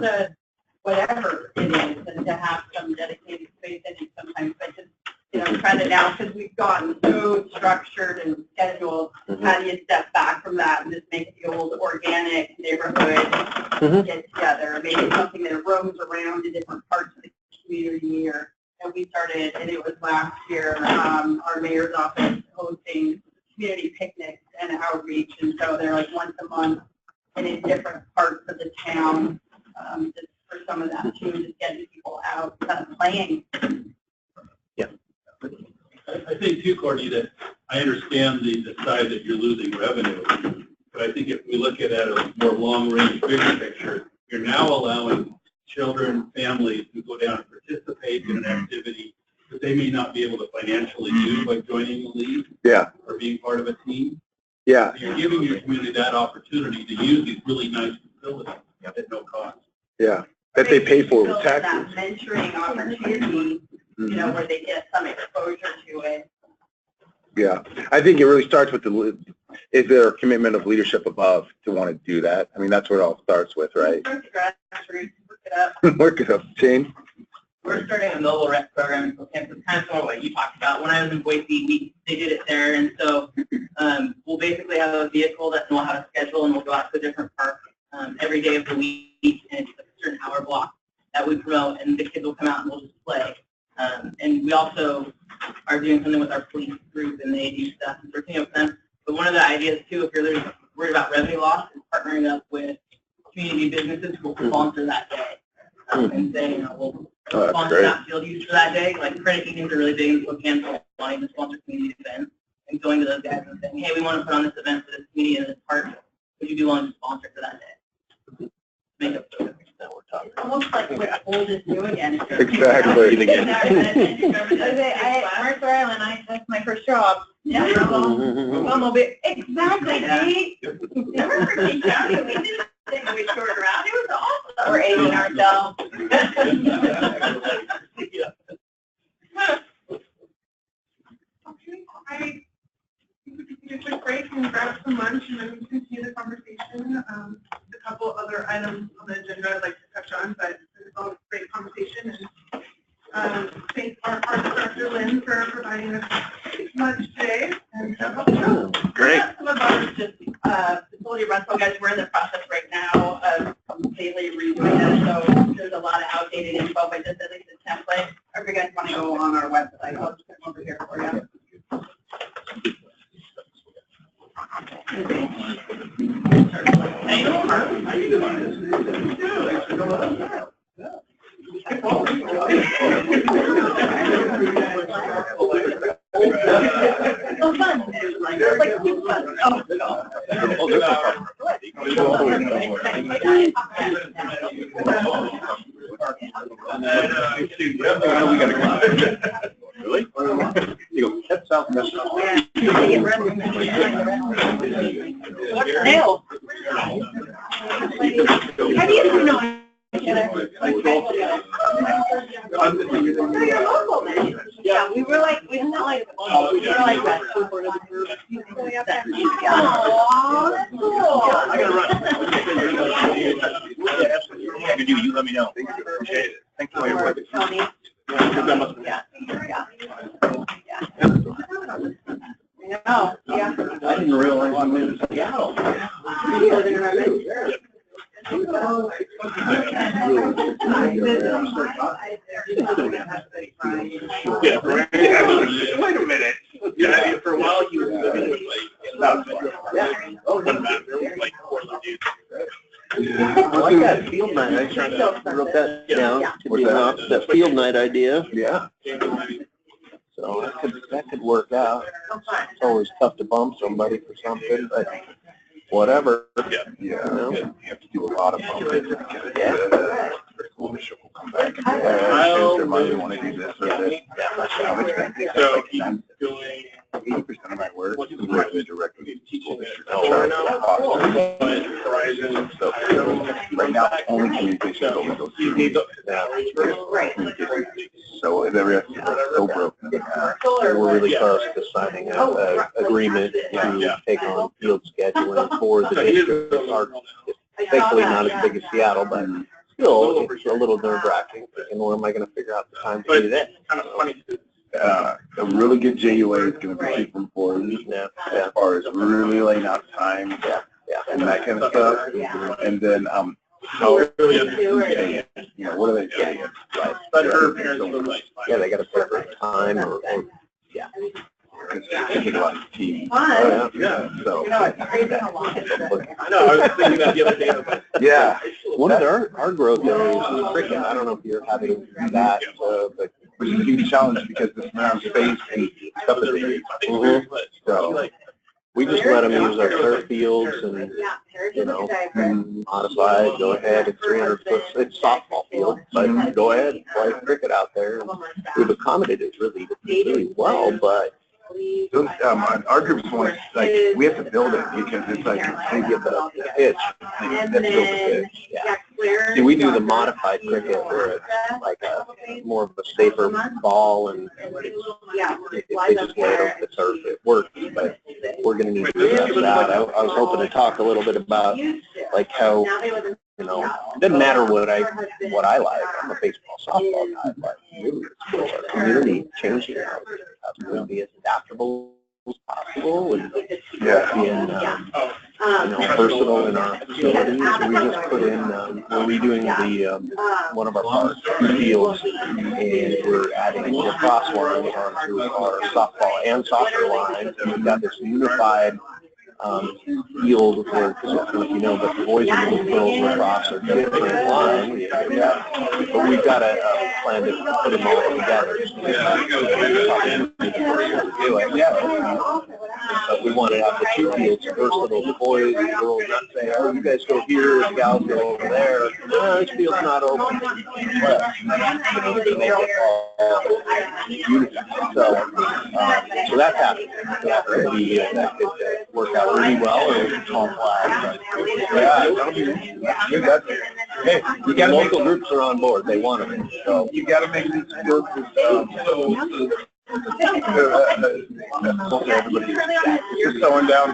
whatever it is, and to have some dedicated space in it sometimes, but just, you know, try to now, because we've gotten so structured and scheduled, how do you step back from that and just make the old organic neighborhood get together? Maybe something that roams around in different parts of the community, or, and we started, and it was last year, our mayor's office hosting community picnics and outreach, and so they're like once a month and in different parts of the town, just for some of that too, just getting people out playing. I think too, Courtney, that I understand the side that you're losing revenue, but I think if we look at it at a more long-range, bigger picture, you're now allowing children, families to go down and participate in an activity that they may not be able to financially do by joining the league or being part of a team. Yeah. So you're giving your community that opportunity to use these really nice facilities at no cost. Yeah. That they pay for with Build taxes. that mentoring opportunity, you know, where they get some exposure to it. Yeah, I think it really starts with is there a commitment of leadership above to want to do that? I mean, that's where it all starts with, right? Start the grassroots, work it up. Work it up, Shane. We're starting a mobile rec program in Spokane, so kind of sort of what you talked about. When I was in Boise, they did it there, and so we'll basically have a vehicle that know how to schedule, and we'll go out to different parks every day of the week, and it's a certain hour block that we promote, and the kids will come out and we'll just play. And we also are doing something with our police group, and they do stuff and working with them. But one of the ideas too, if you're worried about revenue loss, is partnering up with community businesses who will sponsor that day. And saying, we'll sponsor that field use for that day. Like credit unions are really big in Spokane, so wanting to sponsor community events and going to those guys and saying, hey, we want to put on this event for this community in this park. Would you be willing to sponsor for that day? Make up for it. That we're talking about. Almost like what old is new again. Exactly. Mercer Island, that's my first job. Yeah. Exactly, see? Remember for King County, we did that thing, we toured around, it was awesome. We're aging ourselves. I think we could take a quick break and grab some lunch and then continue the conversation. A couple other items on the agenda I'd like to touch on, but it's all a great conversation. And thank our park director, Lynn, for providing us lunch today. And Great. Some of ours just facility rental guys, we're in the process right now of completely redoing it, so there's a lot of outdated info, but just at least a template. If you guys want to go on our website, I'll just put them over here for you. Hey, how you doing? Oh, fun. Like super fun. Really? You go, that's South What's your nail? How do you know? Yeah, we were like, we felt like, we were like that. Aww, that's cool. I gotta run. Yeah, you let me know. Appreciate it. Thank you for your work. Tony. Yeah. Oh, yeah. I didn't realize I moved to Seattle. Yeah, wait a minute. Yeah, for a while you were living with like 4 dudes. I like that field night. I wrote that down. That field night idea. Yeah. So that could work out. It's always tough to bump somebody for something, but whatever. Yeah. You know? You have to do a lot of bumping. Yeah. The school district will come back and change their mind. They want to do this or this. So he's doing 80% of my work is working directly with the school district. Horizon. So right now, only communication only goes through me. So the rest is so broken. We're really close to signing an agreement to take on field scheduling for the district. Thankfully not as big as Seattle, but still it's a little nerve-wracking. And where am I going to figure out the time to do that? Kind of funny. A really good JUA is going to be super important as far as really laying out time and that kind of stuff. And then how are they getting it? You know, what are they getting it? Right. But her parents were like, Yeah, they got to pick a time or yeah. Because it's taking a lot of team. Oh, yeah. So, I know, I was thinking that the other day. I was like, yeah. One of our growth areas is cricket. I don't know if you're having that, but Which is a huge challenge because this amount of space and stuff that they need. So, we just let them use our turf fields and, you know, modified, go ahead, it's 300 foot, it's softball field, but go ahead, play cricket out there. And we've accommodated really well, but our groups want, like, we have to build it because it's like, they get the pitch. They build the pitch. yeah. See, we do the modified cricket where it's like more of a safer ball and if they just lay it over the turf, it works, but we're going to need to figure that out. I was hoping to talk a little bit about like how, you know, it doesn't matter what I like. I'm a baseball, softball guy, but really it's our community changing how to be as adaptable as possible and being versatile in our facilities. So we just put in, we're redoing one of our parks, fields, and we're adding lacrosse lines onto our softball and soccer lines, and we've got this unified field where, because I don't know if you know, but the boys and the girls lacrosse are different lines, but we've got a plan to put them all together. But we want to have the two fields versatile. The boys and girls not say, oh, you guys go here, the gals go over there. No, this field's not open. So that's happening. That could work out really well, and we can talk live. Hey, you got local groups are on board. They want it. So you got to make these fields. Everybody just throwing down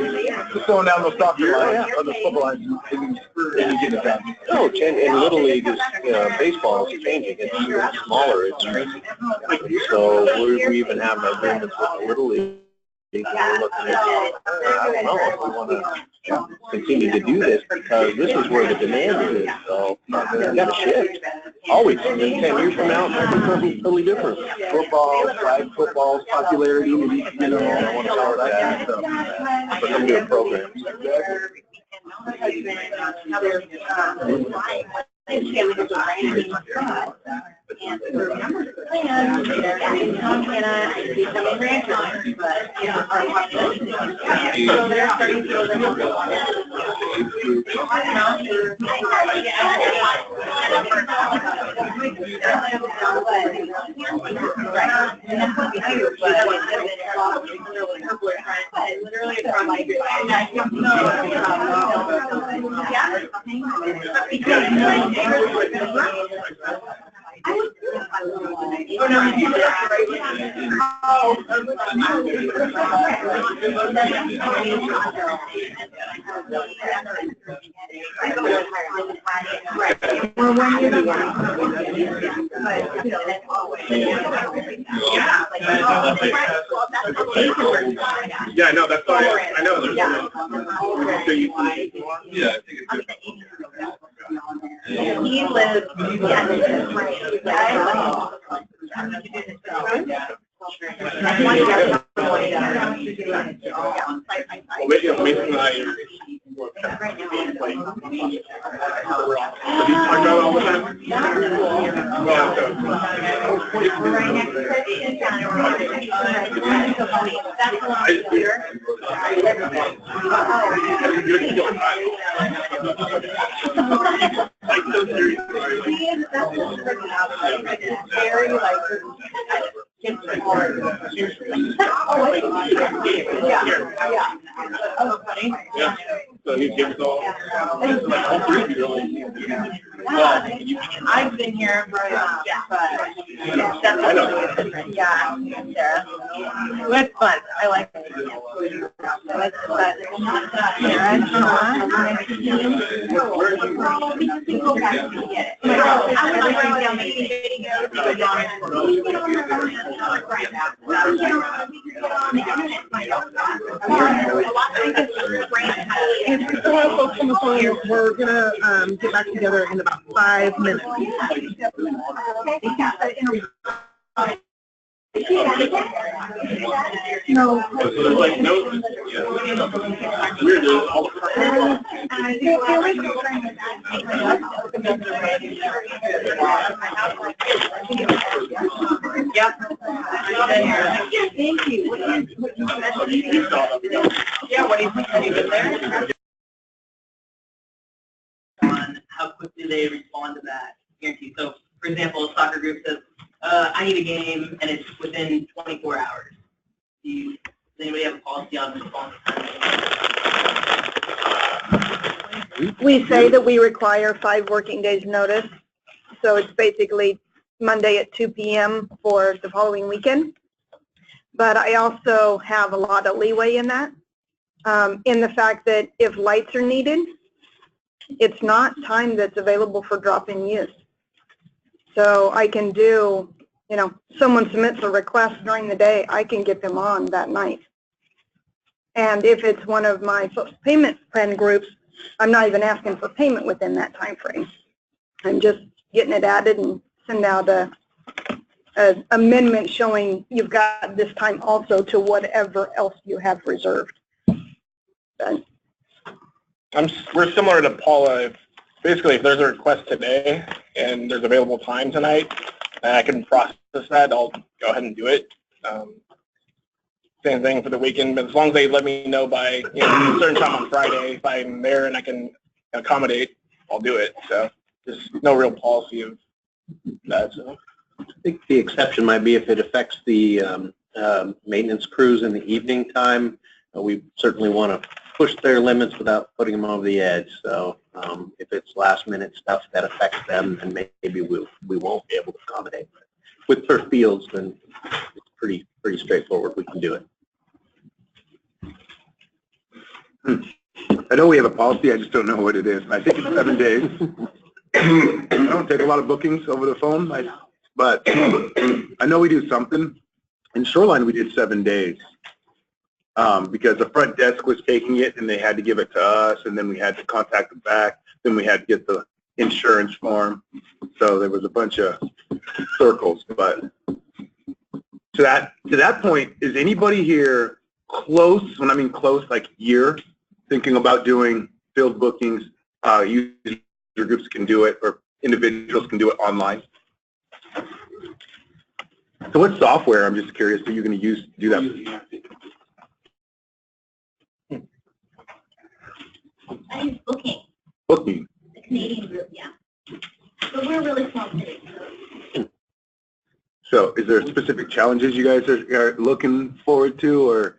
those soccer lines or the football lines, and you get it done. No, and Little League is, baseball is changing. It's smaller. It's crazy. So we even have agreements with Little League. We're looking at, I don't know if we want to continue to do this, because this is where the demand is. So we've got to shift. Always. 10 years from now, it's going to be totally different. Football, flag football's popularity, I want to follow that. So we're going to do a program. Yeah, I know. That's why I know. Yeah. He lives, I've been here for but it's fun. I like it. We're gonna get back together in about 5 minutes. No. Thank you. Yeah, what do you think? On how quickly they respond to that guarantee. So, for example, a soccer group says, I need a game, and it's within 24 hours. Does anybody have a policy on response time? We say that we require 5 working days notice, so it's basically Monday at 2 p.m. for the following weekend. But I also have a lot of leeway in that, in the fact that if lights are needed, it's not time that's available for drop-in use. So I can do, someone submits a request during the day, I can get them on that night. And if it's one of my payment plan groups, I'm not even asking for payment within that time frame. I'm just getting it added and send out a amendment showing you've got this time also to whatever else you have reserved. We're similar to Paula. Basically, if there's a request today and there's available time tonight, and I can process that, I'll go ahead and do it. Same thing for the weekend, but as long as they let me know by a certain time on Friday, if I'm there and I can accommodate, I'll do it. So there's no real policy of that. So I think the exception might be if it affects the maintenance crews in the evening time. We certainly want to push their limits without putting them over the edge. So if it's last minute stuff that affects them, then maybe we won't be able to accommodate. But with turf fields, then it's pretty straightforward. We can do it. I know we have a policy, I just don't know what it is. I think it's 7 days. I don't take a lot of bookings over the phone, but I know we do something. In Shoreline, we did 7 days because the front desk was taking it and they had to give it to us, and then we had to contact them back. Then we had to get the insurance form. So there was a bunch of circles. But to that point, is anybody here close, when I mean close, like year, thinking about doing field bookings? User groups can do it, or individuals can do it online. So what software, I'm just curious, are you going to use to do that? I use Booking, Booking. the Canadian group, yeah. But we're really small city, so. So is there specific challenges you guys are looking forward to, or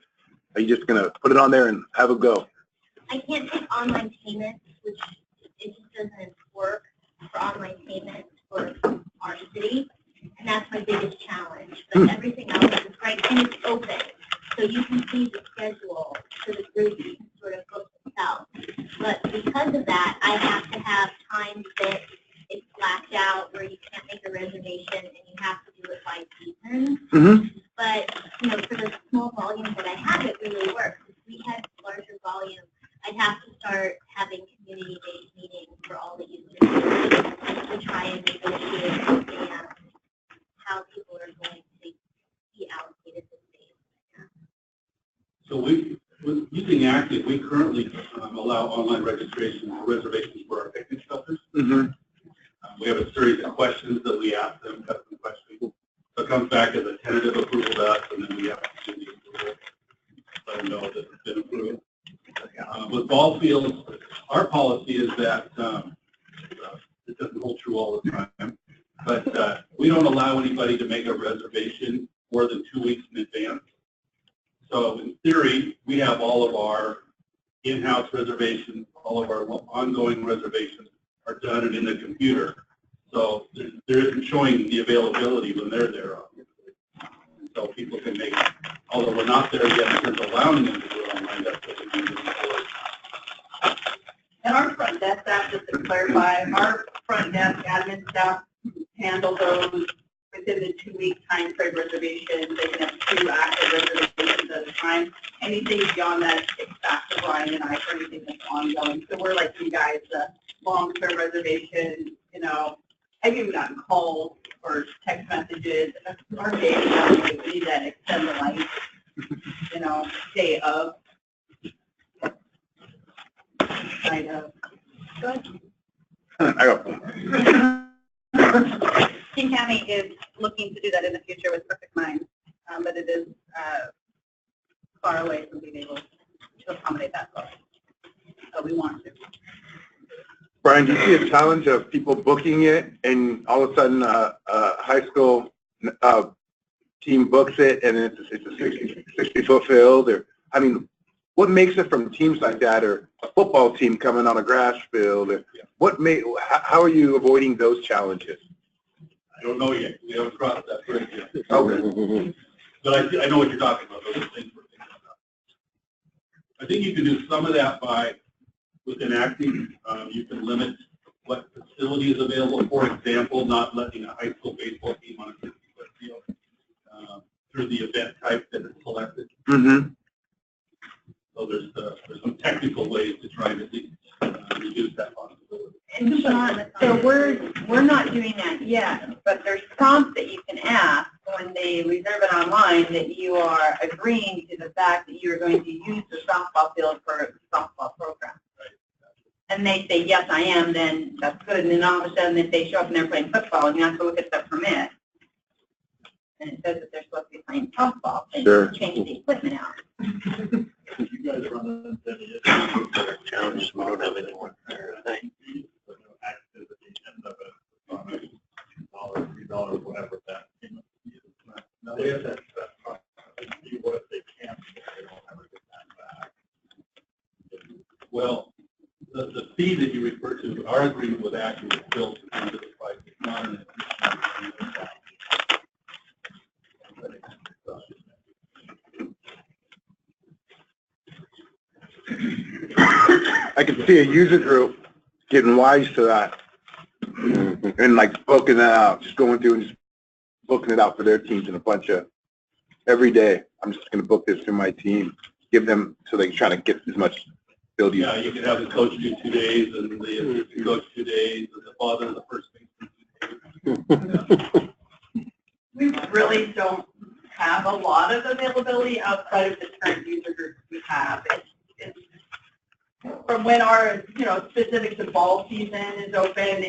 are you just going to put it on there and have a go? I can't take online payments, which it just doesn't work for online payments for our city, and that's my biggest challenge. But everything else is right, and it's open, so you can see the schedule for the group, you can sort of book yourself. But because of that, I have to have times that it's blacked out where you can't make a reservation and you have to do it by season. Mm-hmm. But, for the small volume that I have, it really works. If we had larger volume, I'd have to start having community-based meetings for all the users to try and negotiate and understand how people are going to be allocated the space. So using Active, we currently allow online reservations for our picnic shelters. Mm-hmm. We have a series of questions that we ask them, custom questions. So it comes back as a tentative approval to us, and then we have to do the approval. Let them know that it's been approved. With ball fields, our policy is that it doesn't hold true all the time, but we don't allow anybody to make a reservation more than 2 weeks in advance. So in theory, we have all of our in-house reservations, all of our ongoing reservations are done and in the computer. So there isn't showing the availability when they're there, obviously. So people can make, although we're not there yet, because allowing them to do it online, that's what we do. And our front desk staff, just to clarify, our front desk admin staff handle those within the 2-week time frame reservation. They can have 2 active reservations at a time. Anything beyond that, it's back to Brian and I for anything that's ongoing. So we're like you guys, the long-term reservation, I've even gotten calls or text messages. Our day we need to extend the life, day of. Kind of. Good. King County is looking to do that in the future with Perfect Minds, but it is far away from being able to accommodate that. So we want to. Brian, do you see a challenge of people booking it and all of a sudden a high school team books it and it's a 60-foot field? Or, I mean, what makes it from teams like that, or a football team coming on a grass field? Or how are you avoiding those challenges? I don't know yet. We haven't crossed that bridge yet. Okay. But I know what you're talking about. Those are things we're thinking about. I think you can do some of that within Acting. You can limit what facility is available. For example, not letting a high school baseball team on a 60-foot field through the event type that is selected. Mm-hmm. So there's some technical ways to try to reduce that possibility. And Sean, so we're not doing that yet, but there's prompts that you can ask when they reserve it online that you are agreeing to the fact that you're going to use the softball field for a softball program. And they say, yes, I am, then that's good. And then all of a sudden, if they show up and they're playing football, and you have to look at the permit, and it says that they're supposed to be playing softball, and Sure. change the equipment out. You guys are running any Challenges we don't have anyone there tonight. activity of it on $2, $3, whatever that payment is. Now they have that process to see what they can, they don't ever get that back. Well, the fee that you refer to, our agreement with Acme is built into the price. It's not an additional fee. I can see a user group getting wise to that and like booking that out, just going through and just booking it out for their teams in a bunch of every day. I'm just going to book this to my team, give them so they can try to get as much field use. Yeah, you could have the coach do 2 days and the assistant coach 2 days and the father and the first baseman 2 days. We really don't have a lot of availability outside of the current user groups we have. It's from when our, specific to ball season is open,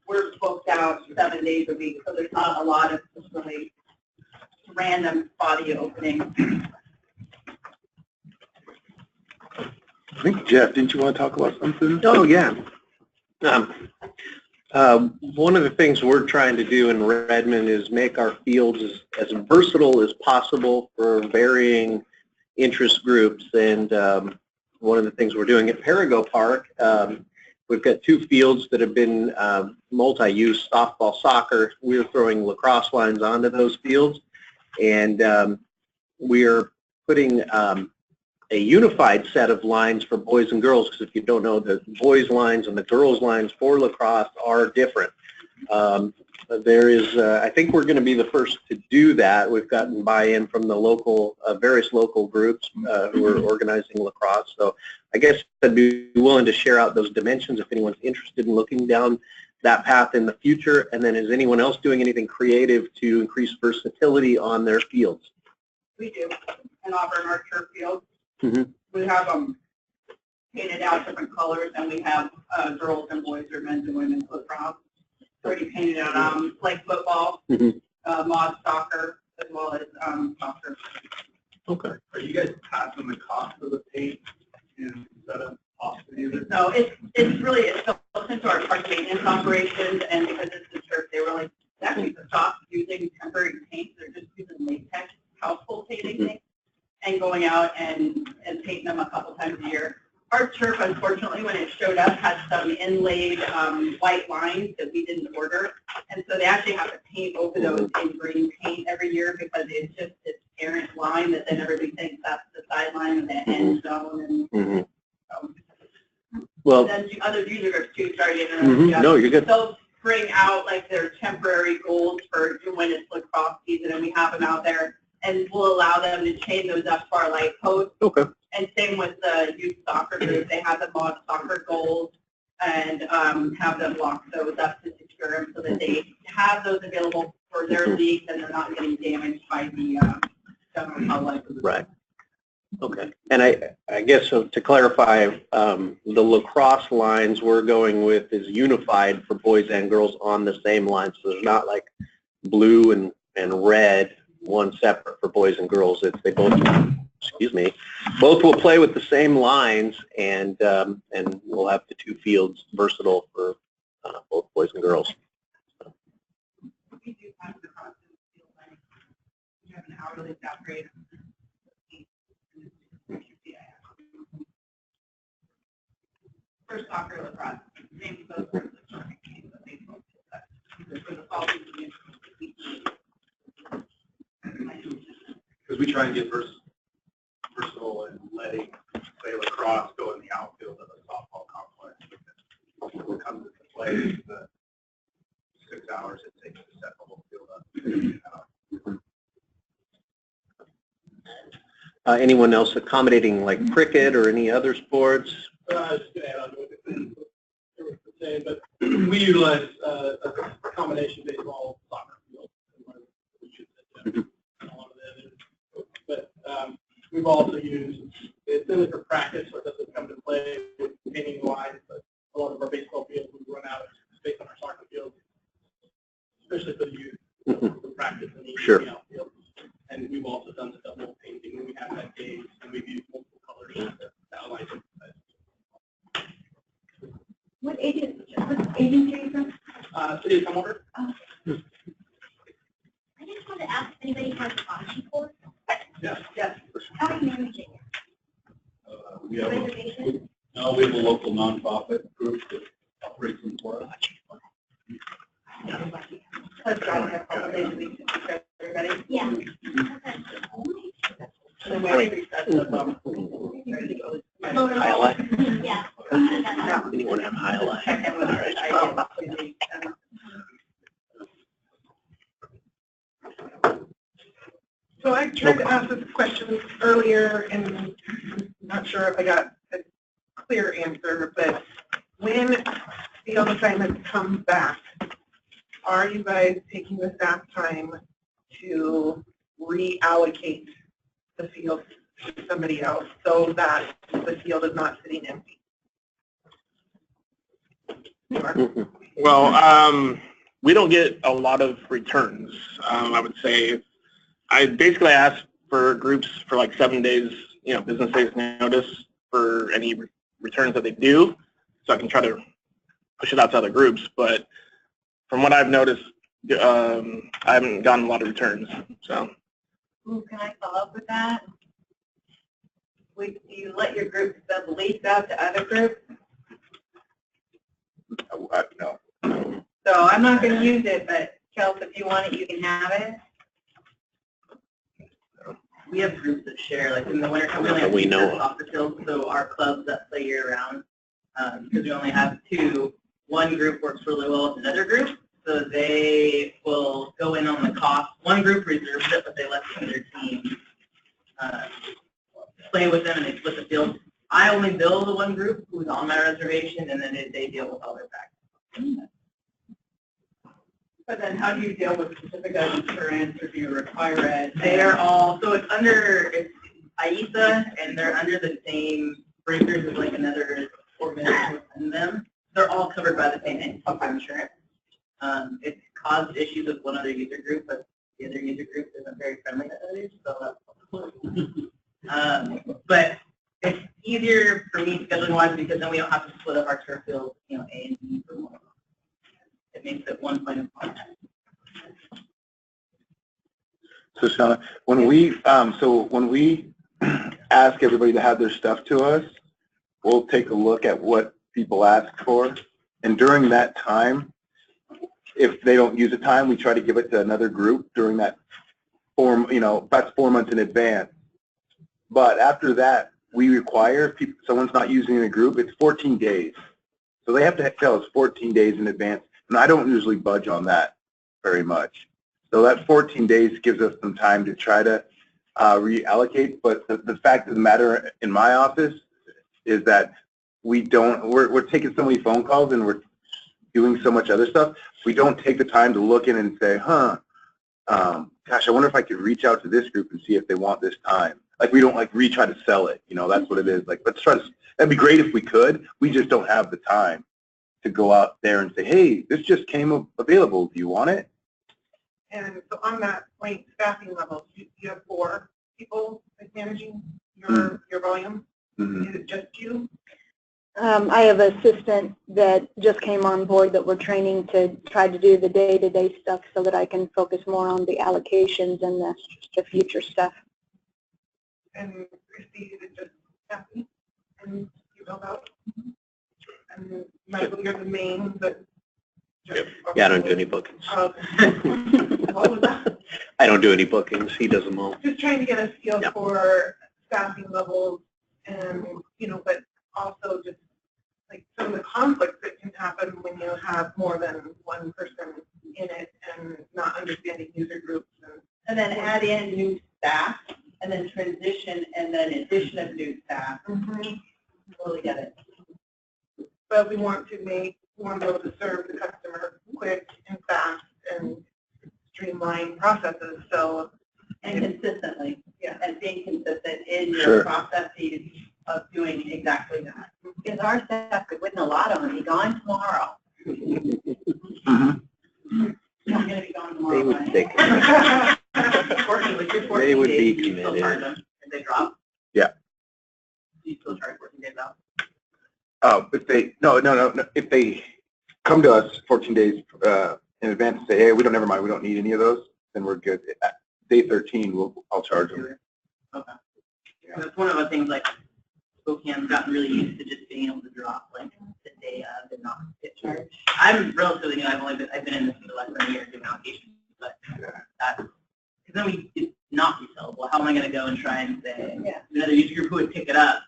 we're booked out 7 days a week, so there's not a lot of really random body openings. I think, Jeff, didn't you want to talk about something? Oh, yeah. One of the things we're trying to do in Redmond is make our fields as versatile as possible for varying interest groups. And one of the things we're doing at Perigo Park, we've got 2 fields that have been multi-use, softball, soccer. We're throwing lacrosse lines onto those fields. And we're putting a unified set of lines for boys and girls, because if you don't know, the boys' lines and the girls' lines for lacrosse are different. There is, I think we're going to be the first to do that. We've gotten buy-in from the local, various local groups who are organizing lacrosse. So I guess I'd be willing to share out those dimensions if anyone's interested in looking down that path in the future. And then is anyone else doing anything creative to increase versatility on their fields? We do in Auburn, our turf fields. Mm-hmm. We have them painted out different colors, and we have girls and boys or men's and women's lacrosse already painted out, like football, mod soccer, as well as soccer. Okay. Are you guys passing the cost of the paint instead of off the user? No, it's built into our park maintenance operations, and because it's the turf, they really actually stopped using temporary paint. They're just using latex household painting things and going out and painting them a couple times a year. Our turf, unfortunately, when it showed up, had some inlaid white lines that we didn't order, and so they actually have to paint over those in green paint every year because it's just this errant line that then everybody thinks that's the sideline and the end zone. And well, then other user groups too started no, you're good. They'll bring out like their temporary goals for when it's lacrosse season, and we have them out there, and we'll allow them to chain those up to our light posts. Okay. And same with the youth soccer group, they have them on soccer goals and have them lock those up to secure them so that they have those available for their leagues and they're not getting damaged by the general public. Right. Okay. And I guess so to clarify, the lacrosse lines we're going with is unified for boys and girls on the same line. So there's not like blue and red, one separate for boys and girls. It's they both, both will play with the same lines, and we'll have the 2 fields versatile for both boys and girls. We do have the cost of the field line. We have an hourly staff rate. For soccer, lacrosse, maybe both for the soccer team, but baseball, for the fall season. Because we try and get versatile and letting, say, lacrosse go in the outfield of a softball complex. When it comes into play, the 6 hours it takes to set the whole field up. Anyone else accommodating like cricket or any other sports? Just to add on to what they were saying, but we utilize a combination baseball, soccer field. But we've also used, it's only for practice, so it doesn't come to play painting wise, but a lot of our baseball fields we run out based on our soccer fields, especially for the youth, for practice in the Sure. outfield. And we've also done the double painting, and we have that day, and we've used multiple colors to outline it. What agency are you from? City of Tumwater? I just wanted to ask if anybody has bocce course. Yes. Yes. How are you managing it? We have Reservations? no, we have a local nonprofit group that operates in Florida. Let's try to have a couple days a week to serve everybody. Yeah. So we reset the Highlight? Yeah. Anyone have highlight? So I tried to ask this question earlier, and I'm not sure if I got a clear answer, but when field assignments come back, are you guys taking the staff time to reallocate the field to somebody else so that the field is not sitting empty? Well, we don't get a lot of returns. I would say I basically ask for groups for like 7 days, business days notice for any returns that they do, so I can try to push it out to other groups. But from what I've noticed, I haven't gotten a lot of returns. So. Ooh, can I follow up with that? Would you let your group sub lease out to other groups? No. So I'm not going to use it, but Kelsey, if you want it, you can have it. We have groups that share, like in the winter, we only We have know. two soccer fields, so our clubs that play year round, because we only have two, one group works really well with another group, so they will go in on the cost. One group reserves it, but they let the other team play with them and they split the field. I only bill the one group who's on my reservation, and then they deal with all their practice. But then how do you deal with specific insurance, or do you require it? They're all, so it's IESA, and they're under the same breakers as like another organization within them. They're all covered by the same type of insurance. It's caused issues with one other user group, but the other user group isn't very friendly to others, so but it's easier for me scheduling wise because then we don't have to split up our turf field, A and B for one. It makes it one point of contact. So Shauna, when we ask everybody to have their stuff to us, we'll take a look at what people ask for, and during that time, if they don't use the time, we try to give it to another group during that form. That's 4 months in advance. But after that, we require if someone's not using the group, it's 14 days. So they have to tell us 14 days in advance, and I don't usually budge on that very much. So that 14 days gives us some time to try to reallocate. But the fact of the matter in my office is that we're taking so many phone calls and we're doing so much other stuff. We don't take the time to look in and say, gosh, I wonder if I could reach out to this group and see if they want this time. Like, we don't try to sell it. That's what it is. Like, let's try to, that'd be great if we could. We just don't have the time to go out there and say, hey, this just came available. Do you want it? And so on that point, staffing levels, you have 4 people managing your volume. Mm-hmm. Is it just you? I have an assistant that just came on board that we're training to try to do the day-to-day stuff so that I can focus more on the allocations and the future stuff. And Christy, is it just staffing and you help out? And Michael, you're the main, but just, Yeah, I don't do any bookings. What was that? I don't do any bookings. He does them all. Just trying to get a feel for staffing levels and, but also just like some of the conflicts that can happen when you have more than one person in it and not understanding user groups. And then add in new staff and then transition, and then addition of new staff. Totally get it. But we want to be able to serve the customer quick and fast and streamline processes. So, And consistently. Yeah. And being consistent in your Sure. processes of doing exactly that. Because our staff could win the lotto and be gone tomorrow. I'm going to be gone tomorrow. They would right? stick. Fortunately, with your 14 They would days, be do you still committed. charge them if they drop? Yeah. Do you still charge 14 days out? If they, no, if they come to us 14 days in advance and say, hey, we don't, never mind, we don't need any of those, then we're good. At day 13, I'll charge them. Okay. That's one of the things, like, Spokane's gotten really used to just being able to drop, like, the day of and not get charged. I'm relatively new. I've been in this for less than a year doing allocation, but that's, because then it's not resellable. How am I going to go and try and say, another user group who would pick it up,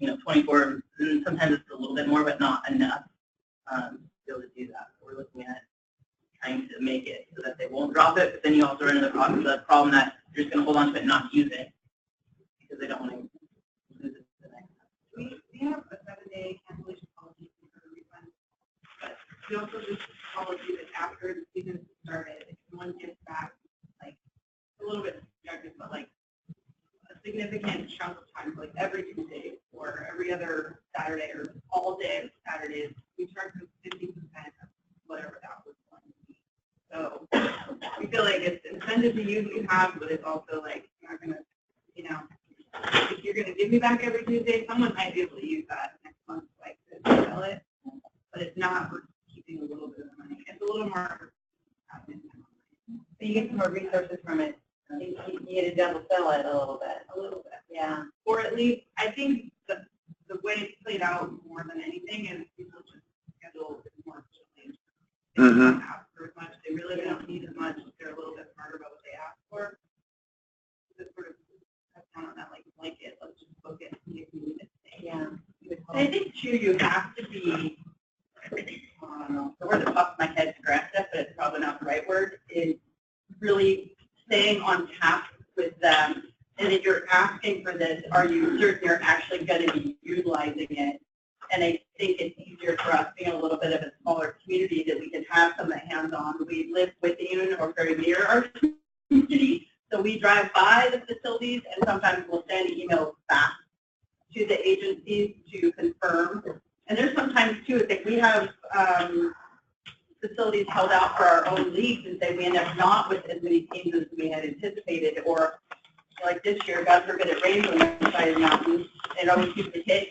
24, and sometimes it's a little bit more, but not enough to be able to do that. So we're looking at trying to make it so that they won't drop it, but then you also run into the problem that you're just going to hold on to it and not use it because they don't want to lose it the next time. we have a 7-day cancellation policy for refunds, but we also just policy that after the season started, if someone gets back, like, a little bit subjective, but like a significant chunk of time, like every Tuesday or every other Saturday or all day of Saturdays, we charge them 50% of whatever that was going to be. So we feel like it's incentive to use what you have, but it's also like, you're not going to, if you're going to give me back every Tuesday, someone might be able to use that next month, like, to sell it, but it's not for keeping a little bit of money. It's a little more. So you get some more resources from it. You get to double sell it a little bit. Yeah. Or at least, I think the way it's played out more than anything is people just schedule more efficiently. They don't ask for as much. They really don't need as much. They're a little bit smarter about what they ask for. Just sort of cut down on that, like, blanket. Let's just book it and see if we need it. Yeah. And I think, too, you have to be, I don't know, the word that pops in my head is aggressive, but it's probably not the right word, is really staying on task with them. And if you're asking for this, are you certain you're actually going to be utilizing it? And I think it's easier for us being a little bit of a smaller community that we can have some of the hands-on. We live within or very near our community, so we drive by the facilities, and sometimes we'll send emails back to the agencies to confirm. And there's sometimes, too, if we have facilities held out for our own leagues and say we end up not with as many teams as we had anticipated, or like this year, God forbid it rains on the side of the mountain, it always keeps the case.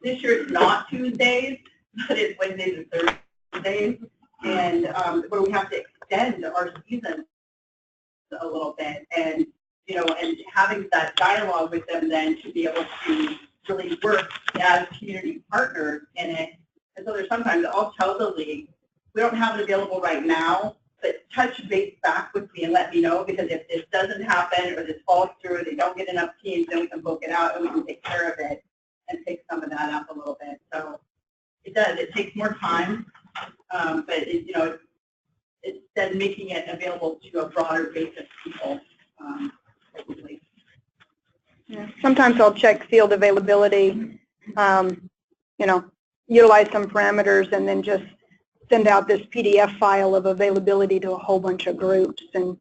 This year it's not Tuesdays, but it's Wednesdays and Thursdays, and where we have to extend our season a little bit, and and having that dialogue with them then to be able to really work as community partners in it. And so there's sometimes I'll tell the league, we don't have it available right now, but touch base back with me and let me know, because if this doesn't happen or this falls through, they don't get enough teams, then we can book it out and we can take care of it and pick some of that up a little bit. So it does. It takes more time, but it's then making it available to a broader base of people. Hopefully. Yeah. Sometimes I'll check field availability, utilize some parameters, and then just send out this PDF file of availability to a whole bunch of groups. And,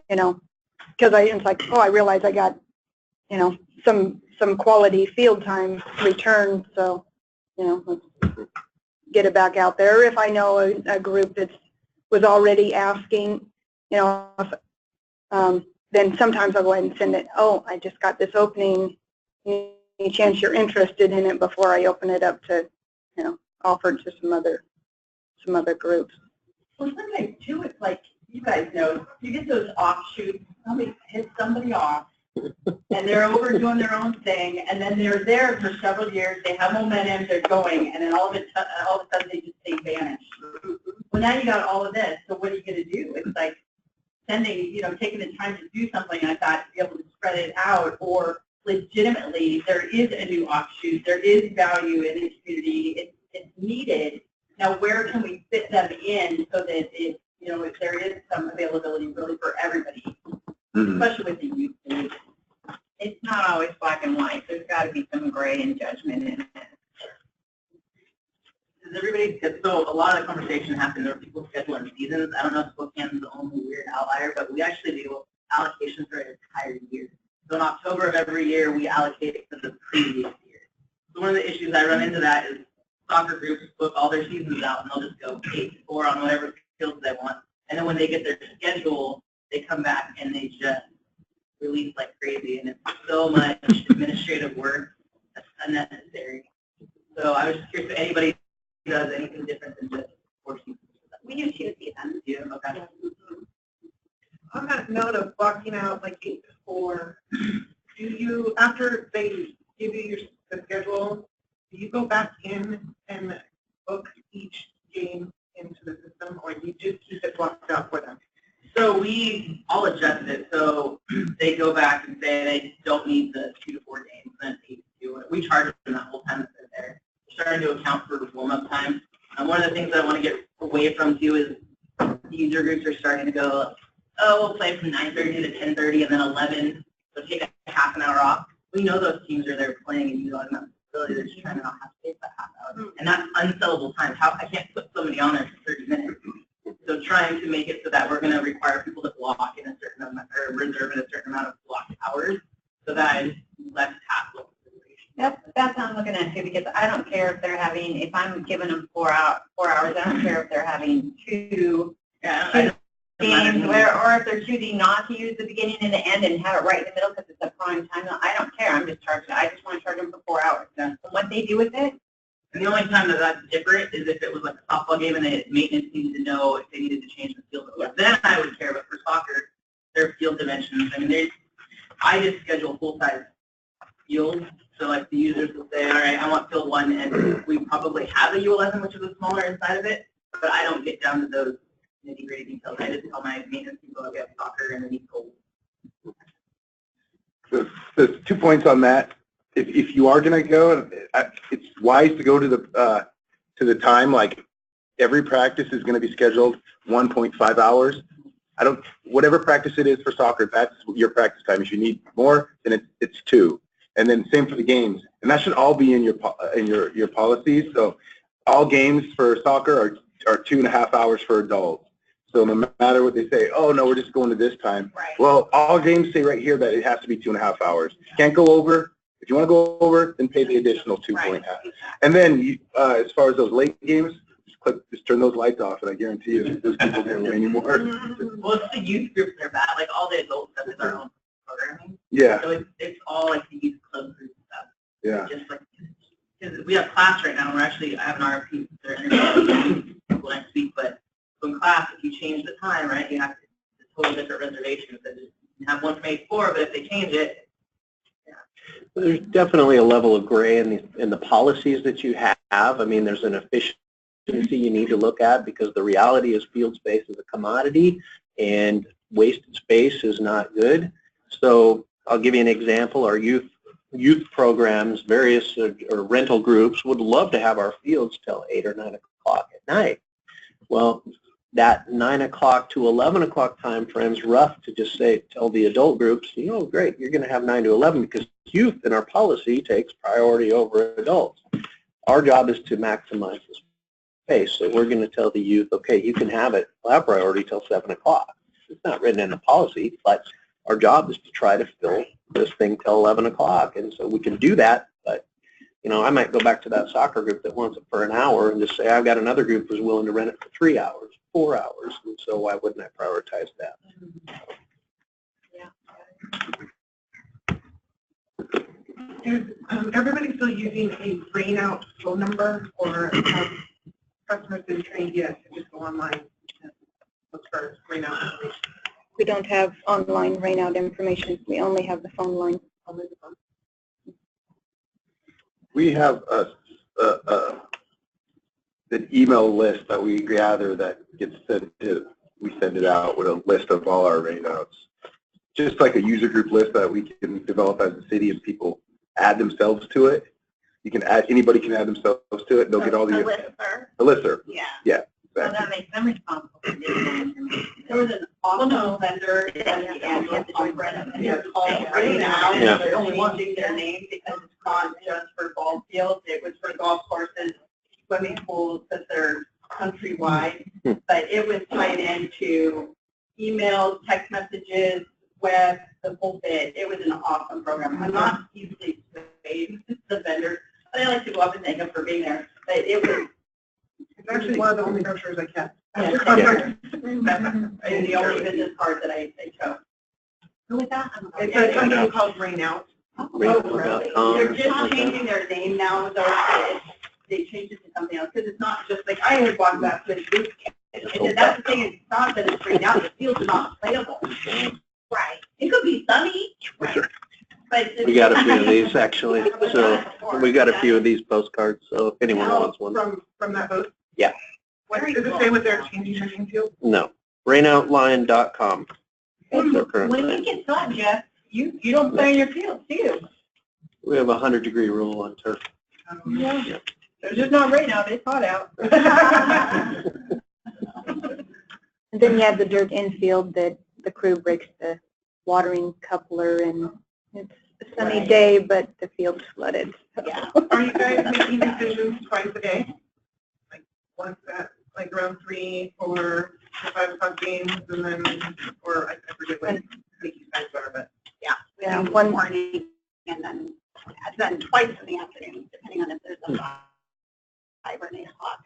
because it's like, oh, I realize I got, some quality field time return. So, let's get it back out there. If I know a group that was already asking, then sometimes I'll go ahead and send it. Oh, I just got this opening. Any chance you're interested in it before I open it up to, offer to some other groups. Well, sometimes too, it's like, you guys know, you get those offshoots, somebody hits somebody off, and they're over doing their own thing, and then they're there for several years, they have momentum, they're going, and then all of a sudden they just vanish. Well, now you got all of this, so what are you going to do? It's like sending, taking the time to do something like that to be able to spread it out, or legitimately there is a new offshoot, there is value in the community, it's needed. Now, where can we fit them in so that if there is some availability really for everybody, especially with the youth? it's not always black and white. There's got to be some gray and judgment in it. Does everybody, so a lot of the conversation happens where people schedule in seasons. I don't know if Spokane's the only weird outlier, but we actually do allocations for an entire year. So in October of every year, we allocate it to the previous year. So one of the issues I run into that is soccer groups book all their seasons out and they'll just go 8-4 on whatever fields they want. And then when they get their schedule, they come back and they just release like crazy. And it's so much administrative work that's unnecessary. So I was just curious if anybody does anything different than just 4 seasons. We do 2 seasons. Yeah, okay. On that note of blocking out like 8 to 4, do you, after they give you the schedule, do you go back in and book each game into the system, or you just keep it blocked out for them? So I'll adjust it. So they go back and say they don't need the 2 to 4 games, then 8 to 2. We charge them that whole time that they're there. We're starting to account for warm-up time. One of the things I want to get away from too is the user groups are starting to go, oh, we'll play from 9:30 to 10:30 and then 11, so take a half an hour off. We know those teams are there playing and you know they're just trying to not have to pay that half hour. And that's unsellable time. I can't put somebody on there for 30 minutes. So trying to make it so that we're going to require people to block in a certain amount, or reserve in a certain amount of blocked hours, so that is less hassle. That's what I'm looking at too, because I don't care if they're having, if I'm giving them 4 hours, I don't care if they're having 2 games, or if they're choosing not to use the beginning and the end and have it right in the middle because it's a prime time. I don't care. I just want to charge them for 4 hours. And what they do with it. And the only time that that's different is if it was like a softball game and the maintenance needed to know if they needed to change the field. Yeah. Then I would care, but for soccer, their field dimensions, I mean, I just schedule full-size fields. So like the users will say, all right, I want field 1, and we probably have a U11, which is a smaller inside of it, but I don't get down to those nitty-gritty details. I just tell my maintenance people that we have soccer and then we go. So 2 points on that. If you are going to go, it's wise to go to the time. Like every practice is going to be scheduled 1.5 hours. Whatever practice it is for soccer, that's your practice time. If you need more, then it's 2. And then same for the games. And that should all be in your policies. So all games for soccer are 2.5 hours for adults. So no matter what they say, oh no, we're just going to this time. Right. Well, all games say right here that it has to be 2.5 hours. Can't go over. If you want to go over, then pay the additional 2.5. Right. And then as far as those late games, just turn those lights off, and I guarantee you, those people don't go anymore. Well, it's the youth groups that are bad. Like all the adult stuff is our own programming. Yeah. So it's all like the youth club group stuff. Yeah. Just like, because we have class right now. I have an RFP. They're interviewing people next week, but in class, if you change the time, right, you have to totally different reservations. You have one from 8 to 4, but if they change it, there's definitely a level of gray in the policies that you have. I mean, there's an efficiency you need to look at because the reality is field space is a commodity and wasted space is not good. So I'll give you an example. Our youth programs, various or rental groups would love to have our fields till 8 or 9 o'clock at night. Well, that 9 o'clock to 11 o'clock time frame is rough to just tell the adult groups, great, you're going to have 9 to 11 because youth in our policy takes priority over adults. Our job is to maximize the space. So we're going to tell the youth, okay, you can have priority till 7 o'clock. It's not written in the policy, but our job is to try to fill this thing till 11 o'clock. And so we can do that, but I might go back to that soccer group that wants it for an hour and just say, I've got another group who's willing to rent it for 3 hours, 4 hours, and so why wouldn't I prioritize that? Is everybody still using a rain out phone number, or have customers been trained yet to just go online and look for rain out information? We don't have online rain out information. We only have the phone line. Only the phone. We have an email list that we gather that gets sent to, we send it out with a list of all our rainouts. Just like a user group list that we can develop as a city and people add themselves to it. You can add, anybody can add themselves to it and they'll get all the... A listserv. A listserv. Yeah. Yeah. So that makes them responsible for getting that information. There was an awful vendor at the end of the boyfriend, and they're called right now. Yeah. They're only changing their name because it's not just for ball fields, it was for golf courses, swimming pools, because they're countrywide. But it was tied into emails, text messages, web, the whole bit. It was an awesome program. I'm not easily swayed with the vendors, but I like to go up and thank them for being there. But it was It's actually one of the only brochures I kept. Yeah. The only business card that I chose. Who was that? It's a company called Rain Out. They're just changing their name now, though. They changed it to something else, because it's not just like, I had walked back to the booth. That's the thing, it's not that it's rained out, the fields are not playable. Right. It could be sunny. Right. But We got a few of these actually, so we got a few of these postcards, so if anyone wants one. From that booth? Yeah. What does it say what they're changing their name to? No, rainoutline.com. That's our current when name. it gets hot, Jeff, you don't play in your fields, do you? We have a 100-degree rule on turf. Yeah. It's just not rain out, it's hot out. And then you have the dirt infield that the crew breaks the watering coupler, and it's a sunny day, but the field's flooded. Yeah. Are you guys making decisions twice a day? Like once at, like around 3 for the 5 o'clock games, and then, or I forget when you guys are, but. Yeah, one morning and then twice in the afternoon, depending on if there's a 5 or an 8 o'clock.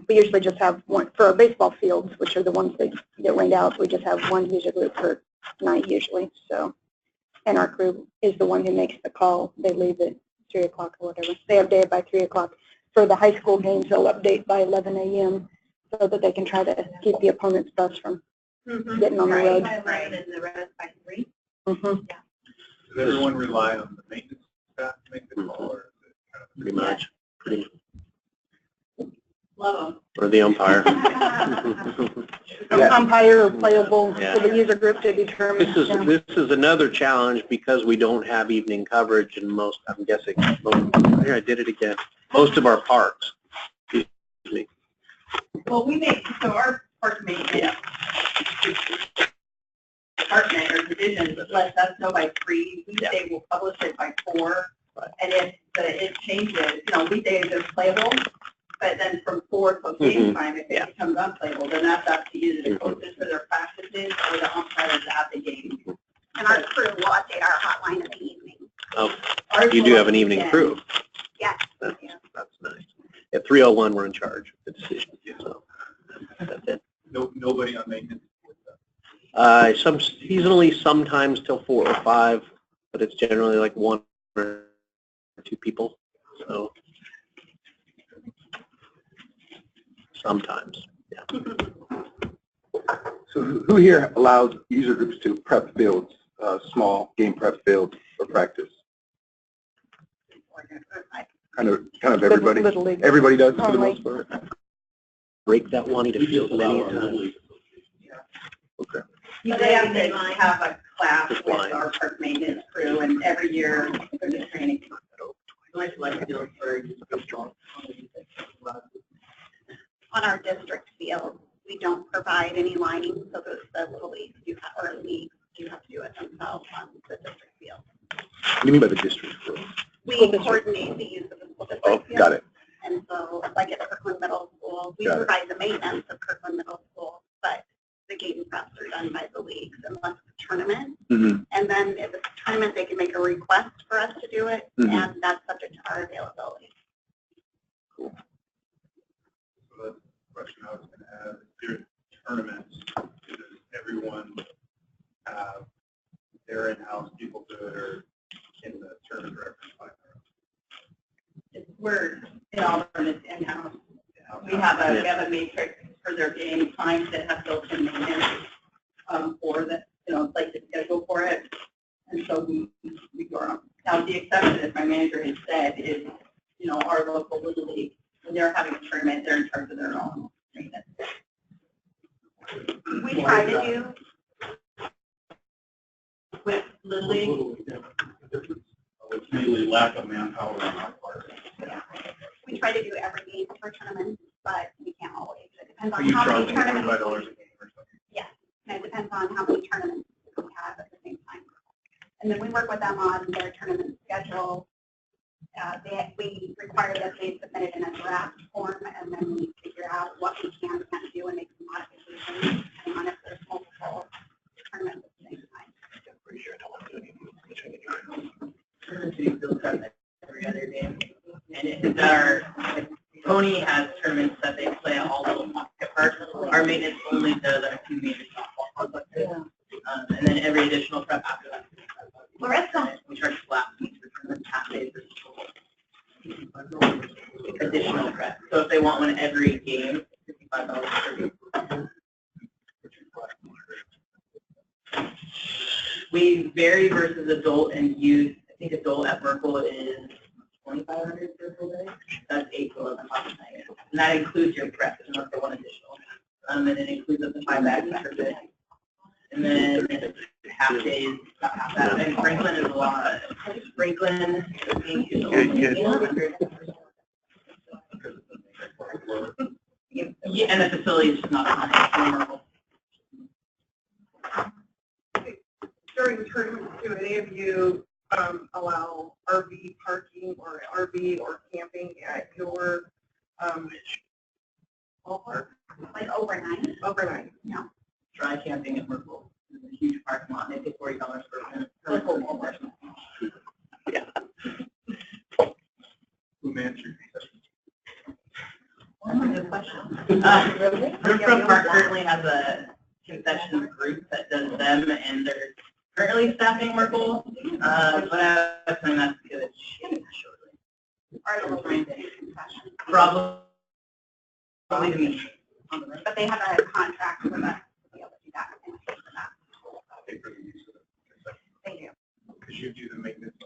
We usually just have one for our baseball fields, which are the ones that get rained out. We just have one user group per night usually. So, and our crew is the one who makes the call. They leave at 3 o'clock or whatever. They update by 3 o'clock. For the high school games, they'll update by 11 a.m. so that they can try to keep the opponent's bus from getting on the road. By 11 and the rest by 3. Mm-hmm. Does everyone rely on the maintenance staff to make the call, or is it kind of Pretty much. Love Or the umpire. Umpire or playable Yeah. for the user group to determine. This is another challenge because we don't have evening coverage in most, I'm guessing, here I did it again, most of our parks. Excuse me. Well, we make, so our park maintenance department or division lets us know by 3. Weekday we'll publish it by 4. Right. And if it changes, weekdays are playable, but then from 4 till game time, if it becomes unplayable, then that's up to either the coaches for their practices or the umpires at the game. And our crew will update our hotline in the evening. Oh, you do have an evening crew. Yes. That's nice. At 3:01, we're in charge of the decision. So that's it. nobody on maintenance? Some seasonally, sometimes till 4 or 5, but it's generally like 1 or 2 people. So sometimes, yeah. So who here allows user groups to prep fields, small game prep fields for practice? Kind of everybody. Little league. Everybody does for the most part. Break that Juanita field many times. Okay. They have to have a class with our park maintenance crew, and every year they're just training. On our district field, we don't provide any lining, so the little leagues do have, or leagues do have to do it themselves on the district field. What do you mean by the district? We coordinate the use of the school district Oh, field. got it. And so, like at Kirkland Middle School, we Got it. provide the maintenance of Kirkland Middle School, but the game preps are done by the leagues unless it's a tournament. Mm-hmm. And then if it's a tournament, they can make a request for us to do it, Mhm. and that's subject to our availability. So that's the question I was going to ask. During tournaments, does everyone have their in-house people do it, or can the tournament directors find We're in Auburn, it's in-house. We have a matrix for their game times that have built-in maintenance for the, like the schedule for it. And so we go around. Now, the exception, as my manager has said, is, our local Little League. When they're having a tournament, they're in charge of their own maintenance. We try to do, With Little League, It's mainly lack of manpower on our part. we try to do every game for tournaments, but we can't always. It depends So on you how charge many them tournaments. $25 a game or something? Yes, and it depends on how many tournaments we have at the same time. And then we work with them on their tournament schedule. We require that they submit it in a draft form, and then we figure out what we can and can't do and make some modifications depending on if there's multiple tournaments at the same time. Every other game. And it's our, Tony has tournaments that they play at all little pocket parks. Our maintenance only does our 2 major softball complexes. And then every additional prep after that. We charge flat fees for tournaments, half days for school. Additional prep. So if they want one every game, $55 per game. We vary versus adult and youth. I think adult at Merkle is $2,500 for a full day. That's 8 to 11 hours a night. And that includes your prep, unless they want additional. And it includes up to 5 bags per day. And then half days, about half that. And Franklin is a lot. Franklin is only 800. Yeah, and the facility is just not on Merkle. During tournaments, do any of you allow RV parking or RV or camping at your ballpark? Like overnight? Overnight. No. Dry camping at Merkle. It's a huge parking lot. They pay $40 per minute for a full ballpark. Yeah. Who answered? That's a good question. Riverfront Park currently has a concessions group that does them, and they're currently staffing Merkle. But I was saying that's good. Are the local concessions? Probably to me. But they have a contract with us to be able to do that and pay for that. Pay for the use of it. They do. Because you do the maintenance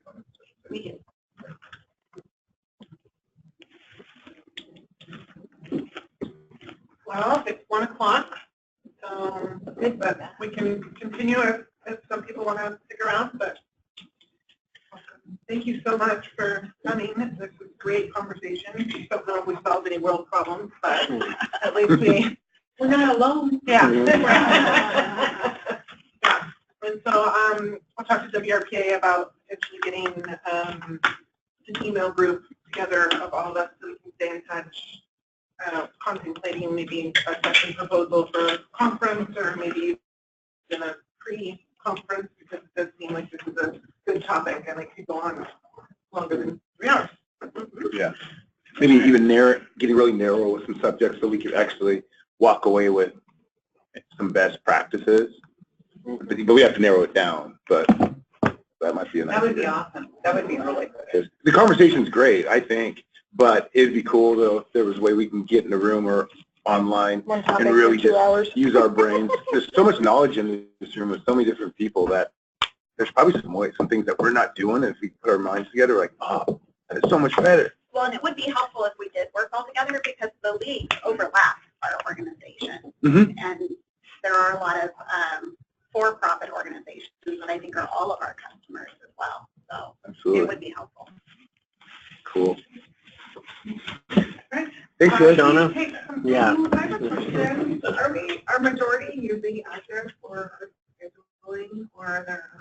on it. We do. Well, it's 1 o'clock, but we can continue if some people want to stick around, but thank you so much for coming. This was a great conversation. Don't know if we solved any world problems, but at least we're not alone. Yeah. Yeah. And so I'll talk to WRPA about actually getting an email group together of all of us so we can stay in touch. Contemplating maybe a session proposal for a conference or maybe in a pre-conference because it does seem like this is a good topic and it could go on longer than 3 hours. Yeah. Maybe even getting really narrow with some subjects so we could actually walk away with some best practices. But we have to narrow it down, but that might be a nice That would be idea. awesome. That would be really good. The conversation's great, I think, but it'd be cool though if there was a way we can get in a room or online and really just use our brains. There's so much knowledge in this room with so many different people that there's probably some things that we're not doing. And if we put our minds together, like, oh, that is so much better. Well, and it would be helpful if we did work all together because the leagues overlap our organization. Mm-hmm. And there are a lot of for-profit organizations that I think are all of our customers as well. So Absolutely. it would be helpful. Cool. Right. Thanks, Donna. Yeah. I have a question. Are majority using Azure for our scheduling or are there